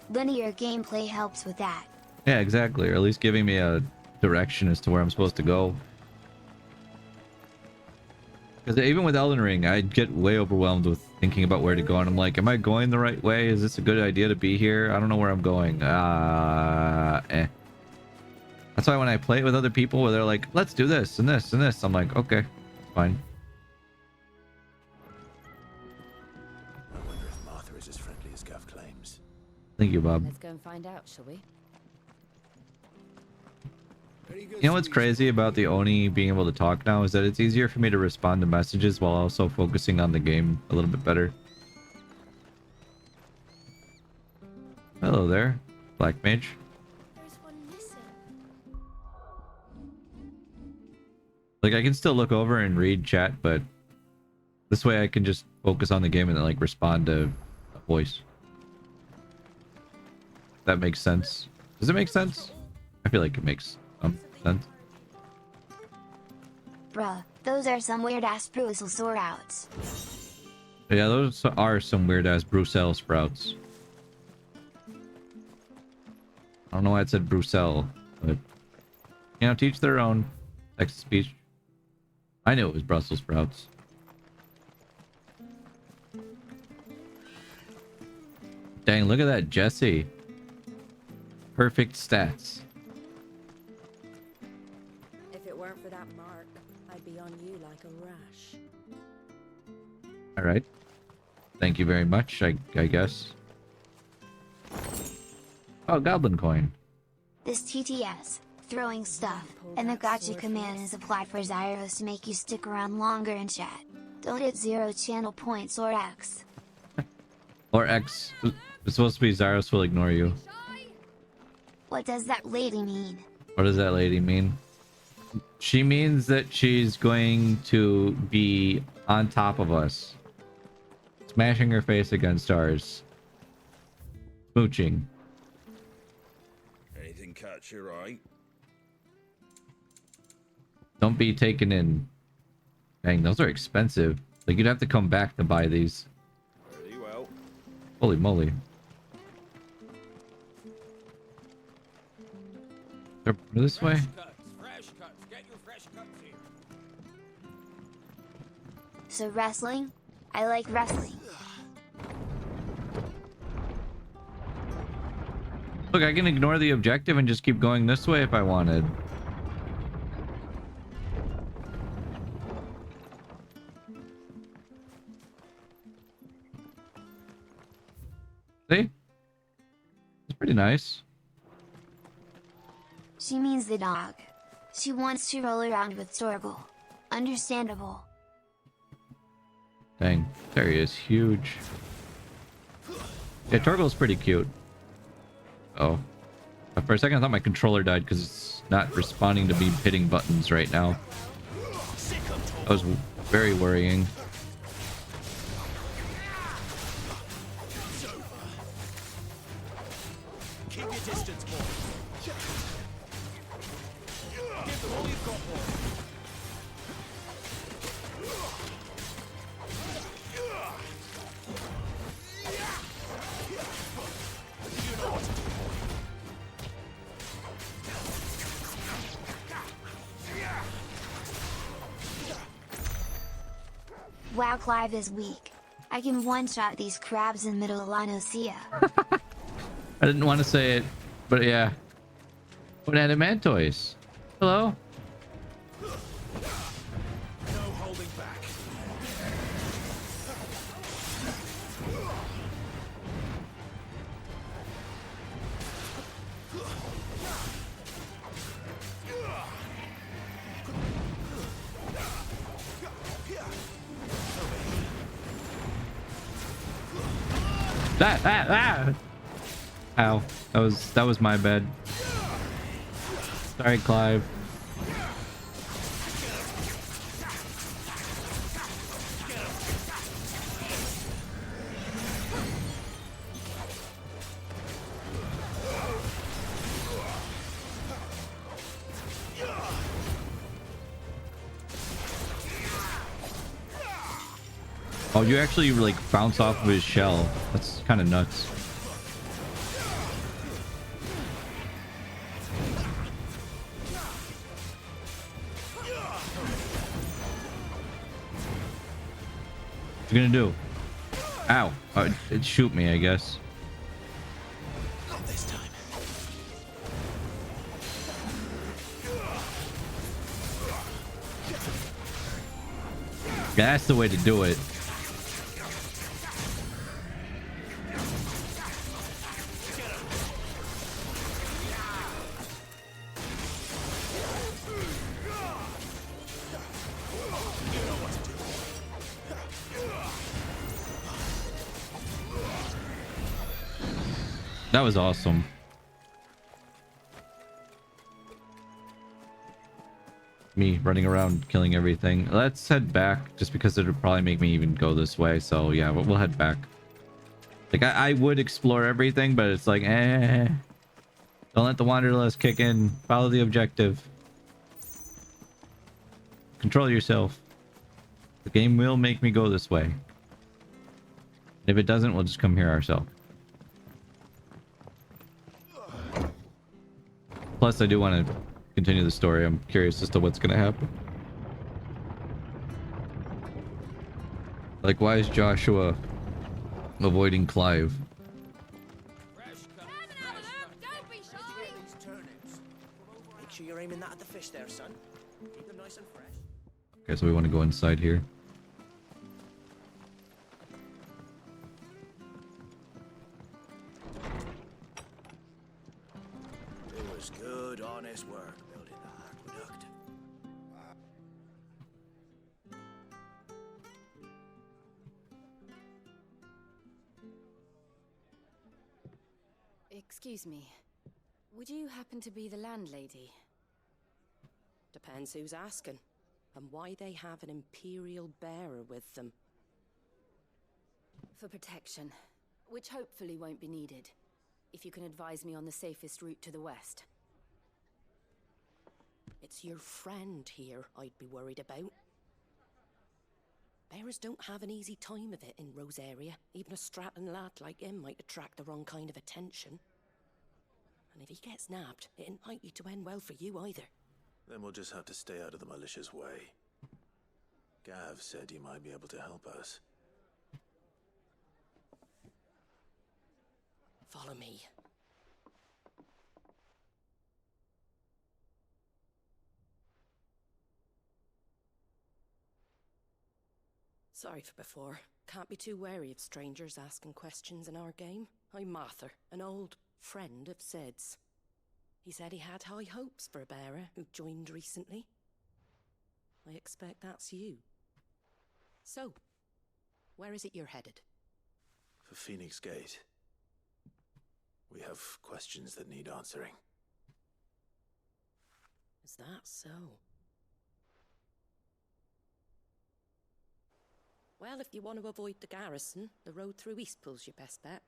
Linear gameplay helps with that. Yeah, exactly. Or at least giving me a direction as to where I'm supposed to go. Because even with Elden Ring, I'd get way overwhelmed with thinking about where to go, and I'm like, am I going the right way? Is this a good idea to be here? I don't know where I'm going. That's why when I play it with other people where they're like, let's do this and this and this, I'm like, okay, fine. I wonder if Martha is as friendly as Gav claims. Thank you, Bob. Let's go and find out, shall we? You know what's crazy about the Oni being able to talk now is that it's easier for me to respond to messages while also focusing on the game a little bit better. Hello there, Black Mage. Like, I can still look over and read chat, but this way I can just focus on the game and then like respond to a voice. That makes sense. Does it make sense? I feel like it makes some sense. Bruh, those are some weird ass Brussels sort outs. Yeah, those are some weird ass Brussels sprouts. I don't know why it said Brussels, but you know, teach their own. Text to speech. I knew it was Brussels sprouts. Dang, look at that Jesse. perfect stats. If it weren't for that mark, I'd be on you like a rash. All right. Thank you very much, I guess. Oh, goblin coin. This TTS, throwing stuff, and the gotcha command is applied for Zyros to make you stick around longer in chat. Don't hit 0 channel points or X. Or X. It's supposed to be Zyros will ignore you. What does that lady mean? What does that lady mean? She means that she's going to be on top of us. Smashing her face against ours. Smooching. Anything catch your eye? Don't be taken in. Dang, those are expensive. Like, you'd have to come back to buy these. Very well. Holy moly. They're this way? Fresh cuts. Get your fresh cuts here. So wrestling? I like wrestling. Look, I can ignore the objective and just keep going this way if I wanted. See? It's pretty nice. She means the dog. She wants to roll around with Torgal. Understandable. Dang, there he is. Huge. Yeah, Torgal's pretty cute. Oh. For a second I thought my controller died because it's not responding to me hitting buttons right now. That was very worrying. Keep your distance, boy. Give them all you've got, boy. Wow, Clive is weak. I can one-shot these crabs in middle of Lanosia. I didn't want to say it, but yeah. What adamantoise? Hello? No holding back. Ow. That was my bad. Sorry, Clive. Oh, you actually like bounce off of his shell. That's kind of nuts. What you gonna do? Ow. It shoot me, I guess. Not this time. Yeah, that's the way to do it. That was awesome. Me running around killing everything. Let's head back just because it'll probably make me even go this way. So yeah, we'll head back. Like I would explore everything, but it's like, don't let the wanderlust kick in. Follow the objective. Control yourself. The game will make me go this way. If it doesn't, we'll just come here ourselves. Plus, I do want to continue the story. I'm curious as to what's going to happen. Like, why is Joshua avoiding Clive? fish there, son. Keep them nice and fresh. Okay, so we want to go inside here. It was good, honest work building the aqueduct. Excuse me. Would you happen to be the landlady? Depends who's asking, and why they have an Imperial bearer with them. For protection, which hopefully won't be needed. If you can advise me on the safest route to the west. It's your friend here I'd be worried about. Bearers don't have an easy time of it in Rose area. Even a Stratton lad like him might attract the wrong kind of attention. And if he gets nabbed, it ain't likely to end well for you either. Then we'll just have to stay out of the malicious way. Gav said you might be able to help us. Follow me. Sorry for before. Can't be too wary of strangers asking questions in our game. I'm Martha, an old friend of Sid's. He said he had high hopes for a bearer who joined recently. I expect that's you. So, where is it you're headed? For Phoenix Gate. We have questions that need answering. Is that so? Well, if you want to avoid the garrison, the road through Eastpool's your best bet.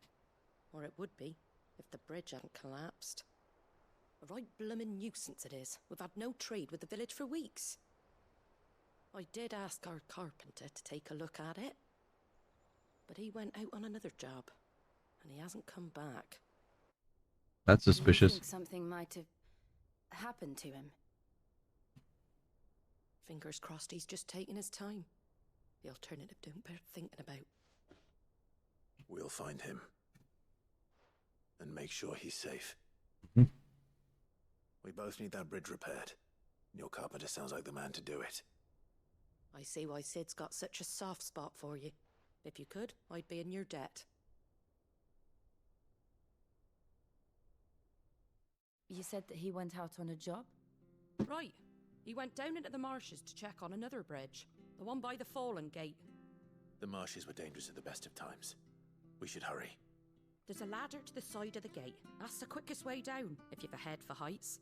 Or it would be, if the bridge hadn't collapsed. A right bloomin' nuisance it is. We've had no trade with the village for weeks. I did ask our carpenter to take a look at it. But he went out on another job. And he hasn't come back. That's I suspicious. think something might have happened to him. Fingers crossed he's just taking his time. The alternative don't bear thinking about. We'll find him. And make sure he's safe. Mm-hmm. We both need that bridge repaired. Your carpenter sounds like the man to do it. I see why Sid's got such a soft spot for you. If you could, I'd be in your debt. You said that he went out on a job? Right. He went down into the marshes to check on another bridge. The one by the Fallen Gate. The marshes were dangerous at the best of times. We should hurry. There's a ladder to the side of the gate. That's the quickest way down, if you've a head for heights.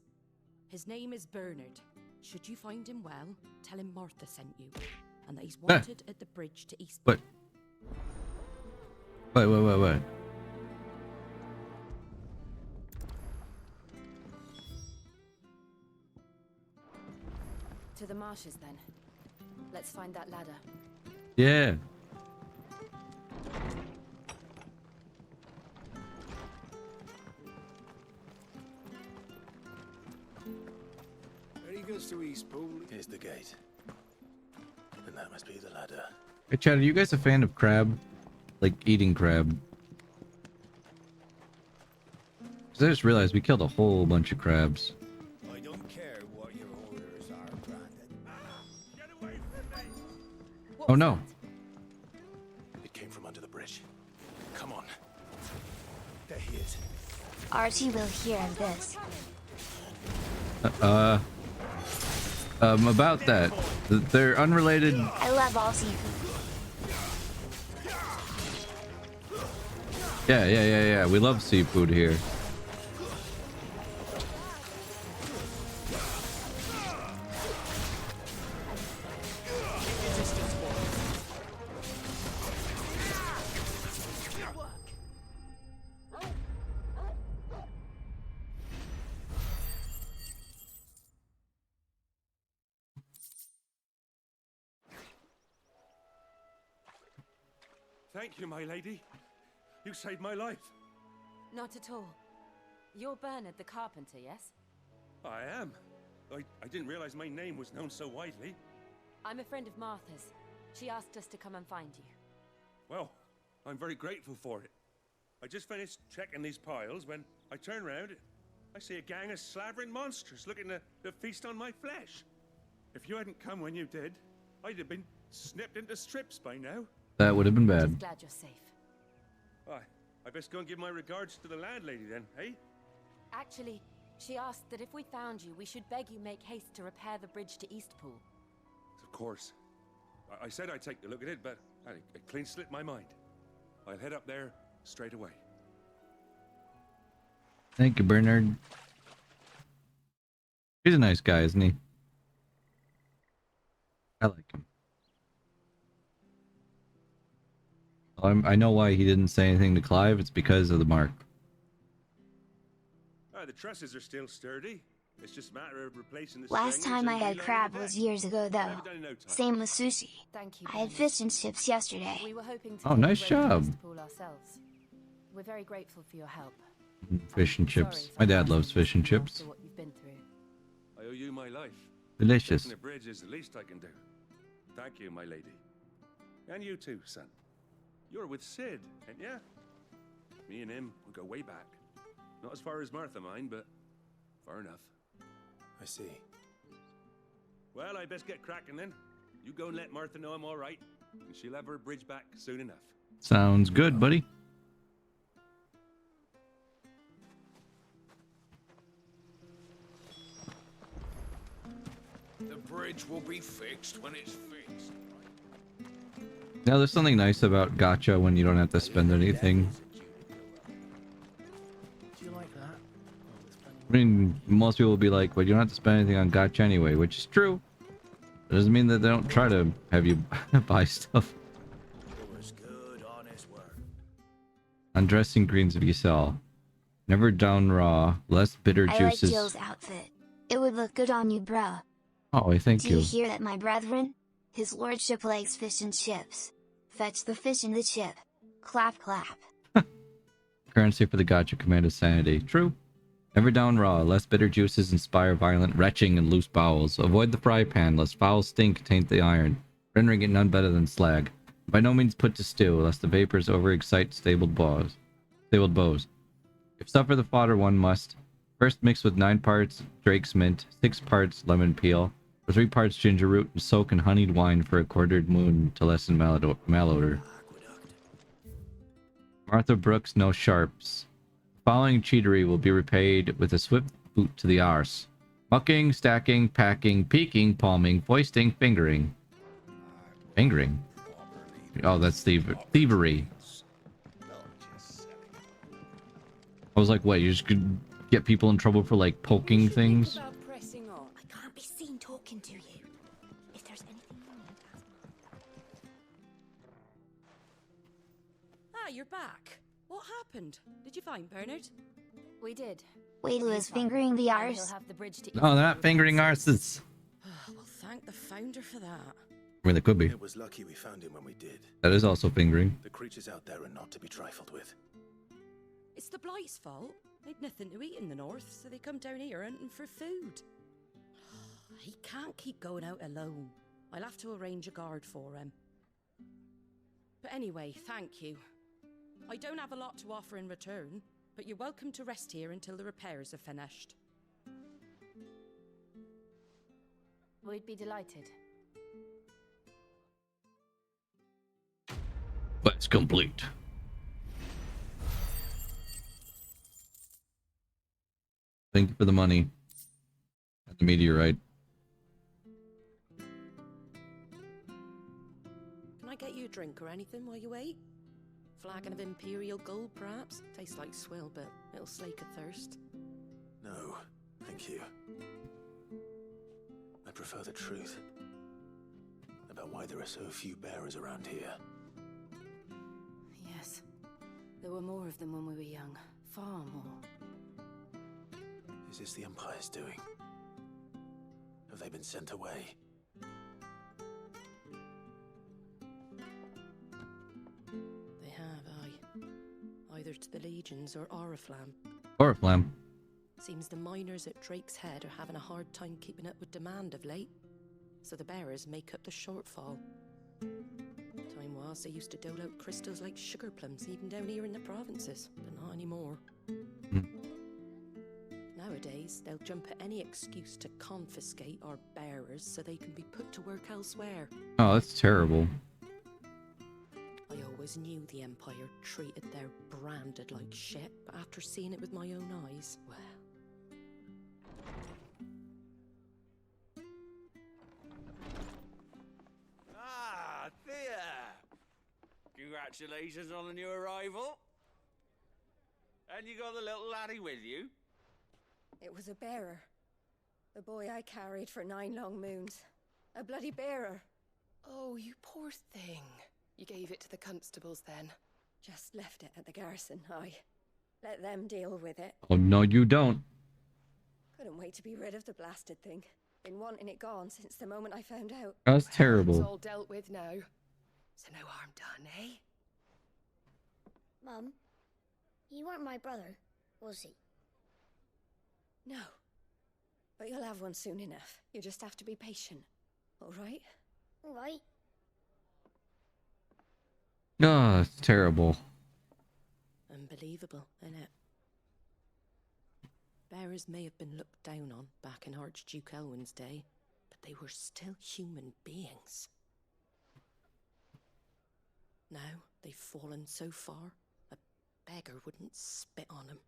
His name is Bernard. Should you find him well, tell him Martha sent you. And that he's wanted at the bridge to East. Wait. Wait. To the marshes, then. Let's find that ladder. Yeah. Very good to Eastpool. Here's the gate. And that must be the ladder. Hey, Chad, are you guys a fan of crab? Like eating crab? Because I just realized we killed a whole bunch of crabs. I don't care what your orders are, Brandon. Get away from me! Oh no. It came from under the bridge. Come on. There he is. Archie will hear of this. About that. They're unrelated. I love all seafood. Yeah. We love seafood here. Thank you, my lady. You saved my life. Not at all. You're Bernard the carpenter, yes? I am. I didn't realize my name was known so widely. I'm a friend of Martha's. She asked us to come and find you. Well, I'm very grateful for it. I just finished checking these piles when I turned round I see a gang of slavering monsters looking to feast on my flesh. If you hadn't come when you did, I'd have been snipped into strips by now. That would have been bad. Just glad you're safe. I best go and give my regards to the landlady then, eh? Actually, she asked that if we found you, we should beg you make haste to repair the bridge to Eastpool. Of course. I said I'd take a look at it, but it clean slipped my mind. I'll head up there straight away. Thank you, Bernard. He's a nice guy, isn't he? I like him. I know why he didn't say anything to Clive. It's because of the mark. The trusses are still sturdy. It's just a matter of replacing the Last stringers time I and had reloading crab the was deck. years ago, though. Haven't done in no time. Same with sushi. Thank you. I had fish and chips yesterday. We were hoping to Oh, take nice the road to job. Eastpool ourselves. We're very grateful for your help. Fish and Sorry chips. for My dad asking loves fish and you chips. after what you've been through. I owe you my life. Delicious. Fixing the bridge is the least I can do. Thank you, my lady. And you too, son. You're with Sid, ain't ya? Me and him will go way back. Not as far as Martha, mind, but far enough. I see. Well, I best get cracking then. You go and let Martha know I'm all right, and she'll have her bridge back soon enough. Sounds good, buddy. The bridge will be fixed when it's fixed. Now, there's something nice about gacha when you don't have to spend anything. Do you like that? I mean, most people will be like, well, you don't have to spend anything on gacha anyway, which is true. It doesn't mean that they don't try to have you buy stuff. It was good, honest work. Undressing greens if you sell. Never down raw. Less bitter I like juices. Jill's outfit. It would look good on you, bro. Oh, I thank Do you. you hear that, my brethren? His lordship likes fish and chips. Fetch the fish and the chip. Clap, clap. Currency for the gacha command is sanity. True. Never down raw. Less bitter juices inspire violent retching and loose bowels. Avoid the fry pan, lest foul stink taint the iron, rendering it none better than slag. By no means put to stew, lest the vapors overexcite stabled bows. If suffer the fodder, one must first mix with 9 parts Drake's mint, 6 parts lemon peel, or 3 parts ginger root, and soak in honeyed wine for a quartered moon to lessen malodor. Martha Brooks, no sharps. Following cheatery will be repaid with a swift boot to the arse. Mucking, stacking, packing, peeking, palming, foisting, fingering. Fingering? Oh, that's thievery. I was like, what, you just could get people in trouble for, like, poking things? Pressing on. I can't be seen talking to you. If there's anything you need, Ah, you're back. What happened? Did you find Bernard? We did. Wait, who is fingering the arse? No, they're not fingering arses. Well, thank the founder for that. I mean, they could be. It was lucky we found him when we did. That is also fingering. The creatures out there are not to be trifled with. It's the Blight's fault. They'd nothing to eat in the north, so they come down here hunting for food. He can't keep going out alone. I'll have to arrange a guard for him. But anyway, thank you. I don't have a lot to offer in return, but you're welcome to rest here until the repairs are finished. We'd be delighted. Quest complete. Thank you for the money. And the meteorite. Can I get you a drink or anything while you wait? Flagon of Imperial Gold, perhaps? Tastes like swill, but it'll slake a thirst. No, thank you. I prefer the truth about why there are so few bearers around here. Yes. There were more of them when we were young. Far more. Is this the Empire's doing? Have they been sent away? They have, aye. Either to the Legions or Oriflamme. Oriflamme. Seems the miners at Drake's Head are having a hard time keeping up with demand of late. So the bearers make up the shortfall. Time was they used to dole out crystals like sugar plums even down here in the provinces, but not anymore. Now Nowadays, they'll jump at any excuse to confiscate our bearers so they can be put to work elsewhere. Oh, that's terrible. I always knew the Empire treated their branded like shit, but after seeing it with my own eyes, well... Ah, Thea! Congratulations on the new arrival. And you got the little laddie with you? It was a bearer. The boy I carried for 9 long moons. A bloody bearer. Oh, you poor thing. You gave it to the constables then? Just left it at the garrison, I. Let them deal with it. Oh, no, you don't. Couldn't wait to be rid of the blasted thing. Been wanting it gone since the moment I found out. That's It's terrible. all dealt with now. So no harm done, eh? Mum, he weren't my brother, was he? No. But you'll have one soon enough. You just have to be patient. All right? All right. Oh, it's terrible. Unbelievable, innit? Bearers may have been looked down on back in Archduke Elwin's day, but they were still human beings. Now they've fallen so far, a beggar wouldn't spit on them.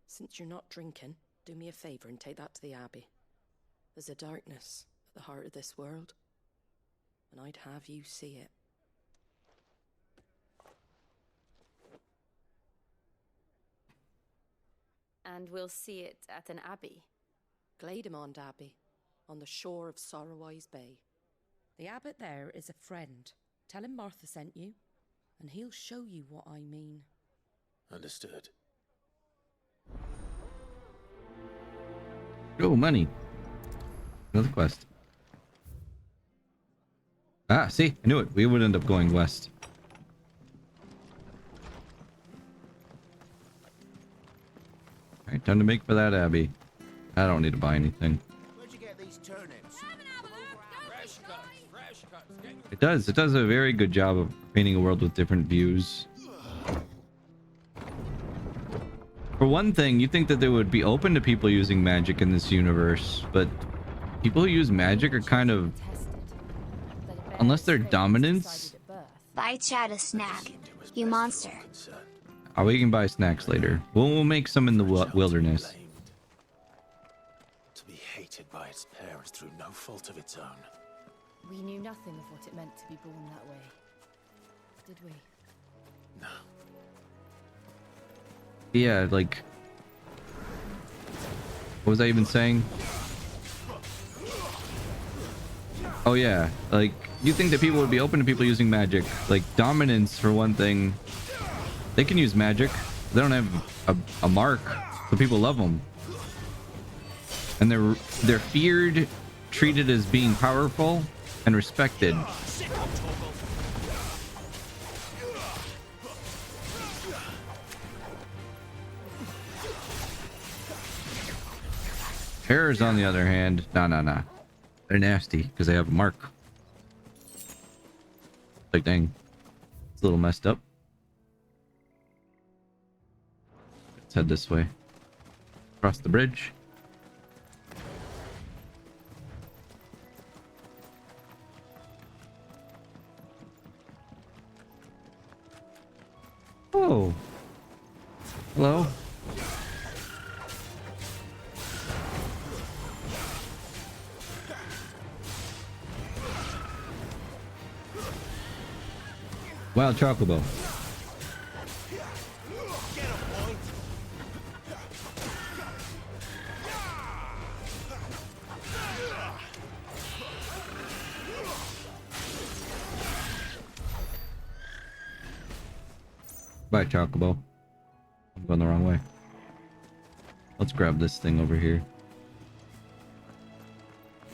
Since you're not drinking, do me a favour and take that to the Abbey. There's a darkness at the heart of this world, and I'd have you see it. And we'll see it at an abbey. Glademond Abbey, on the shore of Sorrowwise Bay. The abbot there is a friend. Tell him Martha sent you, and he'll show you what I mean. Understood. Oh, money. Another quest. Ah, see? I knew it. We would end up going west. Alright, time to make for that abbey. I don't need to buy anything. Where'd you get these turnips? It does a very good job of painting a world with different views. For one thing, you think that they would be open to people using magic in this universe, but people who use magic are kind of... Unless they're dominants... Buy Chad a snack, you monster. Oh, we can buy snacks later. We'll make some in the wilderness. To be hated by its parents through no fault of its own. We knew nothing of what it meant to be born that way, did we? No. Yeah, like... What was I even saying? Oh yeah, like, you think that people would be open to people using magic. Like, dominance, for one thing. They can use magic. They don't have a mark, so people love them. And they're feared, treated as being powerful, and respected. Terrors, on the other hand, nah. They're nasty because they have a mark. Like, dang, it's a little messed up. Let's head this way. Across the bridge. Oh. Hello. Wild Chocobo. Bye, Chocobo. I'm going the wrong way. Let's grab this thing over here.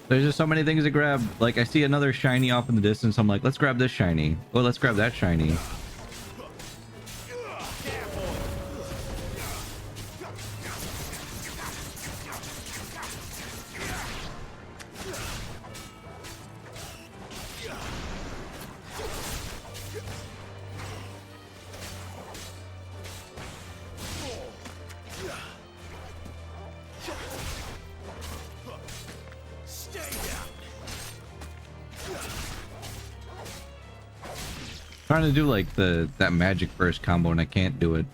There's just so many things to grab. Like, I see another shiny off in the distance. I'm like, let's grab this shiny. Oh, let's grab that shiny. Stay down. Trying to do like that magic burst combo and I can't do it.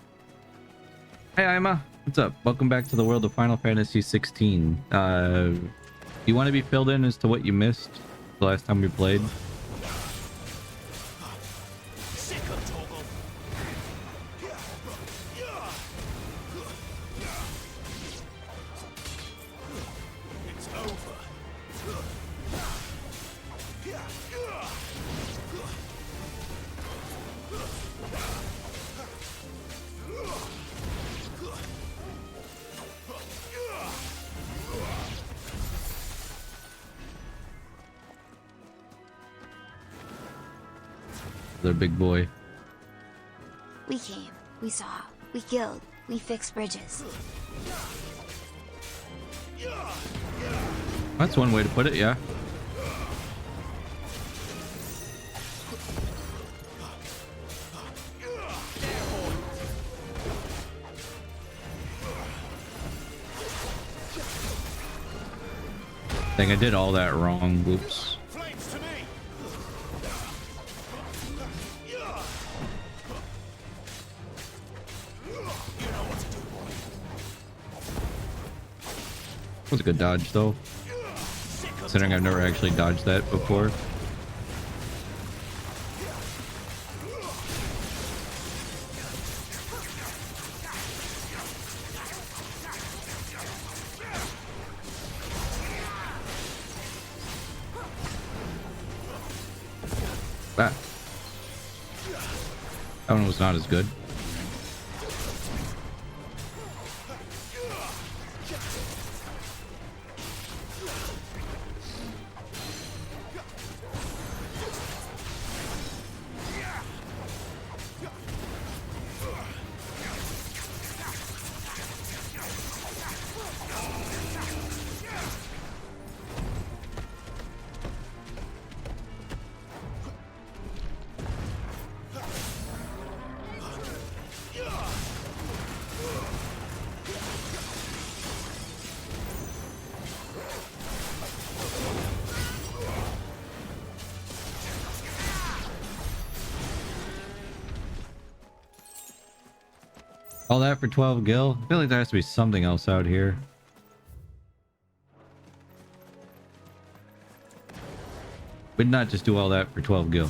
Hey Ima, what's up? Welcome back to the world of Final Fantasy 16. You want to be filled in as to what you missed the last time we played? It's over. The big boy. We came, we saw, we killed, we fixed bridges. That's one way to put it, yeah. Dang, I did all that wrong. Whoops. Was a good dodge though, considering I've never actually dodged that before. That one was not as good. All that for 12 gil? I feel like there has to be something else out here. We'd not just do all that for 12 gil.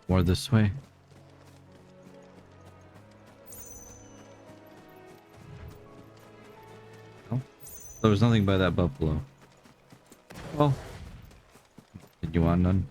More this way. Oh, there was nothing by that buffalo. Well, did you want none?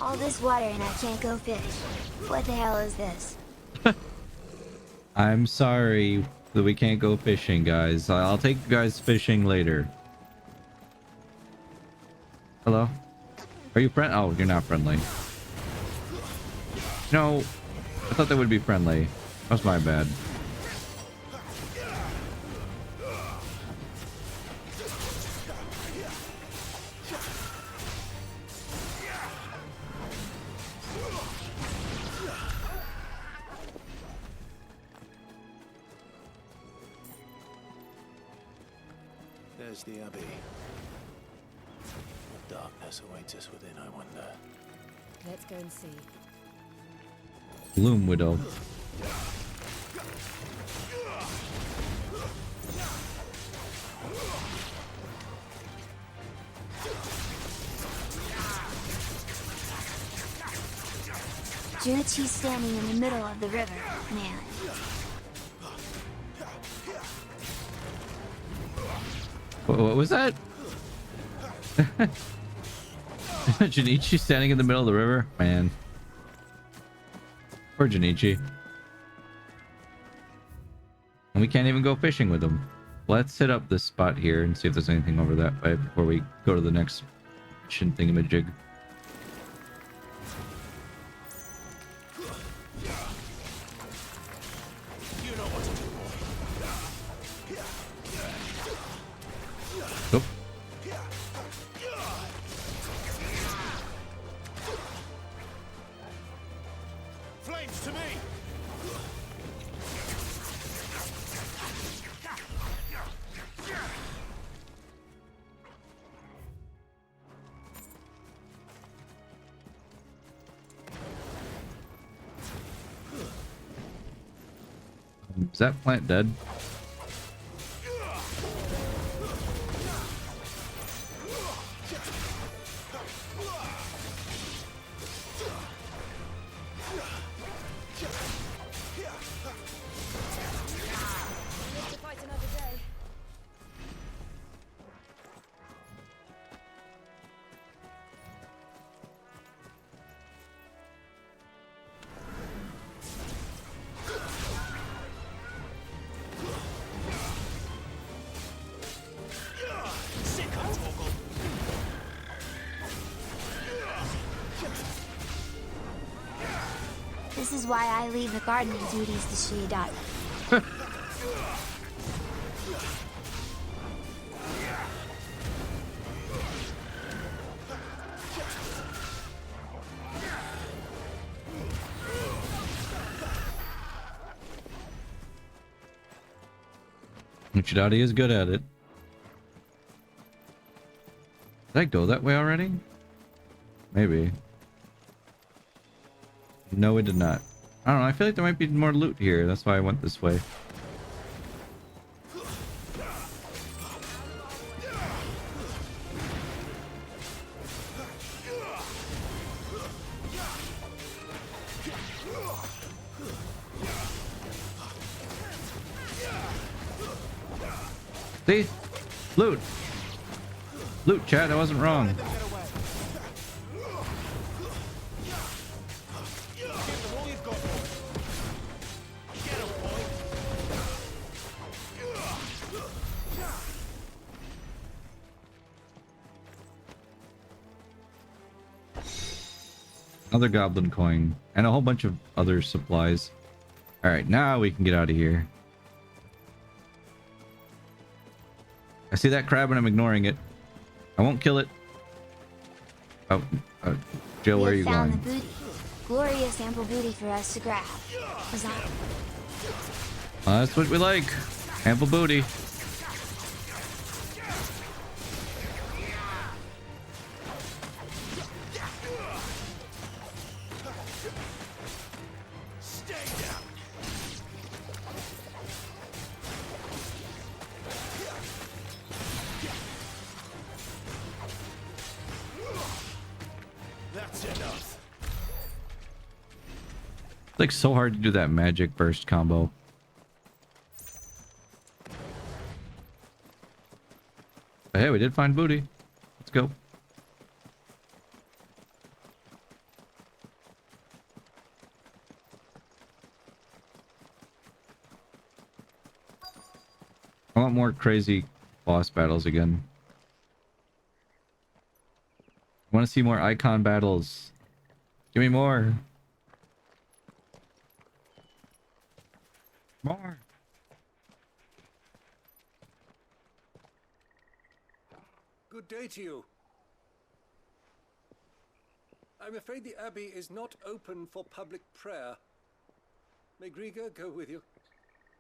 All this water and I can't go fish. What the hell is this? I'm sorry that we can't go fishing, guys. I'll take you guys fishing later. Hello? Are you friend? Oh, you're not friendly. No, I thought they would be friendly. That's my bad. Where's the Abbey? What darkness awaits us within, I wonder. Let's go and see. Gloom Widow. Junichi's standing in the middle of the river, man. What was that? Junichi standing in the middle of the river? Man. Poor Junichi. And we can't even go fishing with him. Let's hit up this spot here and see if there's anything over that way before we go to the next mission thingamajig. Oop. Flames to me! Is that plant dead? Live to fight another day. This is why I leave the gardening duties to Shiidai. Uchidati is good at it. Did I go that way already? Maybe. No, we did not. I don't know. I feel like there might be more loot here. That's why I went this way. See? Loot. Loot, chat. I wasn't wrong. Another goblin coin and a whole bunch of other supplies. All right, now we can get out of here. I see that crab and I'm ignoring it. I won't kill it. Oh, Jill, where are you Found going? the booty. Glorious ample booty for us to grab. Was that? That's what we like. Ample booty. That's enough. It's like so hard to do that magic burst combo. But hey, we did find booty. Let's go. I want more crazy boss battles again. I want to see more icon battles. Give me more. More. Good day to you. I'm afraid the Abbey is not open for public prayer. May Griga go with you.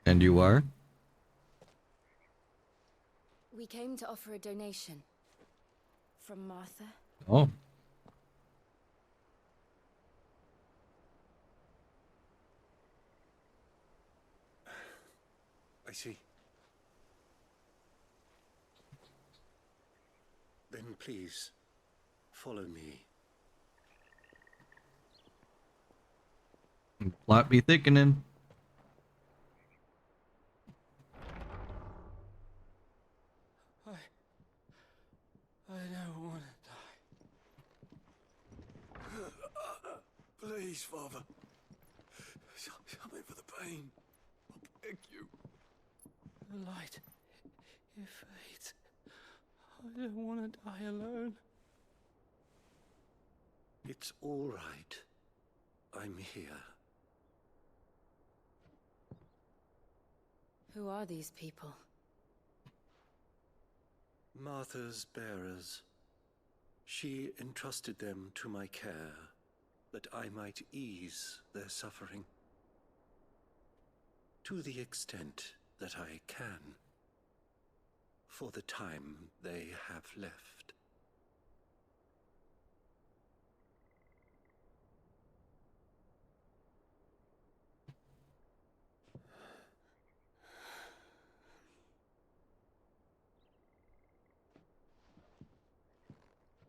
And you are? We came to offer a donation. From Martha. Oh. I see. Then please, follow me. Plot be thickening. I don't want to die. Please, Father. Help me for the pain. I beg you. The light. It fades. I don't want to die alone. It's all right. I'm here. Who are these people? Martha's bearers. She entrusted them to my care, that I might ease their suffering. To the extent that I can. For the time they have left.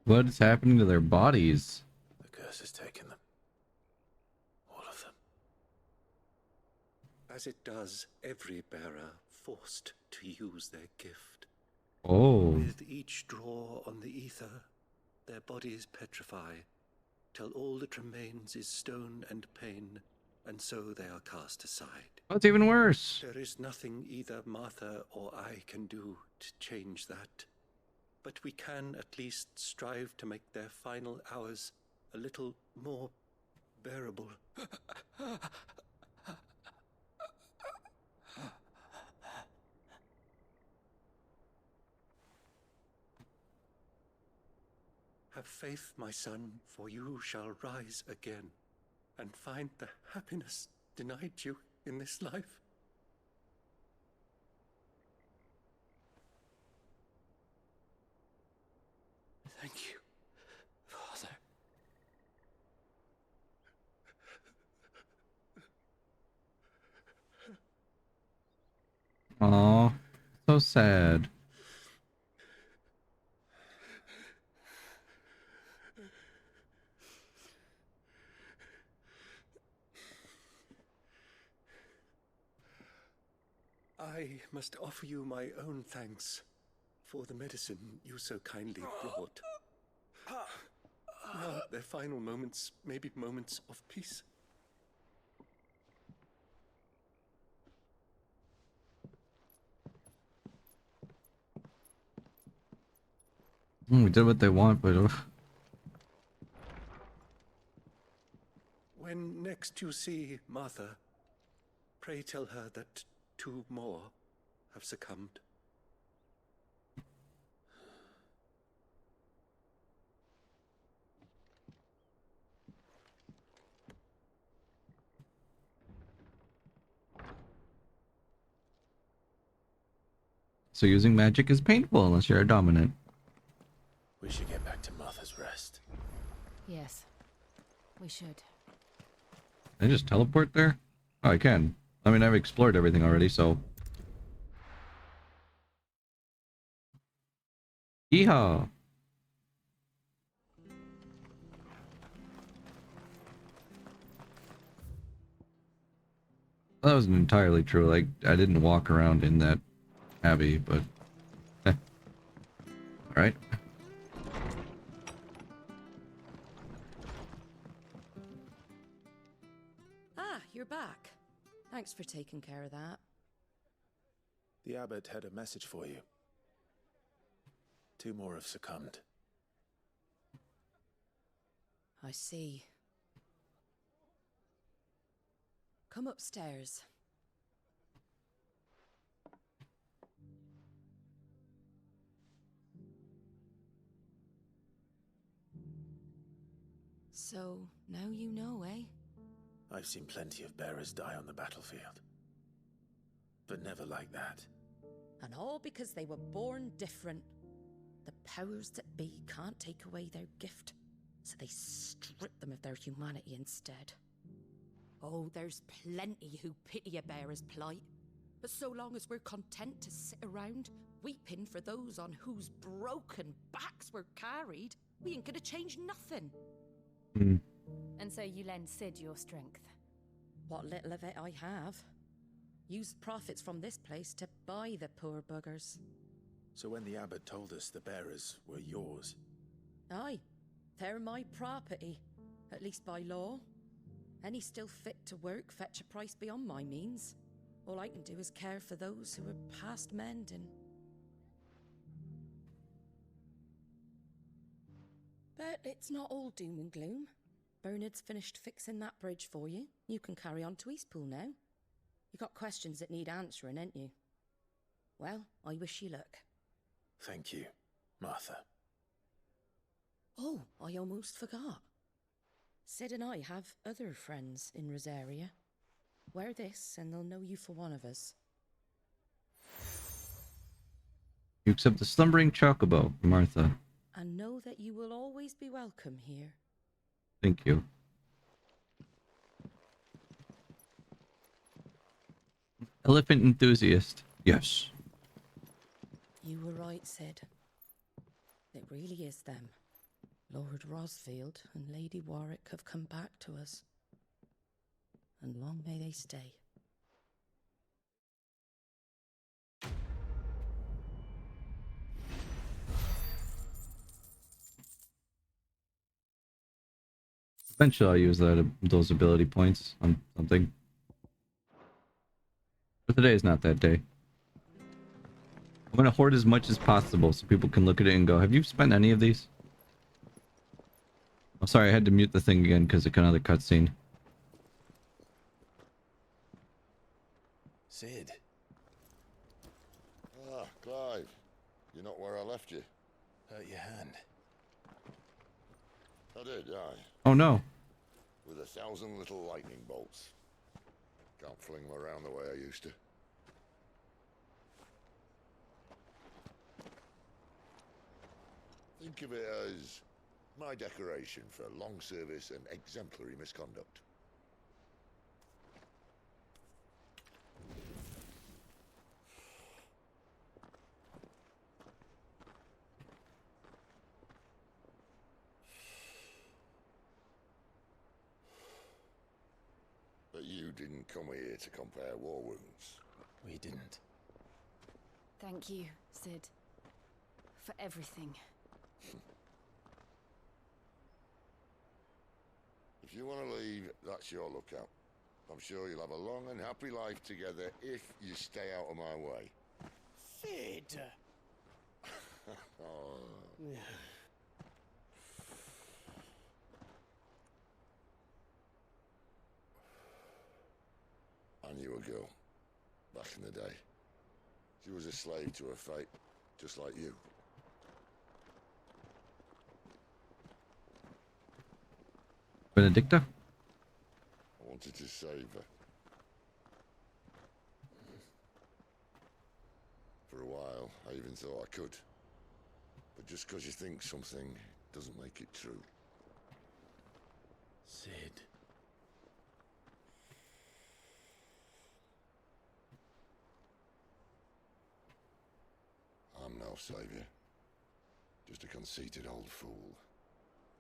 What is happening to their bodies? The curse has taken them. All of them. As it does every bearer forced to use their gift. Oh. With each draw on the ether, their bodies petrify, till all that remains is stone and pain, and so they are cast aside. That's even worse. There is nothing either Martha or I can do to change that. But we can at least strive to make their final hours a little more bearable. Have faith, my son, for you shall rise again, and find the happiness denied you in this life. Thank you, Father. Aw, so sad. I must offer you my own thanks for the medicine you so kindly brought. Now, their final moments may be moments of peace. We did what they want, but When next you see Martha, pray tell her that 2 more have succumbed. so using magic is painful unless you're a dominant. We should get back to Martha's Rest. Yes, we should. Can I just teleport there? Oh, I can. I mean, I've explored everything already, so. Yeehaw! That wasn't entirely true. Like, I didn't walk around in that abbey, but. Alright. Ah, you're back. Thanks for taking care of that. The abbot had a message for you. 2 more have succumbed. I see. Come upstairs. So, now you know, eh? I've seen plenty of bearers die on the battlefield. But never like that. And all because they were born different. The powers that be can't take away their gift, so they strip them of their humanity instead. Oh, there's plenty who pity a bearer's plight. But so long as we're content to sit around, weeping for those on whose broken backs we're carried, we ain't gonna change nothing. And so you lend Sid your strength. What little of it I have. Use profits from this place to buy the poor buggers. So when the abbot told us the bearers were yours... Aye, they're my property, at least by law. Any still fit to work fetch a price beyond my means. All I can do is care for those who are past mending. But it's not all doom and gloom. Bernard's finished fixing that bridge for you. You can carry on to Eastpool now. You got questions that need answering, ain't you? Well, I wish you luck. Thank you, Martha. Oh, I almost forgot. Sid and I have other friends in Rosaria. Wear this and they'll know you for one of us. You accept the slumbering chocobo, Martha. And know that you will always be welcome here. Thank you. Elephant enthusiast. Yes. You were right, Sid. It really is them. Lord Rosfield and Lady Warwick have come back to us. And long may they stay. Eventually I'll use those ability points on something. But today is not that day. I'm gonna hoard as much as possible so people can look at it and go, have you spent any of these? Oh, sorry, I had to mute the thing again because of another cutscene. Sid. Ah, Clive. You're not where I left you. Hurt your hand. I did, aye. Oh no. With 1,000 little lightning bolts. Can't fling them around the way I used to. Think of it as my decoration for long service and exemplary misconduct. But you didn't come here to compare war wounds. We didn't. Thank you, Sid. For everything. If you want to leave, that's your lookout. I'm sure you'll have a long and happy life together if you stay out of my way. Sid! Oh. I knew a girl back in the day. She was a slave to her fate, just like you. Benedicta? I wanted to save her. For a while, I even thought I could. But just because you think something doesn't make it true. Sid. I'm no savior. Just a conceited old fool.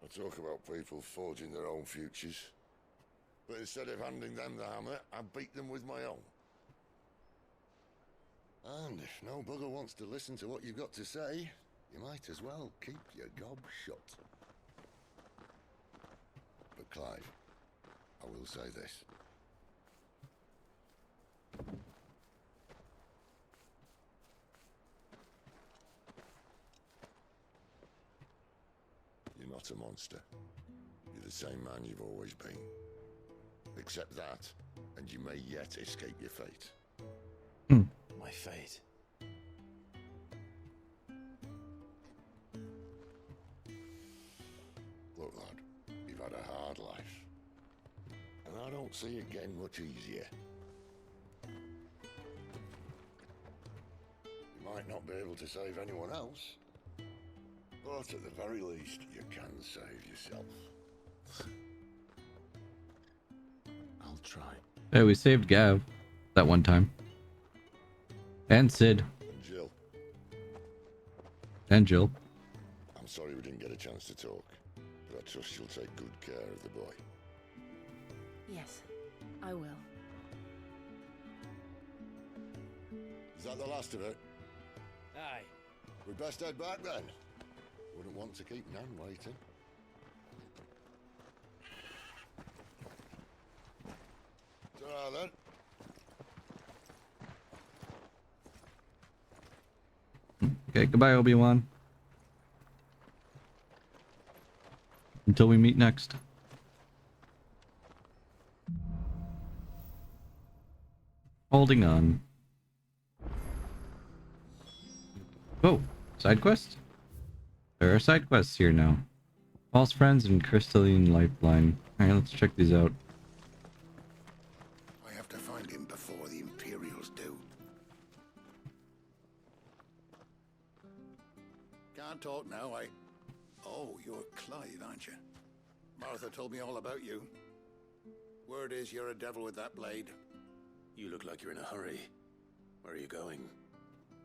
I talk about people forging their own futures. But instead of handing them the hammer, I beat them with my own. And if no bugger wants to listen to what you've got to say, you might as well keep your gob shut. But Clive, I will say this. You're not a monster. You're the same man you've always been. Accept that, and you may yet escape your fate. My fate. Look, lad, you've had a hard life. And I don't see it getting much easier. might not be able to save anyone else, but at the very least, you can save yourself. I'll try. Hey, we saved Gav that one time. And Sid. And Jill. And Jill. I'm sorry we didn't get a chance to talk, but I trust you'll take good care of the boy. Yes, I will. Is that the last of it? Aye. We best head back then. Wouldn't want to keep Nan waiting. Ta-ra then. Okay, goodbye, Obi-Wan. Until we meet next. Holding on. Oh, side quest? There are side quests here now. False friends and crystalline lifeline. Alright, let's check these out. I have to find him before the Imperials do. Can't talk now, Oh, you're Clive, aren't you? Martha told me all about you. Word is you're a devil with that blade. You look like you're in a hurry. Where are you going?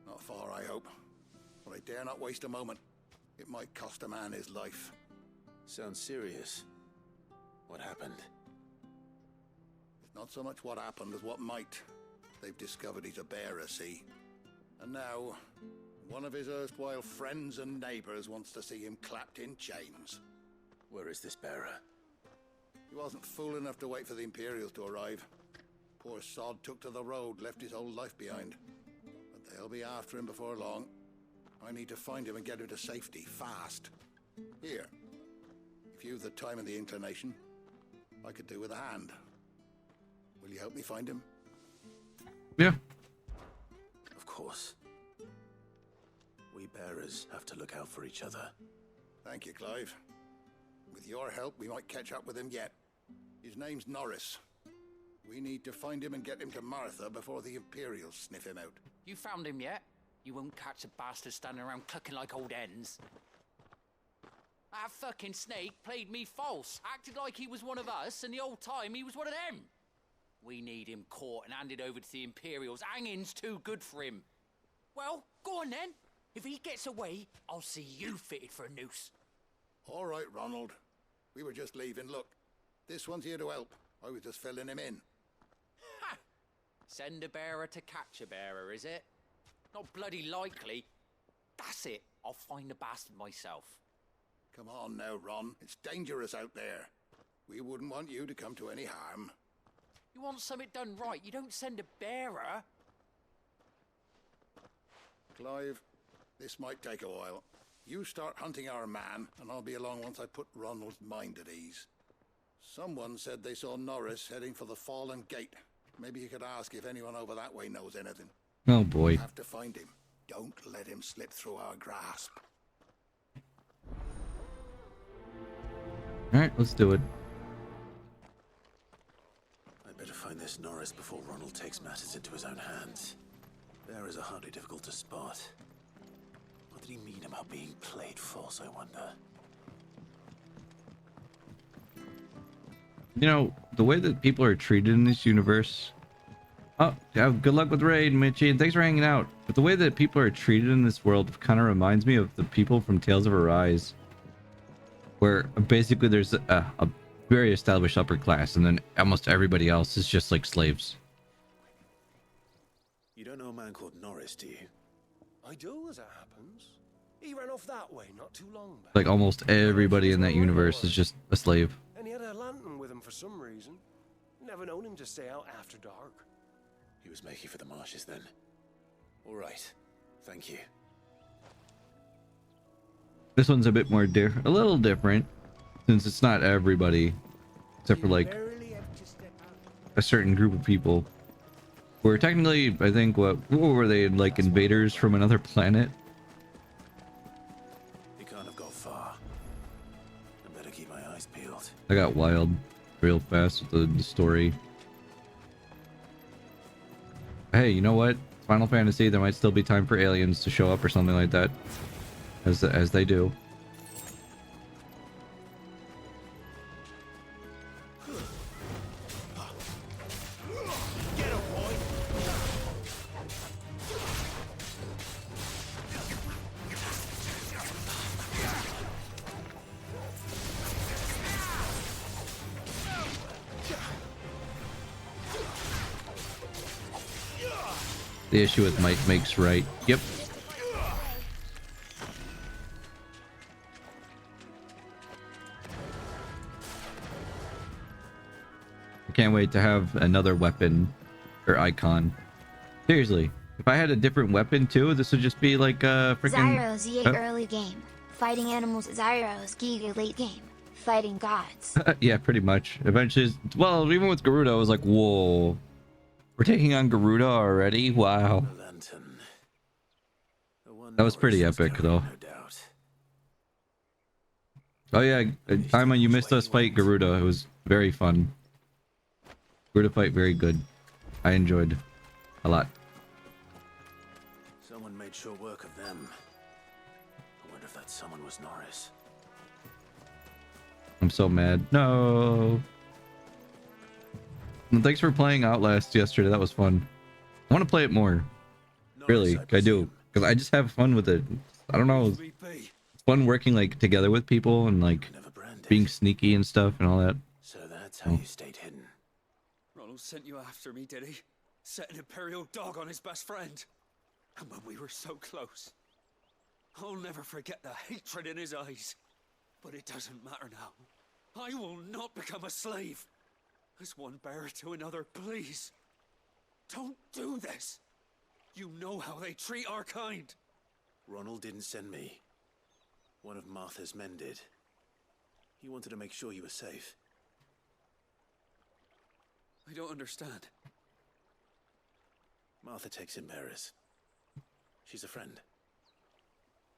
Not far, I hope. But I dare not waste a moment. It might cost a man his life. Sounds serious. What happened? It's not so much what happened as what might. They've discovered he's a bearer, see? And now, one of his erstwhile friends and neighbors wants to see him clapped in chains. Where is this bearer? He wasn't fool enough to wait for the Imperials to arrive. Poor sod took to the road, left his whole life behind. But they'll be after him before long. I need to find him and get him to safety, fast. Here. If you've the time and the inclination, I could do with a hand. Will you help me find him? Yeah. Of course. We bearers have to look out for each other. Thank you, Clive. With your help, we might catch up with him yet. His name's Norris. We need to find him and get him to Martha before the Imperials sniff him out. You found him yet? You won't catch a bastard standing around clucking like old hens. That fucking snake played me false, acted like he was one of us, and the whole time he was one of them. We need him caught and handed over to the Imperials. Hanging's too good for him. Well, go on then. If he gets away, I'll see you fitted for a noose. All right, Ronald. We were just leaving. Look, this one's here to help. I was just filling him in. Ha! Send a bearer to catch a bearer, is it? Not bloody likely. That's it. I'll find the bastard myself. Come on now, Ron. It's dangerous out there. We wouldn't want you to come to any harm. You want something done right, you don't send a bearer. Clive, this might take a while. You start hunting our man, and I'll be along once I put Ronald's mind at ease. Someone said they saw Norris heading for the Fallen Gate. Maybe you could ask if anyone over that way knows anything. Oh boy. We have to find him. Don't let him slip through our grasp. Alright, let's do it. I'd better find this Norris before Ronald takes matters into his own hands. Bearers are hardly difficult to spot. What did he mean about being played false, I wonder? You know, the way that people are treated in this universe... Oh, yeah, good luck with raid, Mitchie, and thanks for hanging out. But the way that people are treated in this world kind of reminds me of the people from Tales of Arise. Where basically there's a very established upper class, and then almost everybody else is just like slaves. You don't know a man called Norris, do you? I do, as it happens. He ran off that way not too long back. Like almost everybody in that universe is just a slave. And he had a lantern with him for some reason. Never known him to stay out after dark. He was making for the marshes then. All right. Thank you. This one's a bit more a little different, since it's not everybody, except for like a certain group of people. Who are technically, I think, what were they, like invaders from another planet? He can't have got far. I better keep my eyes peeled. I got wild real fast with the story. Hey, you know what? Final Fantasy, there might still be time for aliens to show up or something like that, as they do. The issue with might makes right. Yep. I can't wait to have another weapon or icon. Seriously, if I had a different weapon too, this would just be like a freaking... Zyro's Ye early game. Fighting animals. Zyro's Giga late game. Fighting gods. Yeah, pretty much. Eventually, well, even with Garuda, I was like, whoa. We're taking on Garuda already? Wow. That was pretty epic, though. Oh yeah, Taima, you missed us fight Garuda. It was very fun. Garuda fight, very good. I enjoyed a lot. Someone made sure work of them. I wonder if that someone was Norris. I'm so mad. No. And thanks for playing Outlast yesterday. That was fun. I want to play it more. Really, I do. Because I just have fun with it. I don't know. It's fun working like together with people and like being sneaky and stuff and all that. So that's how you stayed hidden. Ronald sent you after me, did he? Set an Imperial dog on his best friend. And when we were so close. I'll never forget the hatred in his eyes. But it doesn't matter now. I will not become a slave. As one bearer to another, please. Don't do this. You know how they treat our kind. Ronald didn't send me. One of Martha's men did. He wanted to make sure you were safe. I don't understand. Martha takes in bearers. She's a friend.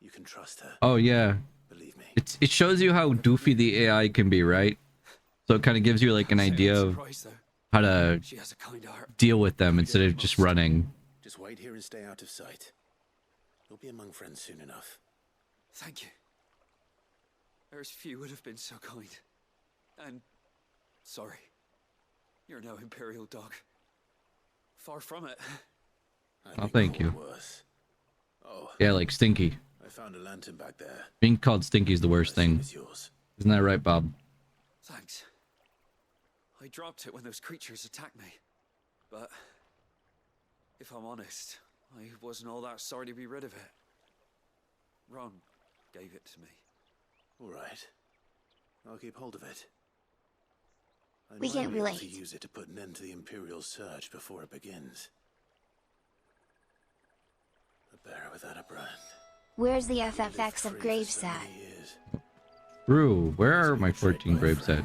You can trust her. Oh yeah. Believe me. It shows you how doofy the AI can be, right? So it kind of gives you like an idea of how to deal with them instead of just running. Just wait here and stay out of sight. You'll be among friends soon enough. Thank you. There's few would have been so kind. And sorry. You're no Imperial dog. Far from it. Oh, thank you. Oh. Yeah, like Stinky. I found a lantern back there. Being called Stinky is the worst thing. Isn't that right, Bob? Thanks. I dropped it when those creatures attacked me. But if I'm honest, I wasn't all that sorry to be rid of it. Ron gave it to me. All right. I'll keep hold of it. I We might can't be able relate. to use it to put an end to the Imperial surge before it begins. A bearer without a brand. Where's the FFX of Graves at? True. Where are my 14 graves at?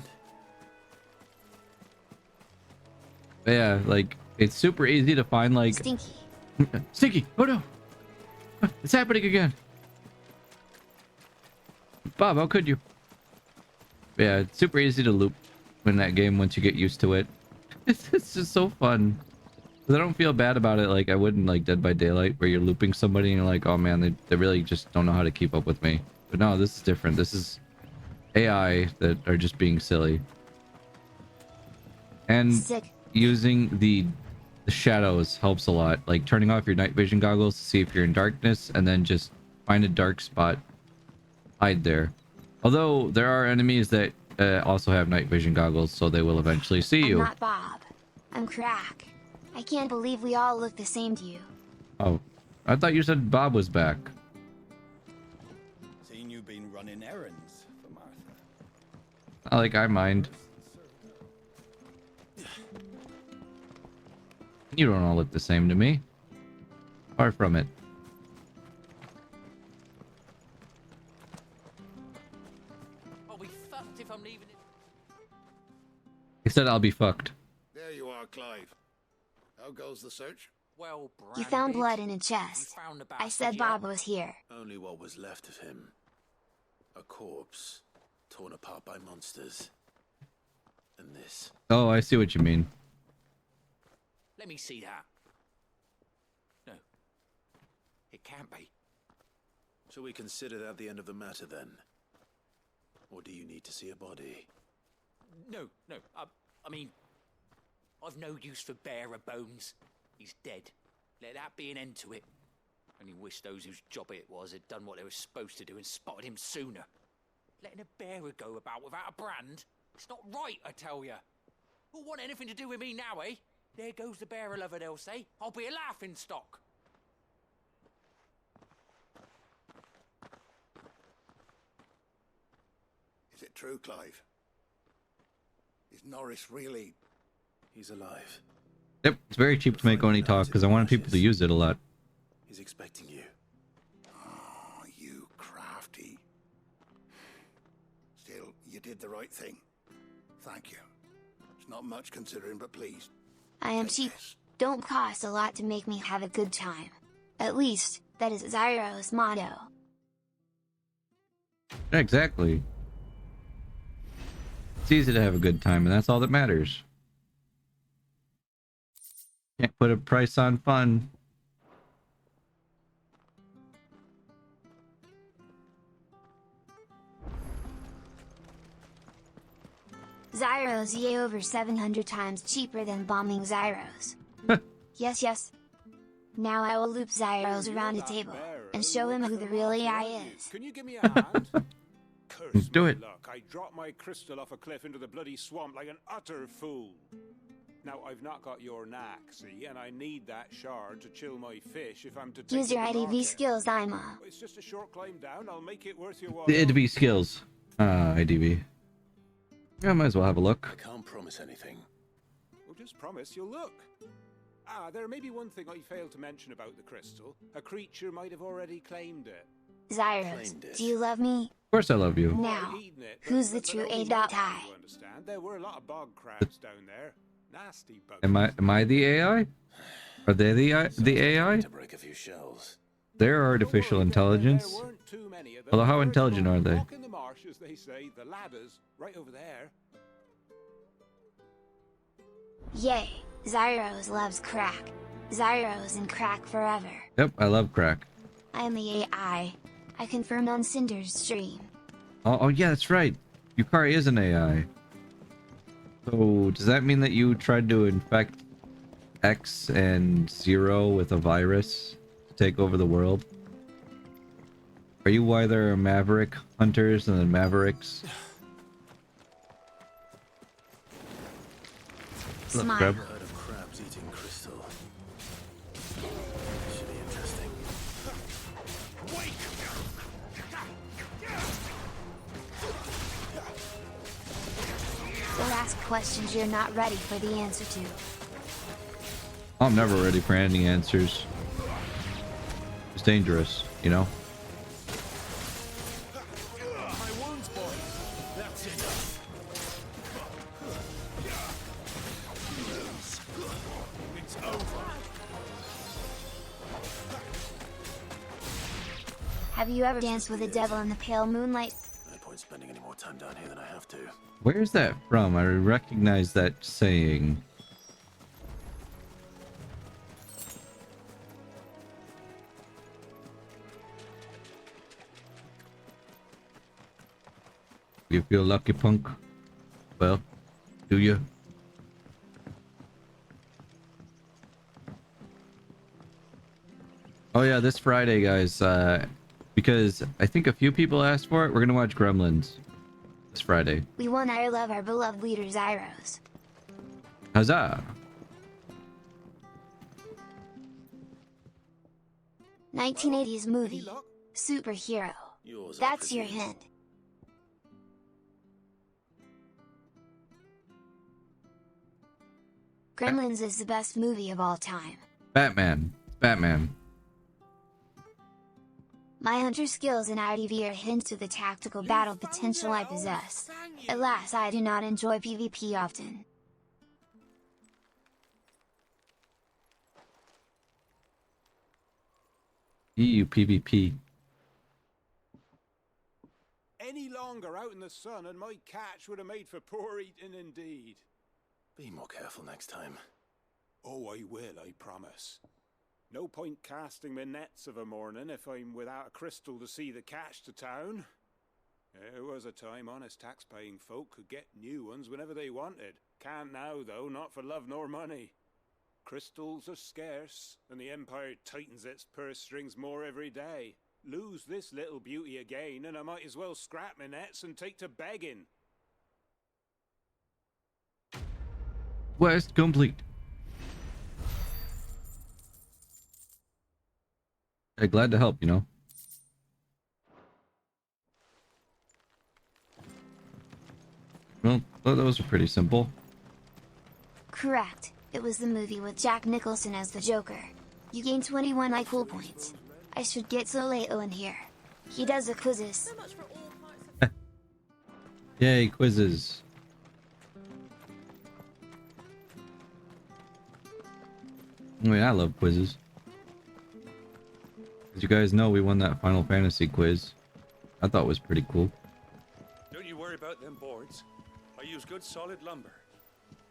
But yeah, like it's super easy to find like Stinky. Stinky. Oh no. It's happening again. Bob, how could you? Yeah, it's super easy to loop in that game once you get used to it. It's just so fun. 'Cause I don't feel bad about it like I wouldn't like Dead by Daylight, where you're looping somebody and you're like, oh man, they really just don't know how to keep up with me. But no, this is different. This is AI that are just being silly. And using the shadows helps a lot. Like turning off your night vision goggles to see if you're in darkness, and then just find a dark spot, hide there. Although there are enemies that also have night vision goggles, so they will eventually see you. I'm not Bob. I'm Crack. I can't believe we all look the same to you. Oh, I thought you said Bob was back. Seen you been running errands for Martha. Not like I mind. You don't all look the same to me. Far from it. I'll be fucked if I'm leaving it. He said I'll be fucked. There you are, Clive. How goes the search? Well, You found blood in a chest. I said Bob was here. Only what was left of him. A corpse, torn apart by monsters. And this. Oh, I see what you mean. Let me see that. No, can't be. Shall we consider that the end of the matter then? Or do you need to see a body? No. I mean, I've no use for bearer bones. He's dead. Let that be an end to it. Only wish those whose job it was had done what they were supposed to do and spotted him sooner. Letting a bearer go about without a brand? It's not right, I tell you. Who'll want anything to do with me now, eh? There goes the bearer lover, they'll say. I'll be a laughing stock. Is it true, Clive? Is Norris really... He's alive. Yep, it's very cheap to make Oni talk because I wanted people to use it a lot. He's expecting you. Oh, you crafty. Still, you did the right thing. Thank you. It's not much considering, but please. I am cheap. Don't cost a lot to make me have a good time. At least, that is Zyro's motto. Exactly. It's easy to have a good time, and that's all that matters. Can't put a price on fun. Zyro's yay over 700 times cheaper than bombing Zyro's. Yes. Now I will loop Zyro's around a table, and show him who the real AI is. Can you give me a hand? Curse Do my it. luck. I dropped my crystal off a cliff into the bloody swamp like an utter fool. Now, I've not got your knack, see, and I need that shard to chill my fish if I'm to take Use it your to IDV market. skills, Ima. It's just a short climb down. I'll make it worth your while. The IDV skills. IDV. Yeah, might as well have a look. I can't promise anything. Well, just promise you'll look. There may be one thing I failed to mention about the crystal. A creature might have already claimed it. Zyros, do you love me? Of course I love you. Now, who's the true A.I? You understand? There were a lot of bog crabs down there. Nasty bugs. Am I the AI? Are they the AI? To break a few shells. They're artificial intelligence. Too many of them. Although how intelligent are they? Walk in the marsh, as they say. The ladders, right over there. Yay, Zyros loves crack. Zyros and crack forever. Yep, I love crack. I am the AI. I confirmed on Cinder's stream. Oh yeah, that's right. Yukari is an AI. So does that mean that you tried to infect X and Zero with a virus to take over the world? Are you why there are Maverick hunters and then Mavericks? Look, Smile. Crab. Herd of crabs eating crystal. Should be interesting. Don't ask questions you're not ready for the answer to. I'm never ready for any answers. It's dangerous, you know? My wounds, boy. That's enough. It's over. Have you ever danced with a devil in the pale moonlight? No point spending any more time down here than I have to. Where's that from? I recognize that saying. You feel lucky, punk? Well, do you? Oh yeah, this Friday, guys, because I think a few people asked for it, we're gonna watch Gremlins this Friday. We want our love our beloved leader Zyros. Huzzah! 1980s movie. Superhero. Yours, That's your hint. Gremlins is the best movie of all time. Batman. Batman. My hunter skills in IDV are hints of the tactical battle potential I possess. Alas, I do not enjoy PvP often. EU PvP. Any longer out in the sun and my catch would have made for poor eating indeed. Be more careful next time. Oh, I will, I promise. No point casting my nets of a morning if I'm without a crystal to see the catch to town. There was a time honest tax-paying folk could get new ones whenever they wanted. Can't now, though, not for love nor money. Crystals are scarce, and the Empire tightens its purse strings more every day. Lose this little beauty again, and I might as well scrap my nets and take to begging. Quest complete. Hey, glad to help, you know. Well, those are pretty simple. Correct. It was the movie with Jack Nicholson as the Joker. You gain 21 IQ points. I should get Soleo in here. He does the quizzes. Yay, quizzes. I mean, I love quizzes. As you guys know, we won that Final Fantasy quiz. I thought it was pretty cool. Don't you worry about them boards. I use good solid lumber.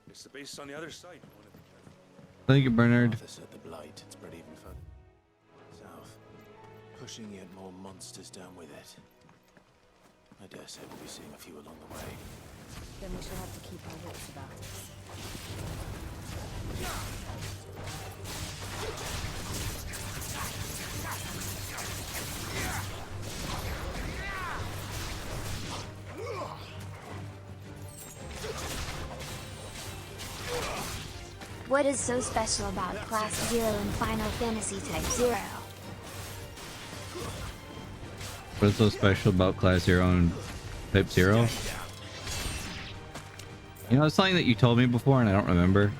It's the base on the other side. I want to be careful. Thank you, Bernard. Arthur said the blight had spread even further south, pushing yet more monsters down with it. I dare say we'll be seeing a few along the way. Then we shall have to keep our wits about us. What is so special about Class 0 in Final Fantasy Type 0? What's so special about Class 0 and Type 0? You know, it's something that you told me before and I don't remember.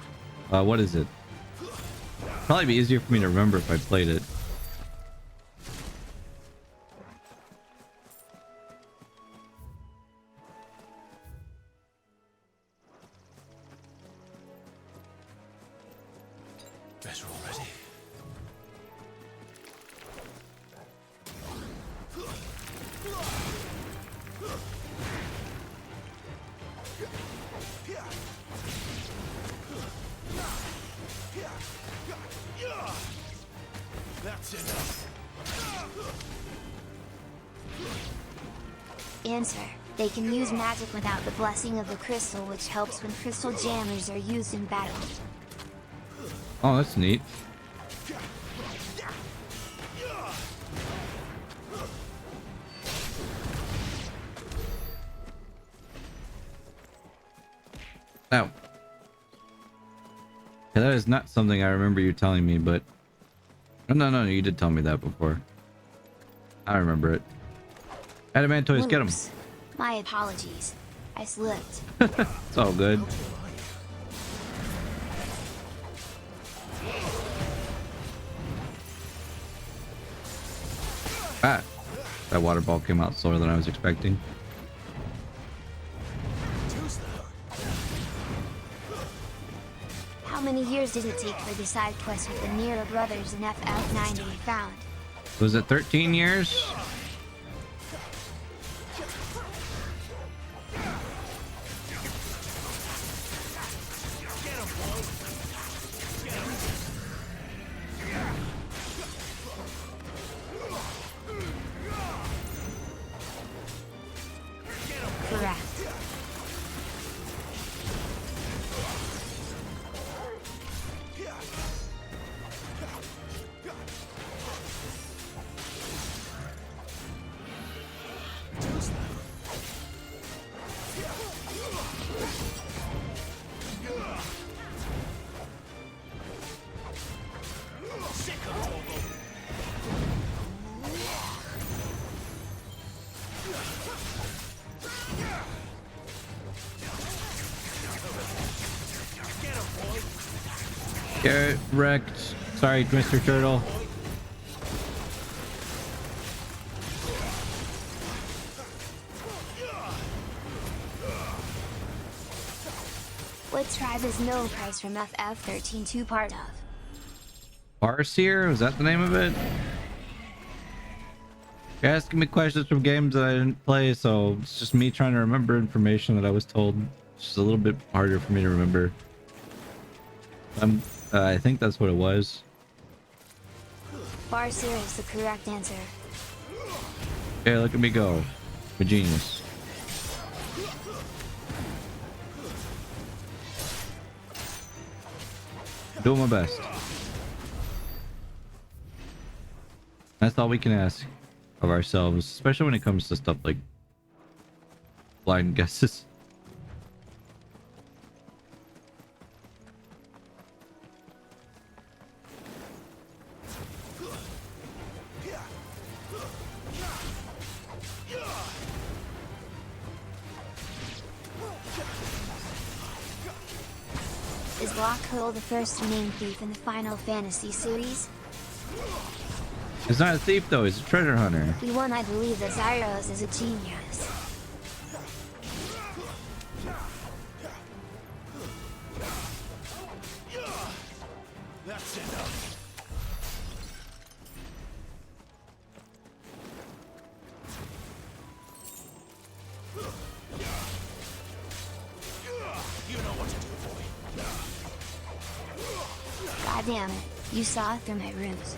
What is it? Probably be easier for me to remember if I played it. Better already. That's enough. Answer. They can use magic without the blessing of the crystal, which helps when crystal jammers are used in battle. Oh, that's neat. Ow. Yeah, that is not something I remember you telling me, but... No, you did tell me that before. I remember it. Adamantoys, get him. My apologies. I slipped. It's all good. Ah, that water ball came out slower than I was expecting. How many years did it take for the side quest with the Nero brothers in FF9 to be found? Was it 13 years? Correct. Get wrecked. Sorry, Mr. Turtle. What tribe is No Price from FF13 2 part of? Farseer? Was that the name of it? You're asking me questions from games that I didn't play, so it's just me trying to remember information that I was told. It's just a little bit harder for me to remember. I think that's what it was. Farseer is the correct answer. Okay, look at me go. I'm a genius. Doing my best. That's all we can ask of ourselves, especially when it comes to stuff like blind guesses. Is Lockhole the first main thief in the Final Fantasy series? He's not a thief though, he's a treasure hunter. The one I believe that Zyros is a genius. That's enough. You know what to do, boy. God damn it. You saw through my ruse.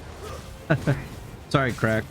Sorry, Crack.